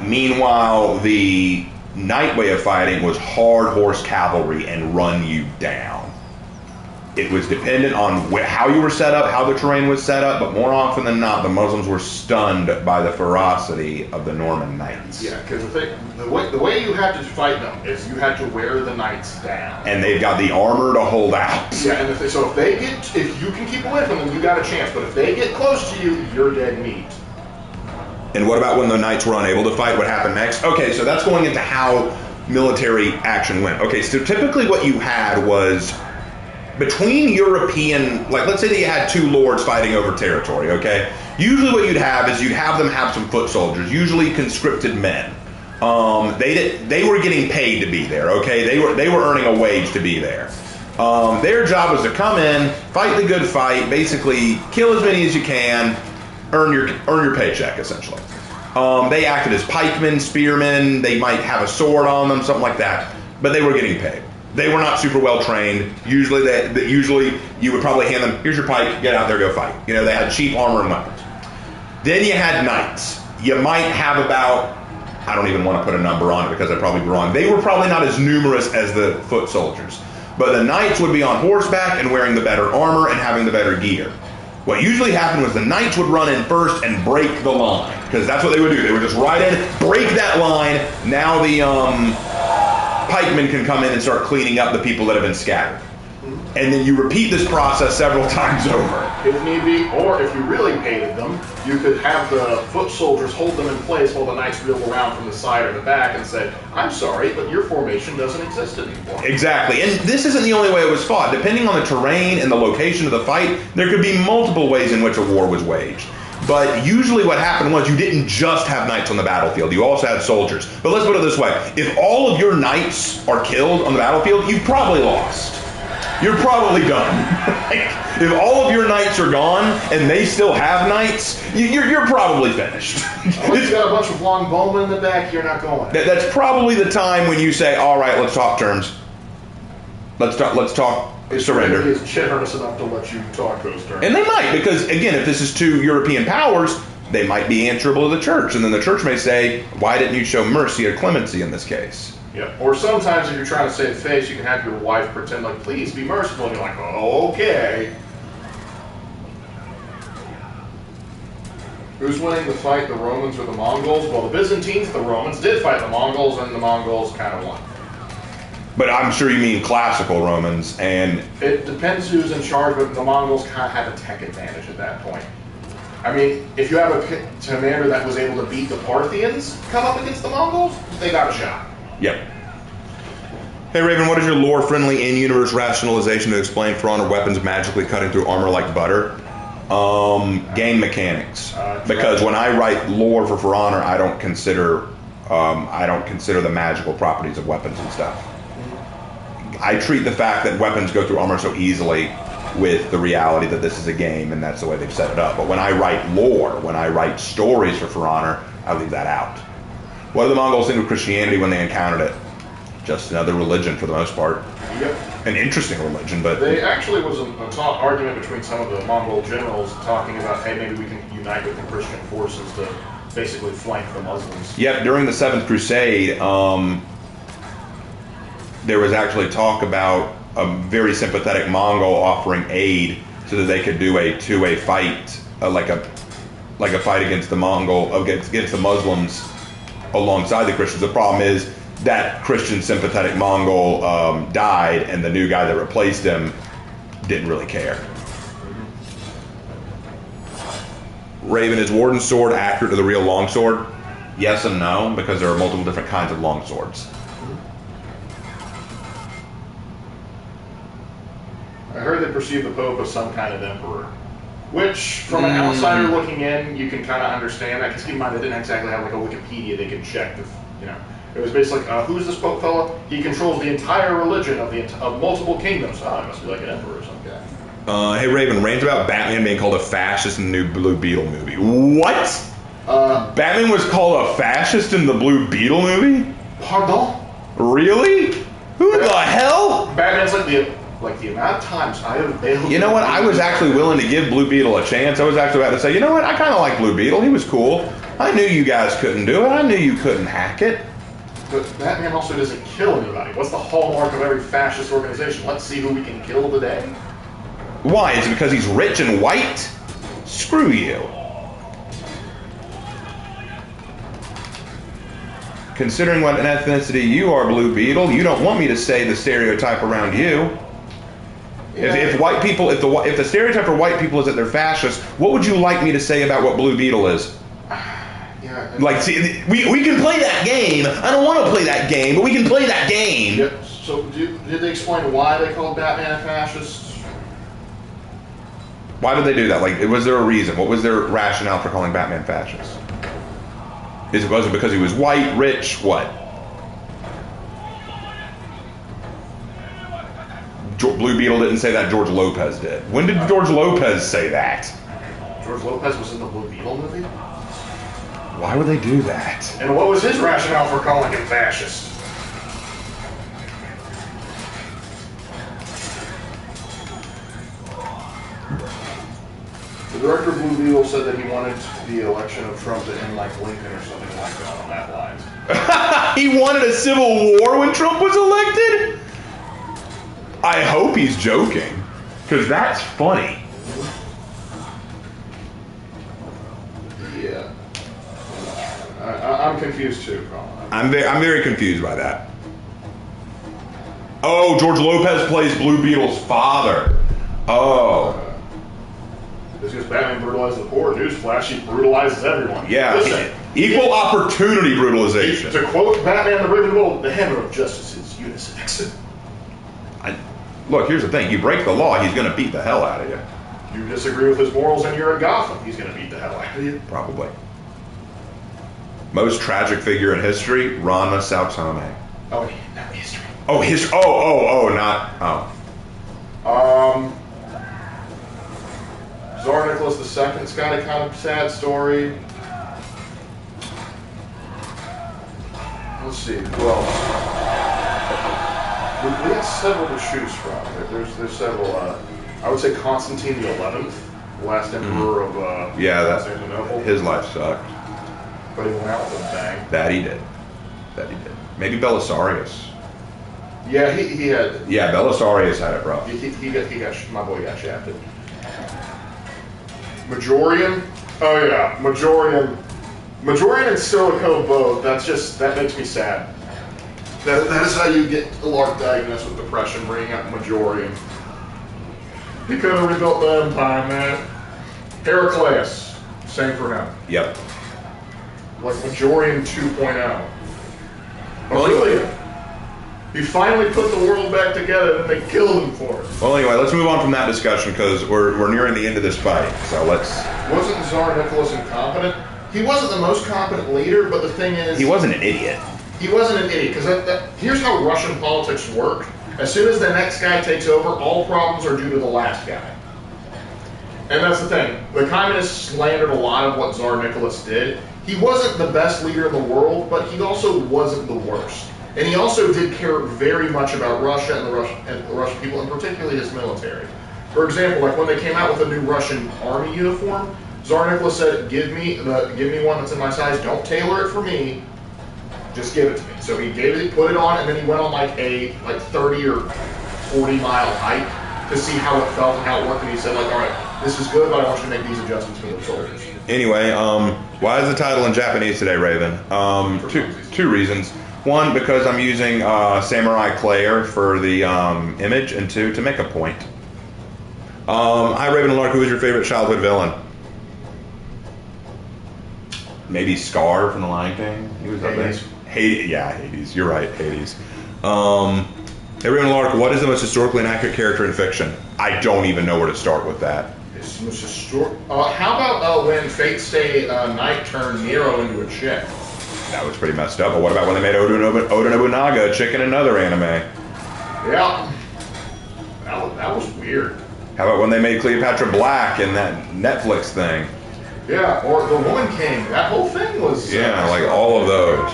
Meanwhile, the knight way of fighting was hard horse cavalry and run you down. It was dependent on how you were set up, how the terrain was set up, but more often than not, the Muslims were stunned by the ferocity of the Norman knights. Yeah, because the way you had to fight them is you had to wear the knights down. And they've got the armor to hold out. Yeah, and if you can keep away from them, you got a chance. But if they get close to you, you're dead meat. And what about when the knights were unable to fight? What happened next? Okay, so that's going into how military action went. Okay, so typically what you had was between European, let's say that you had two lords fighting over territory, okay? Usually what you'd have is you'd have them have some foot soldiers, usually conscripted men. They were getting paid to be there, okay? They were earning a wage to be there. Their job was to come in, fight the good fight, basically kill as many as you can, earn your paycheck, essentially. They acted as pikemen, spearmen. They might have a sword on them, something like that. But they were getting paid. They were not super well trained. Usually you would probably hand them, here's your pike, get out there, go fight. They had cheap armor and weapons. Then you had knights. You might have about, I don't even want to put a number on it because I'd probably be wrong. They were probably not as numerous as the foot soldiers. But the knights would be on horseback and wearing the better armor and having the better gear. What usually happened was the knights would run in first and break the line, because that's what they would do. They would just ride in, break that line. Now the pikemen can come in and start cleaning up the people that have been scattered. And then you repeat this process several times over. If need be, or if you really hated them, you could have the foot soldiers hold them in place while the knights wheel around from the side or the back and say, I'm sorry, but your formation doesn't exist anymore. Exactly. And this isn't the only way it was fought. Depending on the terrain and the location of the fight, there could be multiple ways in which a war was waged. But usually what happened was you didn't just have knights on the battlefield. You also had soldiers. But let's put it this way. If all of your knights are killed on the battlefield, you've probably lost. You're probably done. If all of your knights are gone and they still have knights, you're probably finished. Unless you got a bunch of long bowmen in the back, you're not going. That's probably the time when you say, all right, let's talk terms. Let's talk surrender. He is generous enough to let you talk those terms. And they might, because again, if this is two European powers, they might be answerable to the church. And then the church may say, why didn't you show mercy or clemency in this case? Yep. Or sometimes if you're trying to save face, you can have your wife pretend like, please be merciful, and you're like, oh, okay. Who's winning the fight, the Romans or the Mongols? Well, the Byzantines, the Romans, did fight the Mongols, and the Mongols kind of won. But I'm sure you mean classical Romans, and... It depends who's in charge, but the Mongols kind of had a tech advantage at that point. I mean, if you have a commander that was able to beat the Parthians come up against the Mongols, they got a shot. Yep. Hey Raven, what is your lore-friendly in-universe rationalization to explain For Honor weapons magically cutting through armor like butter? Game mechanics. Because when I write lore for Honor, I don't consider the magical properties of weapons and stuff. I treat the fact that weapons go through armor so easily with the reality that this is a game and that's the way they've set it up. But when I write lore, when I write stories for Honor, I leave that out. What did the Mongols think of Christianity when they encountered it? Just another religion for the most part. Yep. An interesting religion, but... There actually was an argument between some of the Mongol generals talking about, hey, maybe we can unite with the Christian forces to basically flank the Muslims. Yep, during the Seventh Crusade, there was actually talk about a very sympathetic Mongol offering aid so that they could do a two-way fight, like a fight against the against the Muslims alongside the Christians. The problem is that Christian sympathetic Mongol died, and the new guy that replaced him didn't really care. Raven, is Warden's sword accurate to the real longsword? Yes and no, because there are multiple different kinds of longswords. I heard they perceive the Pope as some kind of emperor, which, from an outsider looking in, you can kind of understand. I can keep in mind they didn't exactly have like a Wikipedia they could check. It was basically, who's this Pope fella? He controls the entire religion of multiple kingdoms. Oh, he must be like an emperor or some guy. Hey Raven, rant about Batman being called a fascist in the new Blue Beetle movie. What? Batman was called a fascist in the Blue Beetle movie? Pardon? Really? Who the hell? Batman's like the amount of times I have been... You know what? I was actually willing to give Blue Beetle a chance. I was actually about to say, you know what? I kind of like Blue Beetle. He was cool. I knew you guys couldn't do it. I knew you couldn't hack it. But Batman also doesn't kill anybody. What's the hallmark of every fascist organization? Let's see who we can kill today. Why? Is it because he's rich and white? Screw you. Considering what an ethnicity you are, Blue Beetle, you don't want me to say the stereotype around you. Yeah. If white people, if the stereotype for white people is that they're fascists, what would you like me to say about what Blue Beetle is? Yeah. Like, see, we can play that game. I don't want to play that game, but we can play that game. Yep. So, did they explain why they called Batman a fascist? Why did they do that? Like, was there a reason? What was their rationale for calling Batman fascist? Was it because he was white, rich, what? Blue Beetle didn't say that, George Lopez did. When did George Lopez say that? George Lopez was in the Blue Beetle movie? Why would they do that? And what was his rationale for calling him fascist? The director of Blue Beetle said that he wanted the election of Trump to end like Lincoln or something like that on that lines. He wanted a civil war when Trump was elected? I hope he's joking, because that's funny. Yeah. I'm confused too, Colin. I'm very confused by that. Oh, George Lopez plays Blue Beetle's father. Oh. This is Batman brutalizes the poor. Newsflash, he brutalizes everyone. Yeah. Listen, equal opportunity brutalization. To quote Batman the Brave and Bold, the hammer of justice is unisex. Look, here's the thing. You break the law, he's going to beat the hell out of you. You disagree with his morals and you're in Gotham, he's going to beat the hell out of you. Probably. Most tragic figure in history, Ranma Sauksaname. Oh, not history. Oh, Tsar Nicholas II's got a kind of sad story. Let's see, who else? We got several to choose from. There's several. I would say Constantine the 11th, the last emperor of Constantinople. His life sucked. But he went out with a bang. That he did. that he did. Maybe Belisarius. Yeah, he had. Yeah, Belisarius had it rough. My boy got shafted. Majorian? Oh yeah, Majorian and Silico both. That makes me sad. That is how you get a large diagnosed with depression, bringing up Majorian. He could have rebuilt the empire, man. Heraclius, same for him. Yep. Like Majorian 2.0. Well, Aurelian. He finally put the world back together and they killed him for it. Well, anyway, let's move on from that discussion because we're nearing the end of this fight. So let's. Wasn't Tsar Nicholas incompetent? He wasn't the most competent leader, but the thing is, He wasn't an idiot. he wasn't an idiot. Because here's how Russian politics work: as soon as the next guy takes over, all problems are due to the last guy. And that's the thing. The communists slandered a lot of what Tsar Nicholas did. He wasn't the best leader in the world, but he also wasn't the worst. And he also did care very much about Russia and the Russian people, and particularly his military. For example, like when they came out with a new Russian army uniform, Tsar Nicholas said, "Give me one that's in my size. Don't tailor it for me. Just give it to me." So he put it on, and then he went on like a 30 or 40 mile hike to see how it felt and how it worked. And he said, "All right, this is good, but I want you to make these adjustments for the soldiers." Anyway, why is the title in Japanese today, Raven? Two reasons. One, because I'm using Samurai Claire for the image, and two, to make a point. Hi, Raven and Lark. Who is your favorite childhood villain? Maybe Scar from The Lion King. He was up there. Hades. Yeah, Hades. You're right, Hades. Hey, Raven and Lark. What is the most historically inaccurate character in fiction? I don't even know where to start with that. It's most historic. How about when Fate Stay Night turned Nero into a chick? That was pretty messed up. But what about when they made Oda Nobunaga a chick in another anime? Yeah, that was weird. How about when they made Cleopatra black in that Netflix thing? Yeah, or The Woman King. That whole thing was... Yeah, like all of those.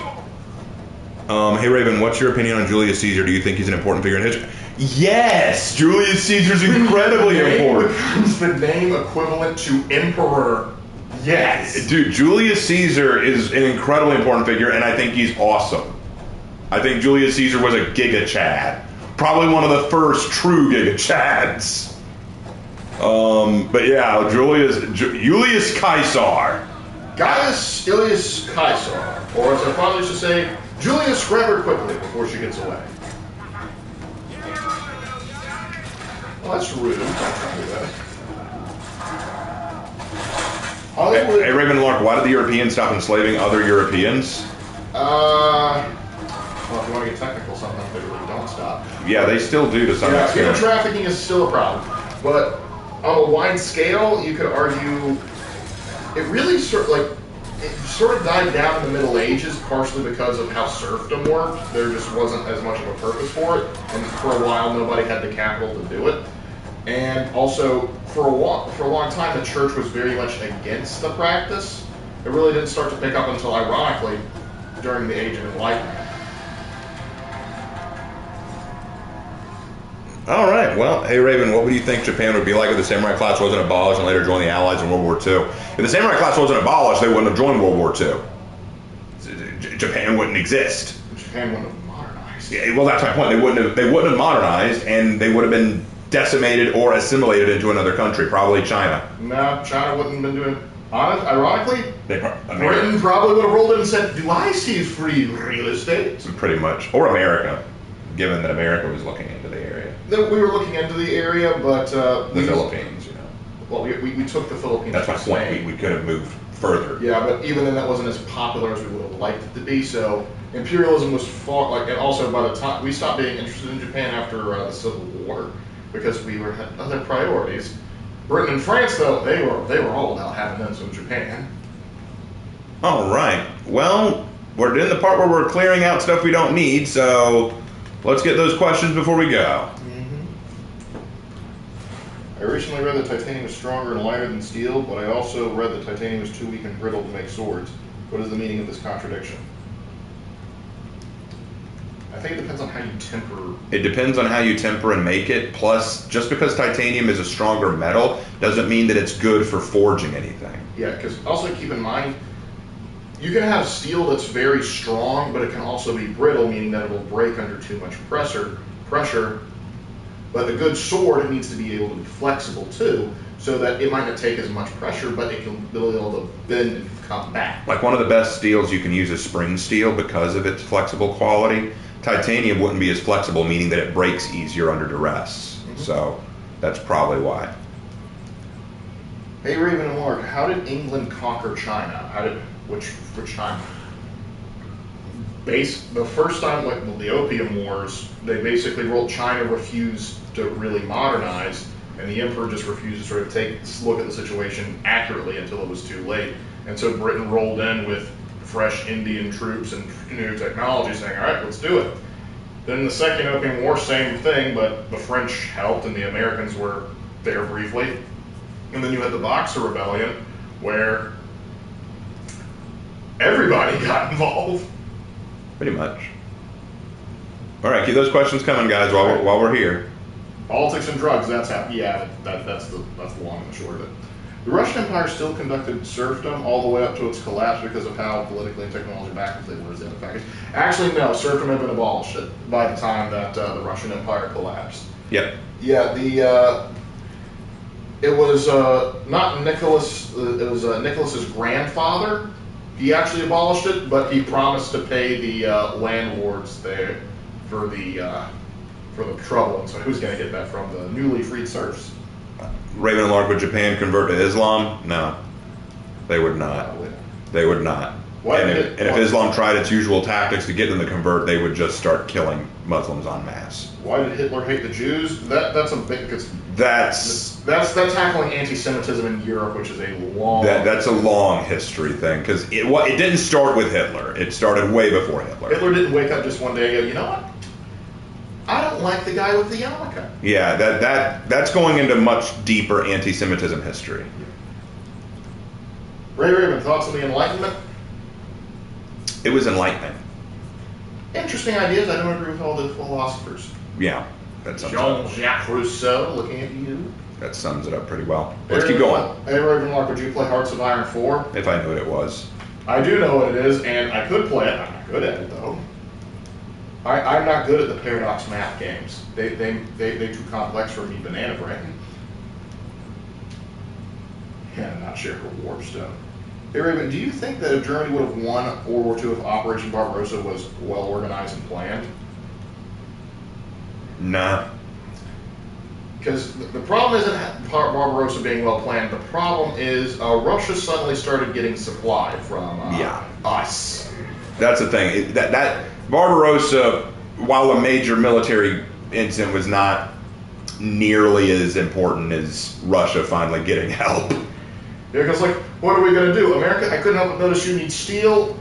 Hey, Raven, what's your opinion on Julius Caesar? Do you think he's an important figure in history? Yes! Julius Caesar's incredibly important. Becomes the name equivalent to emperor. Yes! Dude, Julius Caesar is an incredibly important figure, and I think he's awesome. I think Julius Caesar was a Giga Chad. Probably one of the first true Giga Chads. But yeah, Julius Caesar. Gaius Ilius Caesar, or as our father used to say, Julius grab her quickly before she gets away. Well, that's rude. Don't try to do that. Hollywood. Hey, Raven Lark, why did the Europeans stop enslaving other Europeans? Well, if you want to get technical, sometimes they really don't stop. Yeah, they still do to some extent. Human trafficking is still a problem, but on a wide scale, you could argue it really sort of died down in the Middle Ages, partially because of how serfdom worked. There just wasn't as much of a purpose for it, and for a while, nobody had the capital to do it. And also, for a long time, the church was very much against the practice. It really didn't start to pick up until, ironically, during the Age of Enlightenment. All right. Well, hey, Raven, what would you think Japan would be like if the samurai class wasn't abolished and later joined the Allies in World War II? If the samurai class wasn't abolished, they wouldn't have joined World War II. Japan wouldn't exist. Japan wouldn't have modernized. Yeah, well, that's my point. They wouldn't have modernized, and they would have been decimated or assimilated into another country, probably China. No, China wouldn't have been doing it. Ironically, Britain Britain probably would have rolled in and said, "Do I see free real estate?" Pretty much. Or America, given that America was looking into the area. We were looking into the area, but... the Philippines, you know. Well, we took the Philippines. That's my point. We could have moved further. Yeah, but even then that wasn't as popular as we would have liked it to be, so imperialism was far... and also by the time... We stopped being interested in Japan after the Civil War, because we had other priorities. Britain and France, though, they were all about having them some Japan. All right. Well, we're in the part where we're clearing out stuff we don't need, so let's get those questions before we go. I recently read that titanium is stronger and lighter than steel, but I also read that titanium is too weak and brittle to make swords. What is the meaning of this contradiction? I think it depends on how you temper. It depends on how you temper and make it. Plus, just because titanium is a stronger metal doesn't mean that it's good for forging anything. Yeah, because also keep in mind, You can have steel that's very strong, but it can also be brittle, meaning that it will break under too much pressure. But a good sword, it needs to be able to be flexible too, so that it might not take as much pressure, but it can be able to bend and come back. Like one of the best steels you can use is spring steel because of its flexible quality. Titanium wouldn't be as flexible, meaning that it breaks easier under duress. So that's probably why. Hey, Raven and Mark, how did England conquer China? Which time? The first time, like the Opium Wars, they basically China refused to really modernize, and the emperor just refused to sort of look at the situation accurately until it was too late. And so Britain rolled in with fresh Indian troops and new technology, saying, all right, let's do it. Then the Second Opium War, same thing, but the French helped and the Americans were there briefly. And then you had the Boxer Rebellion, where everybody got involved. Pretty much. All right, keep those questions coming, guys, while we're here. Politics and drugs, that's the long and the short of it. The Russian Empire still conducted serfdom all the way up to its collapse because of how politically and technologically backwards they were as the other package. Actually, no, serfdom had been abolished by the time that the Russian Empire collapsed. Yep. Yeah, it was not Nicholas. It was Nicholas's grandfather. He actually abolished it, but he promised to pay the landlords there for the trouble. And so, who's going to get that from? The newly freed serfs. Raven and Lark, would Japan convert to Islam? No, they would not. They would not. If Islam tried its usual tactics to get them to convert, they would just start killing Muslims en masse. Why did Hitler hate the Jews? That's a big. That's tackling anti-Semitism in Europe, which is a long. That's a long history thing because it didn't start with Hitler. It started way before Hitler. Hitler didn't wake up just one day and go, you know what? I don't like the guy with the yarmulke. Yeah, that's going into much deeper anti-Semitism history. Ray Raven, thoughts on the Enlightenment? It was enlightening. Interesting ideas. I don't agree with all the philosophers. Yeah, that's Jean-Jacques Rousseau, looking at you. That sums it up pretty well. Let's keep going. Hey, Raven Mark, would you play Hearts of Iron 4? If I knew what it was. I do know what it is, and I could play it. I'm not good at it, though. I'm not good at the Paradox math games. They're too complex for me, banana brain. And I'm not sure for Warpstone. Hey Raven, do you think that if Germany would have won World War II if Operation Barbarossa was well organized and planned? Nah. Because the problem isn't Barbarossa being well planned. The problem is Russia suddenly started getting supply from us. That's the thing. That Barbarossa, while a major military incident, was not nearly as important as Russia finally getting help. Yeah, because what are we going to do? America, I couldn't help but notice you need steel.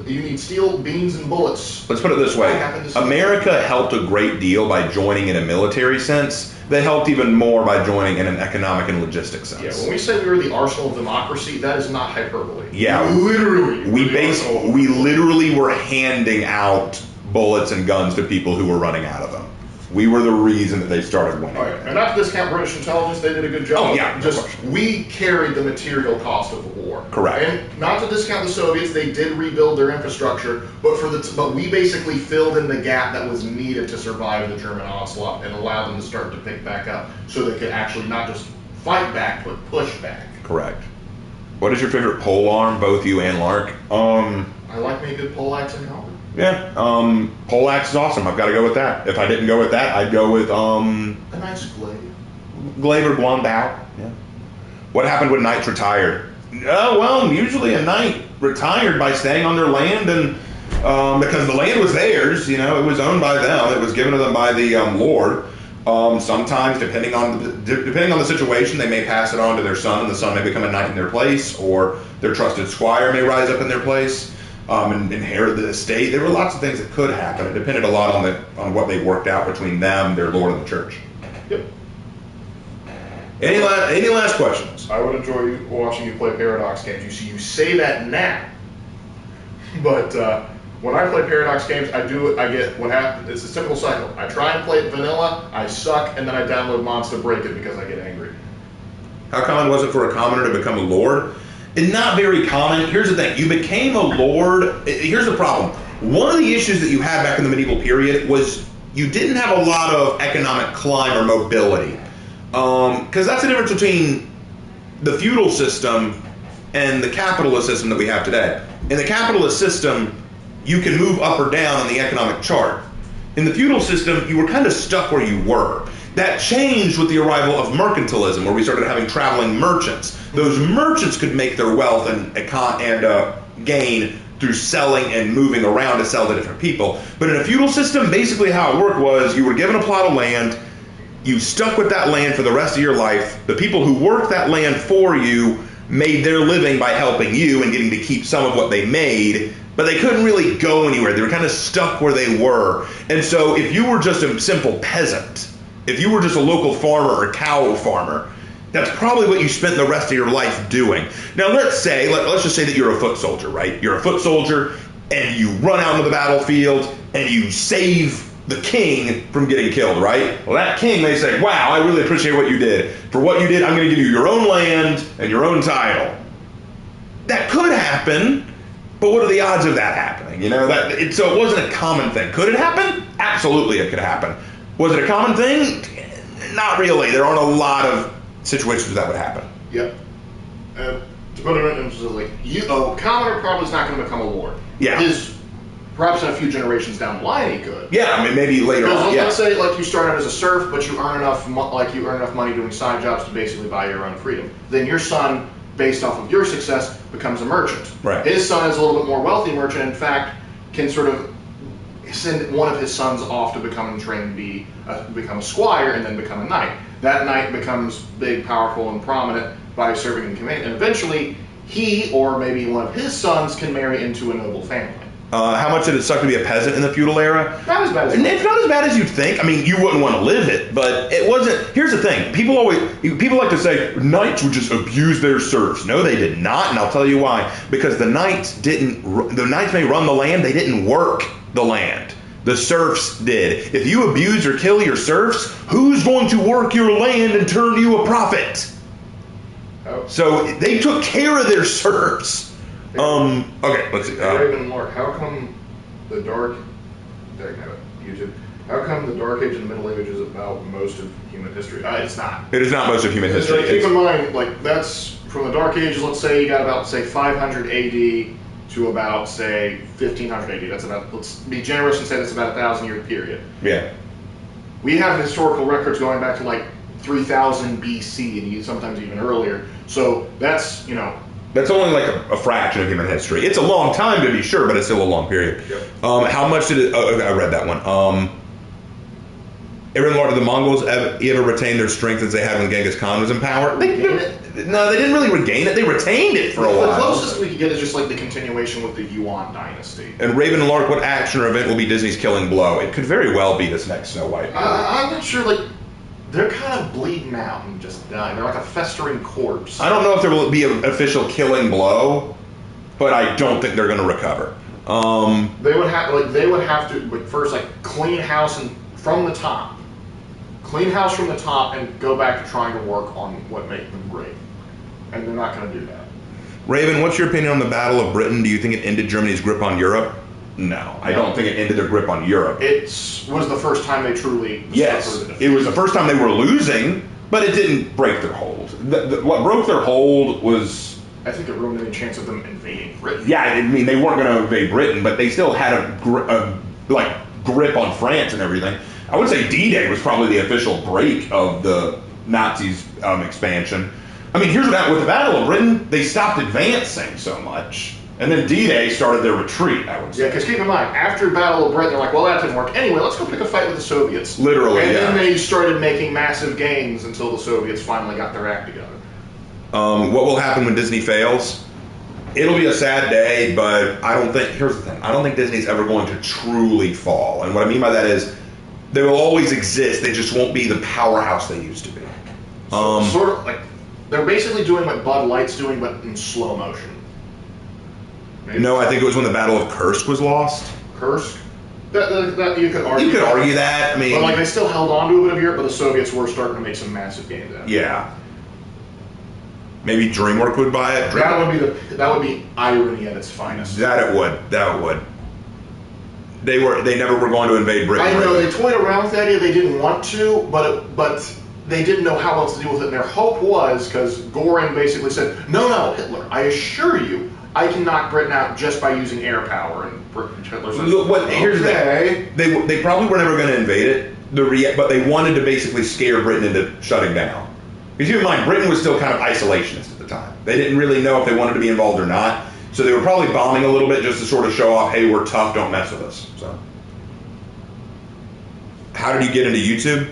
You need steel, beans, and bullets. Let's put it this way. America helped a great deal by joining in a military sense. They helped even more by joining in an economic and logistics sense. Yeah, when we say we were the arsenal of democracy, that is not hyperbole. Yeah. Literally. We literally were handing out bullets and guns to people who were running out of them. We were the reason that they started winning. Oh, yeah. And not to discount British intelligence, they did a good job. Oh, yeah. We carried the material cost of the war. Correct. And not to discount the Soviets, they did rebuild their infrastructure, but we basically filled in the gap that was needed to survive the German onslaught and allow them to start to pick back up, so they could actually not just fight back, but push back. Correct. What is your favorite pole arm, both you and Lark? I like me a good poleaxe and helmet. Yeah, poleaxe is awesome. I've got to go with that. If I didn't go with that, I'd go with a nice glaive. Glaive or blonde bow. Yeah. What happened when knights retired? Well, usually a knight retired by staying on their land, and because the land was theirs, it was owned by them. It was given to them by the lord. Sometimes, depending on the situation, they may pass it on to their son, and the son may become a knight in their place, or their trusted squire may rise up in their place. And inherit the estate. There were lots of things that could happen. It depended a lot on what they worked out between them, their lord, and the church. Yep. Any last questions? I would enjoy watching you play Paradox games. You say that now, but when I play Paradox games, what happens. It's a typical cycle. I try and play it vanilla, I suck, and then I download mods to break it because I get angry. How common was it for a commoner to become a lord? and not very common. Here's the thing. You became a lord. Here's the problem. One of the issues that you had back in the medieval period was you didn't have a lot of economic climb or mobility. Because that's the difference between the feudal system and the capitalist system that we have today. In the capitalist system, you can move up or down on the economic chart. In the feudal system, you were kind of stuck where you were. That changed with the arrival of mercantilism, where we started having traveling merchants. Those merchants could make their wealth and gain through selling and moving around to sell to different people. But in a feudal system, basically how it worked was you were given a plot of land, you stuck with that land for the rest of your life. The people who worked that land for you made their living by helping you and getting to keep some of what they made, but they couldn't really go anywhere. They were kind of stuck where they were. And so if you were just a simple peasant, if you were just a local farmer or cow farmer, that's probably what you spent the rest of your life doing. Now let's just say that you're a foot soldier, right? You're a foot soldier and you run out into the battlefield and you save the king from getting killed, right? Well, that king may say, wow, I really appreciate what you did. For what you did, I'm going to give you your own land and your own title. That could happen, but what are the odds of that happening? So it wasn't a common thing. Could it happen? Absolutely it could happen. Was it a common thing? Not really. There aren't a lot of situations where that would happen. Yep. To put it in like, a commoner probably is not going to become a lord. Yeah. Perhaps in a few generations down the line he could. Yeah, I mean maybe later on. Let's say like you start out as a serf, but you earn enough money doing side jobs to basically buy your own freedom. Then your son, based off of your success, becomes a merchant. Right. His son is a little bit more wealthy merchant. In fact, can sort of send one of his sons off to become trained to become a squire and then become a knight. That knight becomes big, powerful, and prominent by serving in command, and eventually he or maybe one of his sons can marry into a noble family. How much did it suck to be a peasant in the feudal era? Not as bad as it's not as bad as you'd think. I mean, you wouldn't want to live it, but it wasn't. Here's the thing: people like to say knights would just abuse their serfs. No, they did not, and I'll tell you why. Because the knights didn't. The knights may run the land; they didn't work the land. The serfs did. If you abuse or kill your serfs, who's going to work your land and turn you a profit? Oh. So they took care of their serfs. Okay, let's see. Even more, how come the Dark Age and the Middle Age is about most of human history? It's not. It is not most of human history. Keep in mind, like, that's from the Dark Ages, let's say you got about, say, 500 AD to about, say, 1500 AD. That's about, let's be generous and say that's about a 1,000-year period. Yeah. We have historical records going back to, like, 3000 BC and sometimes even earlier. So that's, that's only like a fraction of human history. It's a long time to be sure, but it's still a long period. Yep. How much did it? Oh, I read that one. Lord of the Mongols ever retained their strength as they had when Genghis Khan was in power? No, they didn't really regain it. They retained it for a while. The closest we could get is just like the continuation with the Yuan dynasty. And Raven and Lark, what action or event will be Disney's killing blow? It could very well be this next Snow White. I'm not sure. Like, they're kind of bleeding out and just dying. They're like a festering corpse. I don't know if there will be an official killing blow, but I don't think they're going to recover. They would have to first clean house from the top. Clean house from the top and go back to trying to work on what made them great. And they're not going to do that. Raven, what's your opinion on the Battle of Britain? Do you think it ended Germany's grip on Europe? No, I don't think it ended their grip on Europe. It was the first time they truly it was the first time they were losing, but it didn't break their hold. What broke their hold was... I think it ruined any chance of them invading Britain. Yeah, I mean, they weren't going to invade Britain, but they still had a grip on France and everything. I would say D-Day was probably the official break of the Nazis' expansion. I mean, here's what happened with the Battle of Britain. They stopped advancing so much. And then D-Day started their retreat, I would say. Yeah, because keep in mind, after Battle of Britain, they're like, well, that didn't work. Anyway, let's go pick a fight with the Soviets. Literally, and then they started making massive gains until the Soviets finally got their act together. What will happen when Disney fails? It'll be a sad day, but here's the thing. I don't think Disney's ever going to truly fall. And what I mean by that is, they will always exist. They just won't be the powerhouse they used to be. Sort of like, they're basically doing what Bud Light's doing, but in slow motion. Maybe. No, I think it was when the Battle of Kursk was lost. Kursk? That you could argue. You could argue that. I mean, but they still held on to a bit of Europe, but the Soviets were starting to make some massive gains out. Yeah. Maybe DreamWorks would buy it. That would be irony at its finest. That it would. They never were going to invade Britain. I know, they toyed around with the idea they didn't want to, but they didn't know how else to deal with it. And their hope was, because Goring basically said, no, Hitler, I assure you, I can knock Britain out just by using air power. And Hitler said, here's the thing. They probably were never going to invade it, but they wanted to basically scare Britain into shutting down. Because keep in mind, Britain was still kind of isolationist at the time. They didn't really know if they wanted to be involved or not. So they were probably bombing a little bit just to sort of show off, hey, we're tough, don't mess with us. So, how did you get into YouTube?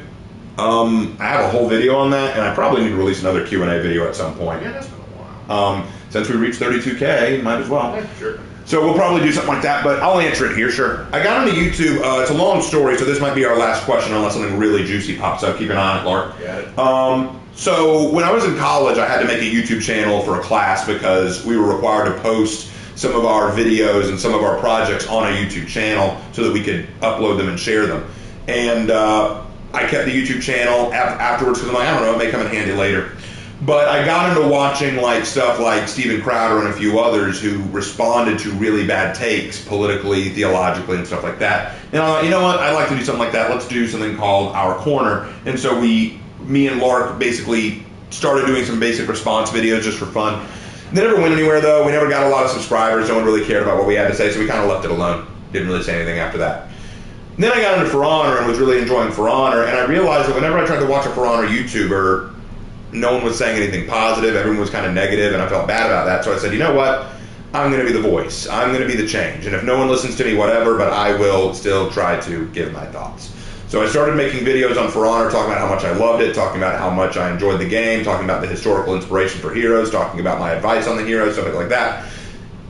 I have a whole video on that, and I probably need to release another Q&A video at some point. Yeah, that's been a while. Since we reached 32K, might as well. Yeah, sure. So we'll probably do something like that, but I'll answer it here, sure. I got into YouTube. It's a long story, so this might be our last question unless something really juicy pops up. Keep an eye on it, Lark. Got it. So when I was in college, I had to make a YouTube channel for a class because we were required to post some of our videos and some of our projects on a YouTube channel so that we could upload them and share them. And I kept the YouTube channel afterwards because I'm like, I don't know, it may come in handy later. But I got into watching like stuff like Steven Crowder and a few others who responded to really bad takes politically, theologically, and stuff like that. And I thought, you know what, I'd like to do something like that. Let's do something called Our Corner. And so me and Lark basically started doing some basic response videos just for fun. They never went anywhere though. We never got a lot of subscribers. No one really cared about what we had to say, so we kind of left it alone. Didn't really say anything after that. And then I got into For Honor and was really enjoying For Honor, and I realized that whenever I tried to watch a For Honor YouTuber, no one was saying anything positive. Everyone was kind of negative, and I felt bad about that. So I said, you know what? I'm going to be the voice. I'm going to be the change. And if no one listens to me, whatever, but I will still try to give my thoughts. So I started making videos on For Honor, talking about how much I loved it, talking about how much I enjoyed the game, talking about the historical inspiration for heroes, talking about my advice on the heroes, something like that.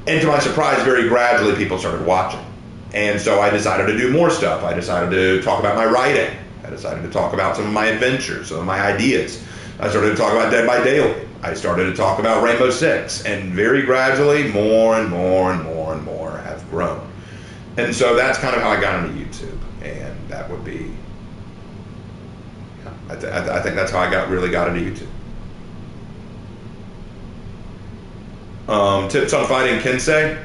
And to my surprise, very gradually, people started watching. And so I decided to do more stuff. I decided to talk about my writing. I decided to talk about some of my adventures, some of my ideas. I started to talk about Dead by Daylight. I started to talk about Rainbow Six. And very gradually, more and more and more and more have grown. And so that's kind of how I got into YouTube. And that would be, I think that's how I really got into YouTube. Tips on fighting Kensei.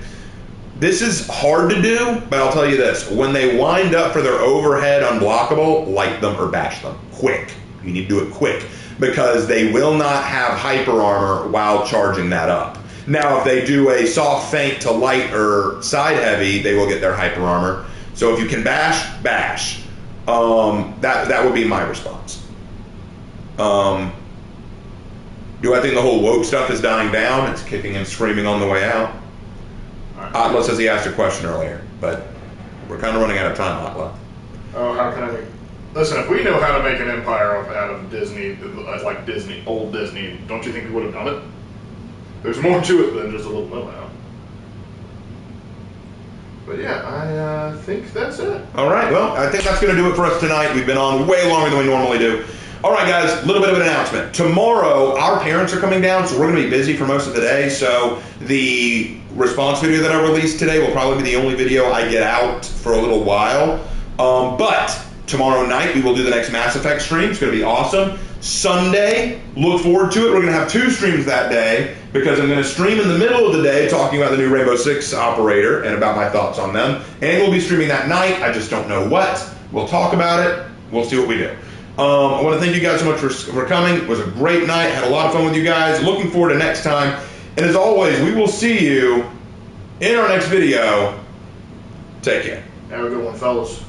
This is hard to do, but I'll tell you this. When they wind up for their overhead unblockable, light them or bash them. Quick. You need to do it quick because they will not have hyper armor while charging that up. Now, if they do a soft feint to light or side heavy, they will get their hyper armor. So if you can bash, bash. That would be my response. Do I think the whole woke stuff is dying down? It's kicking and screaming on the way out. Atla says he asked a question earlier, but we're kind of running out of time, Atla. Oh, how can I... Listen, if we know how to make an empire out of Disney, like Disney, old Disney, don't you think we would have done it? There's more to it than just a little know-how. But yeah, I think that's it. All right, well, I think that's going to do it for us tonight. We've been on way longer than we normally do. All right, guys, a little bit of an announcement. Tomorrow, our parents are coming down, so we're going to be busy for most of the day. So the response video that I released today will probably be the only video I get out for a little while. But tomorrow night, we will do the next Mass Effect stream. It's going to be awesome. Sunday, look forward to it. We're going to have 2 streams that day because I'm going to stream in the middle of the day talking about the new Rainbow Six operator and about my thoughts on them. And we'll be streaming that night. I just don't know what. We'll talk about it. We'll see what we do. I want to thank you guys so much for coming. It was a great night. Had a lot of fun with you guys. Looking forward to next time. And as always, we will see you in our next video. Take care. Have a good one, fellas.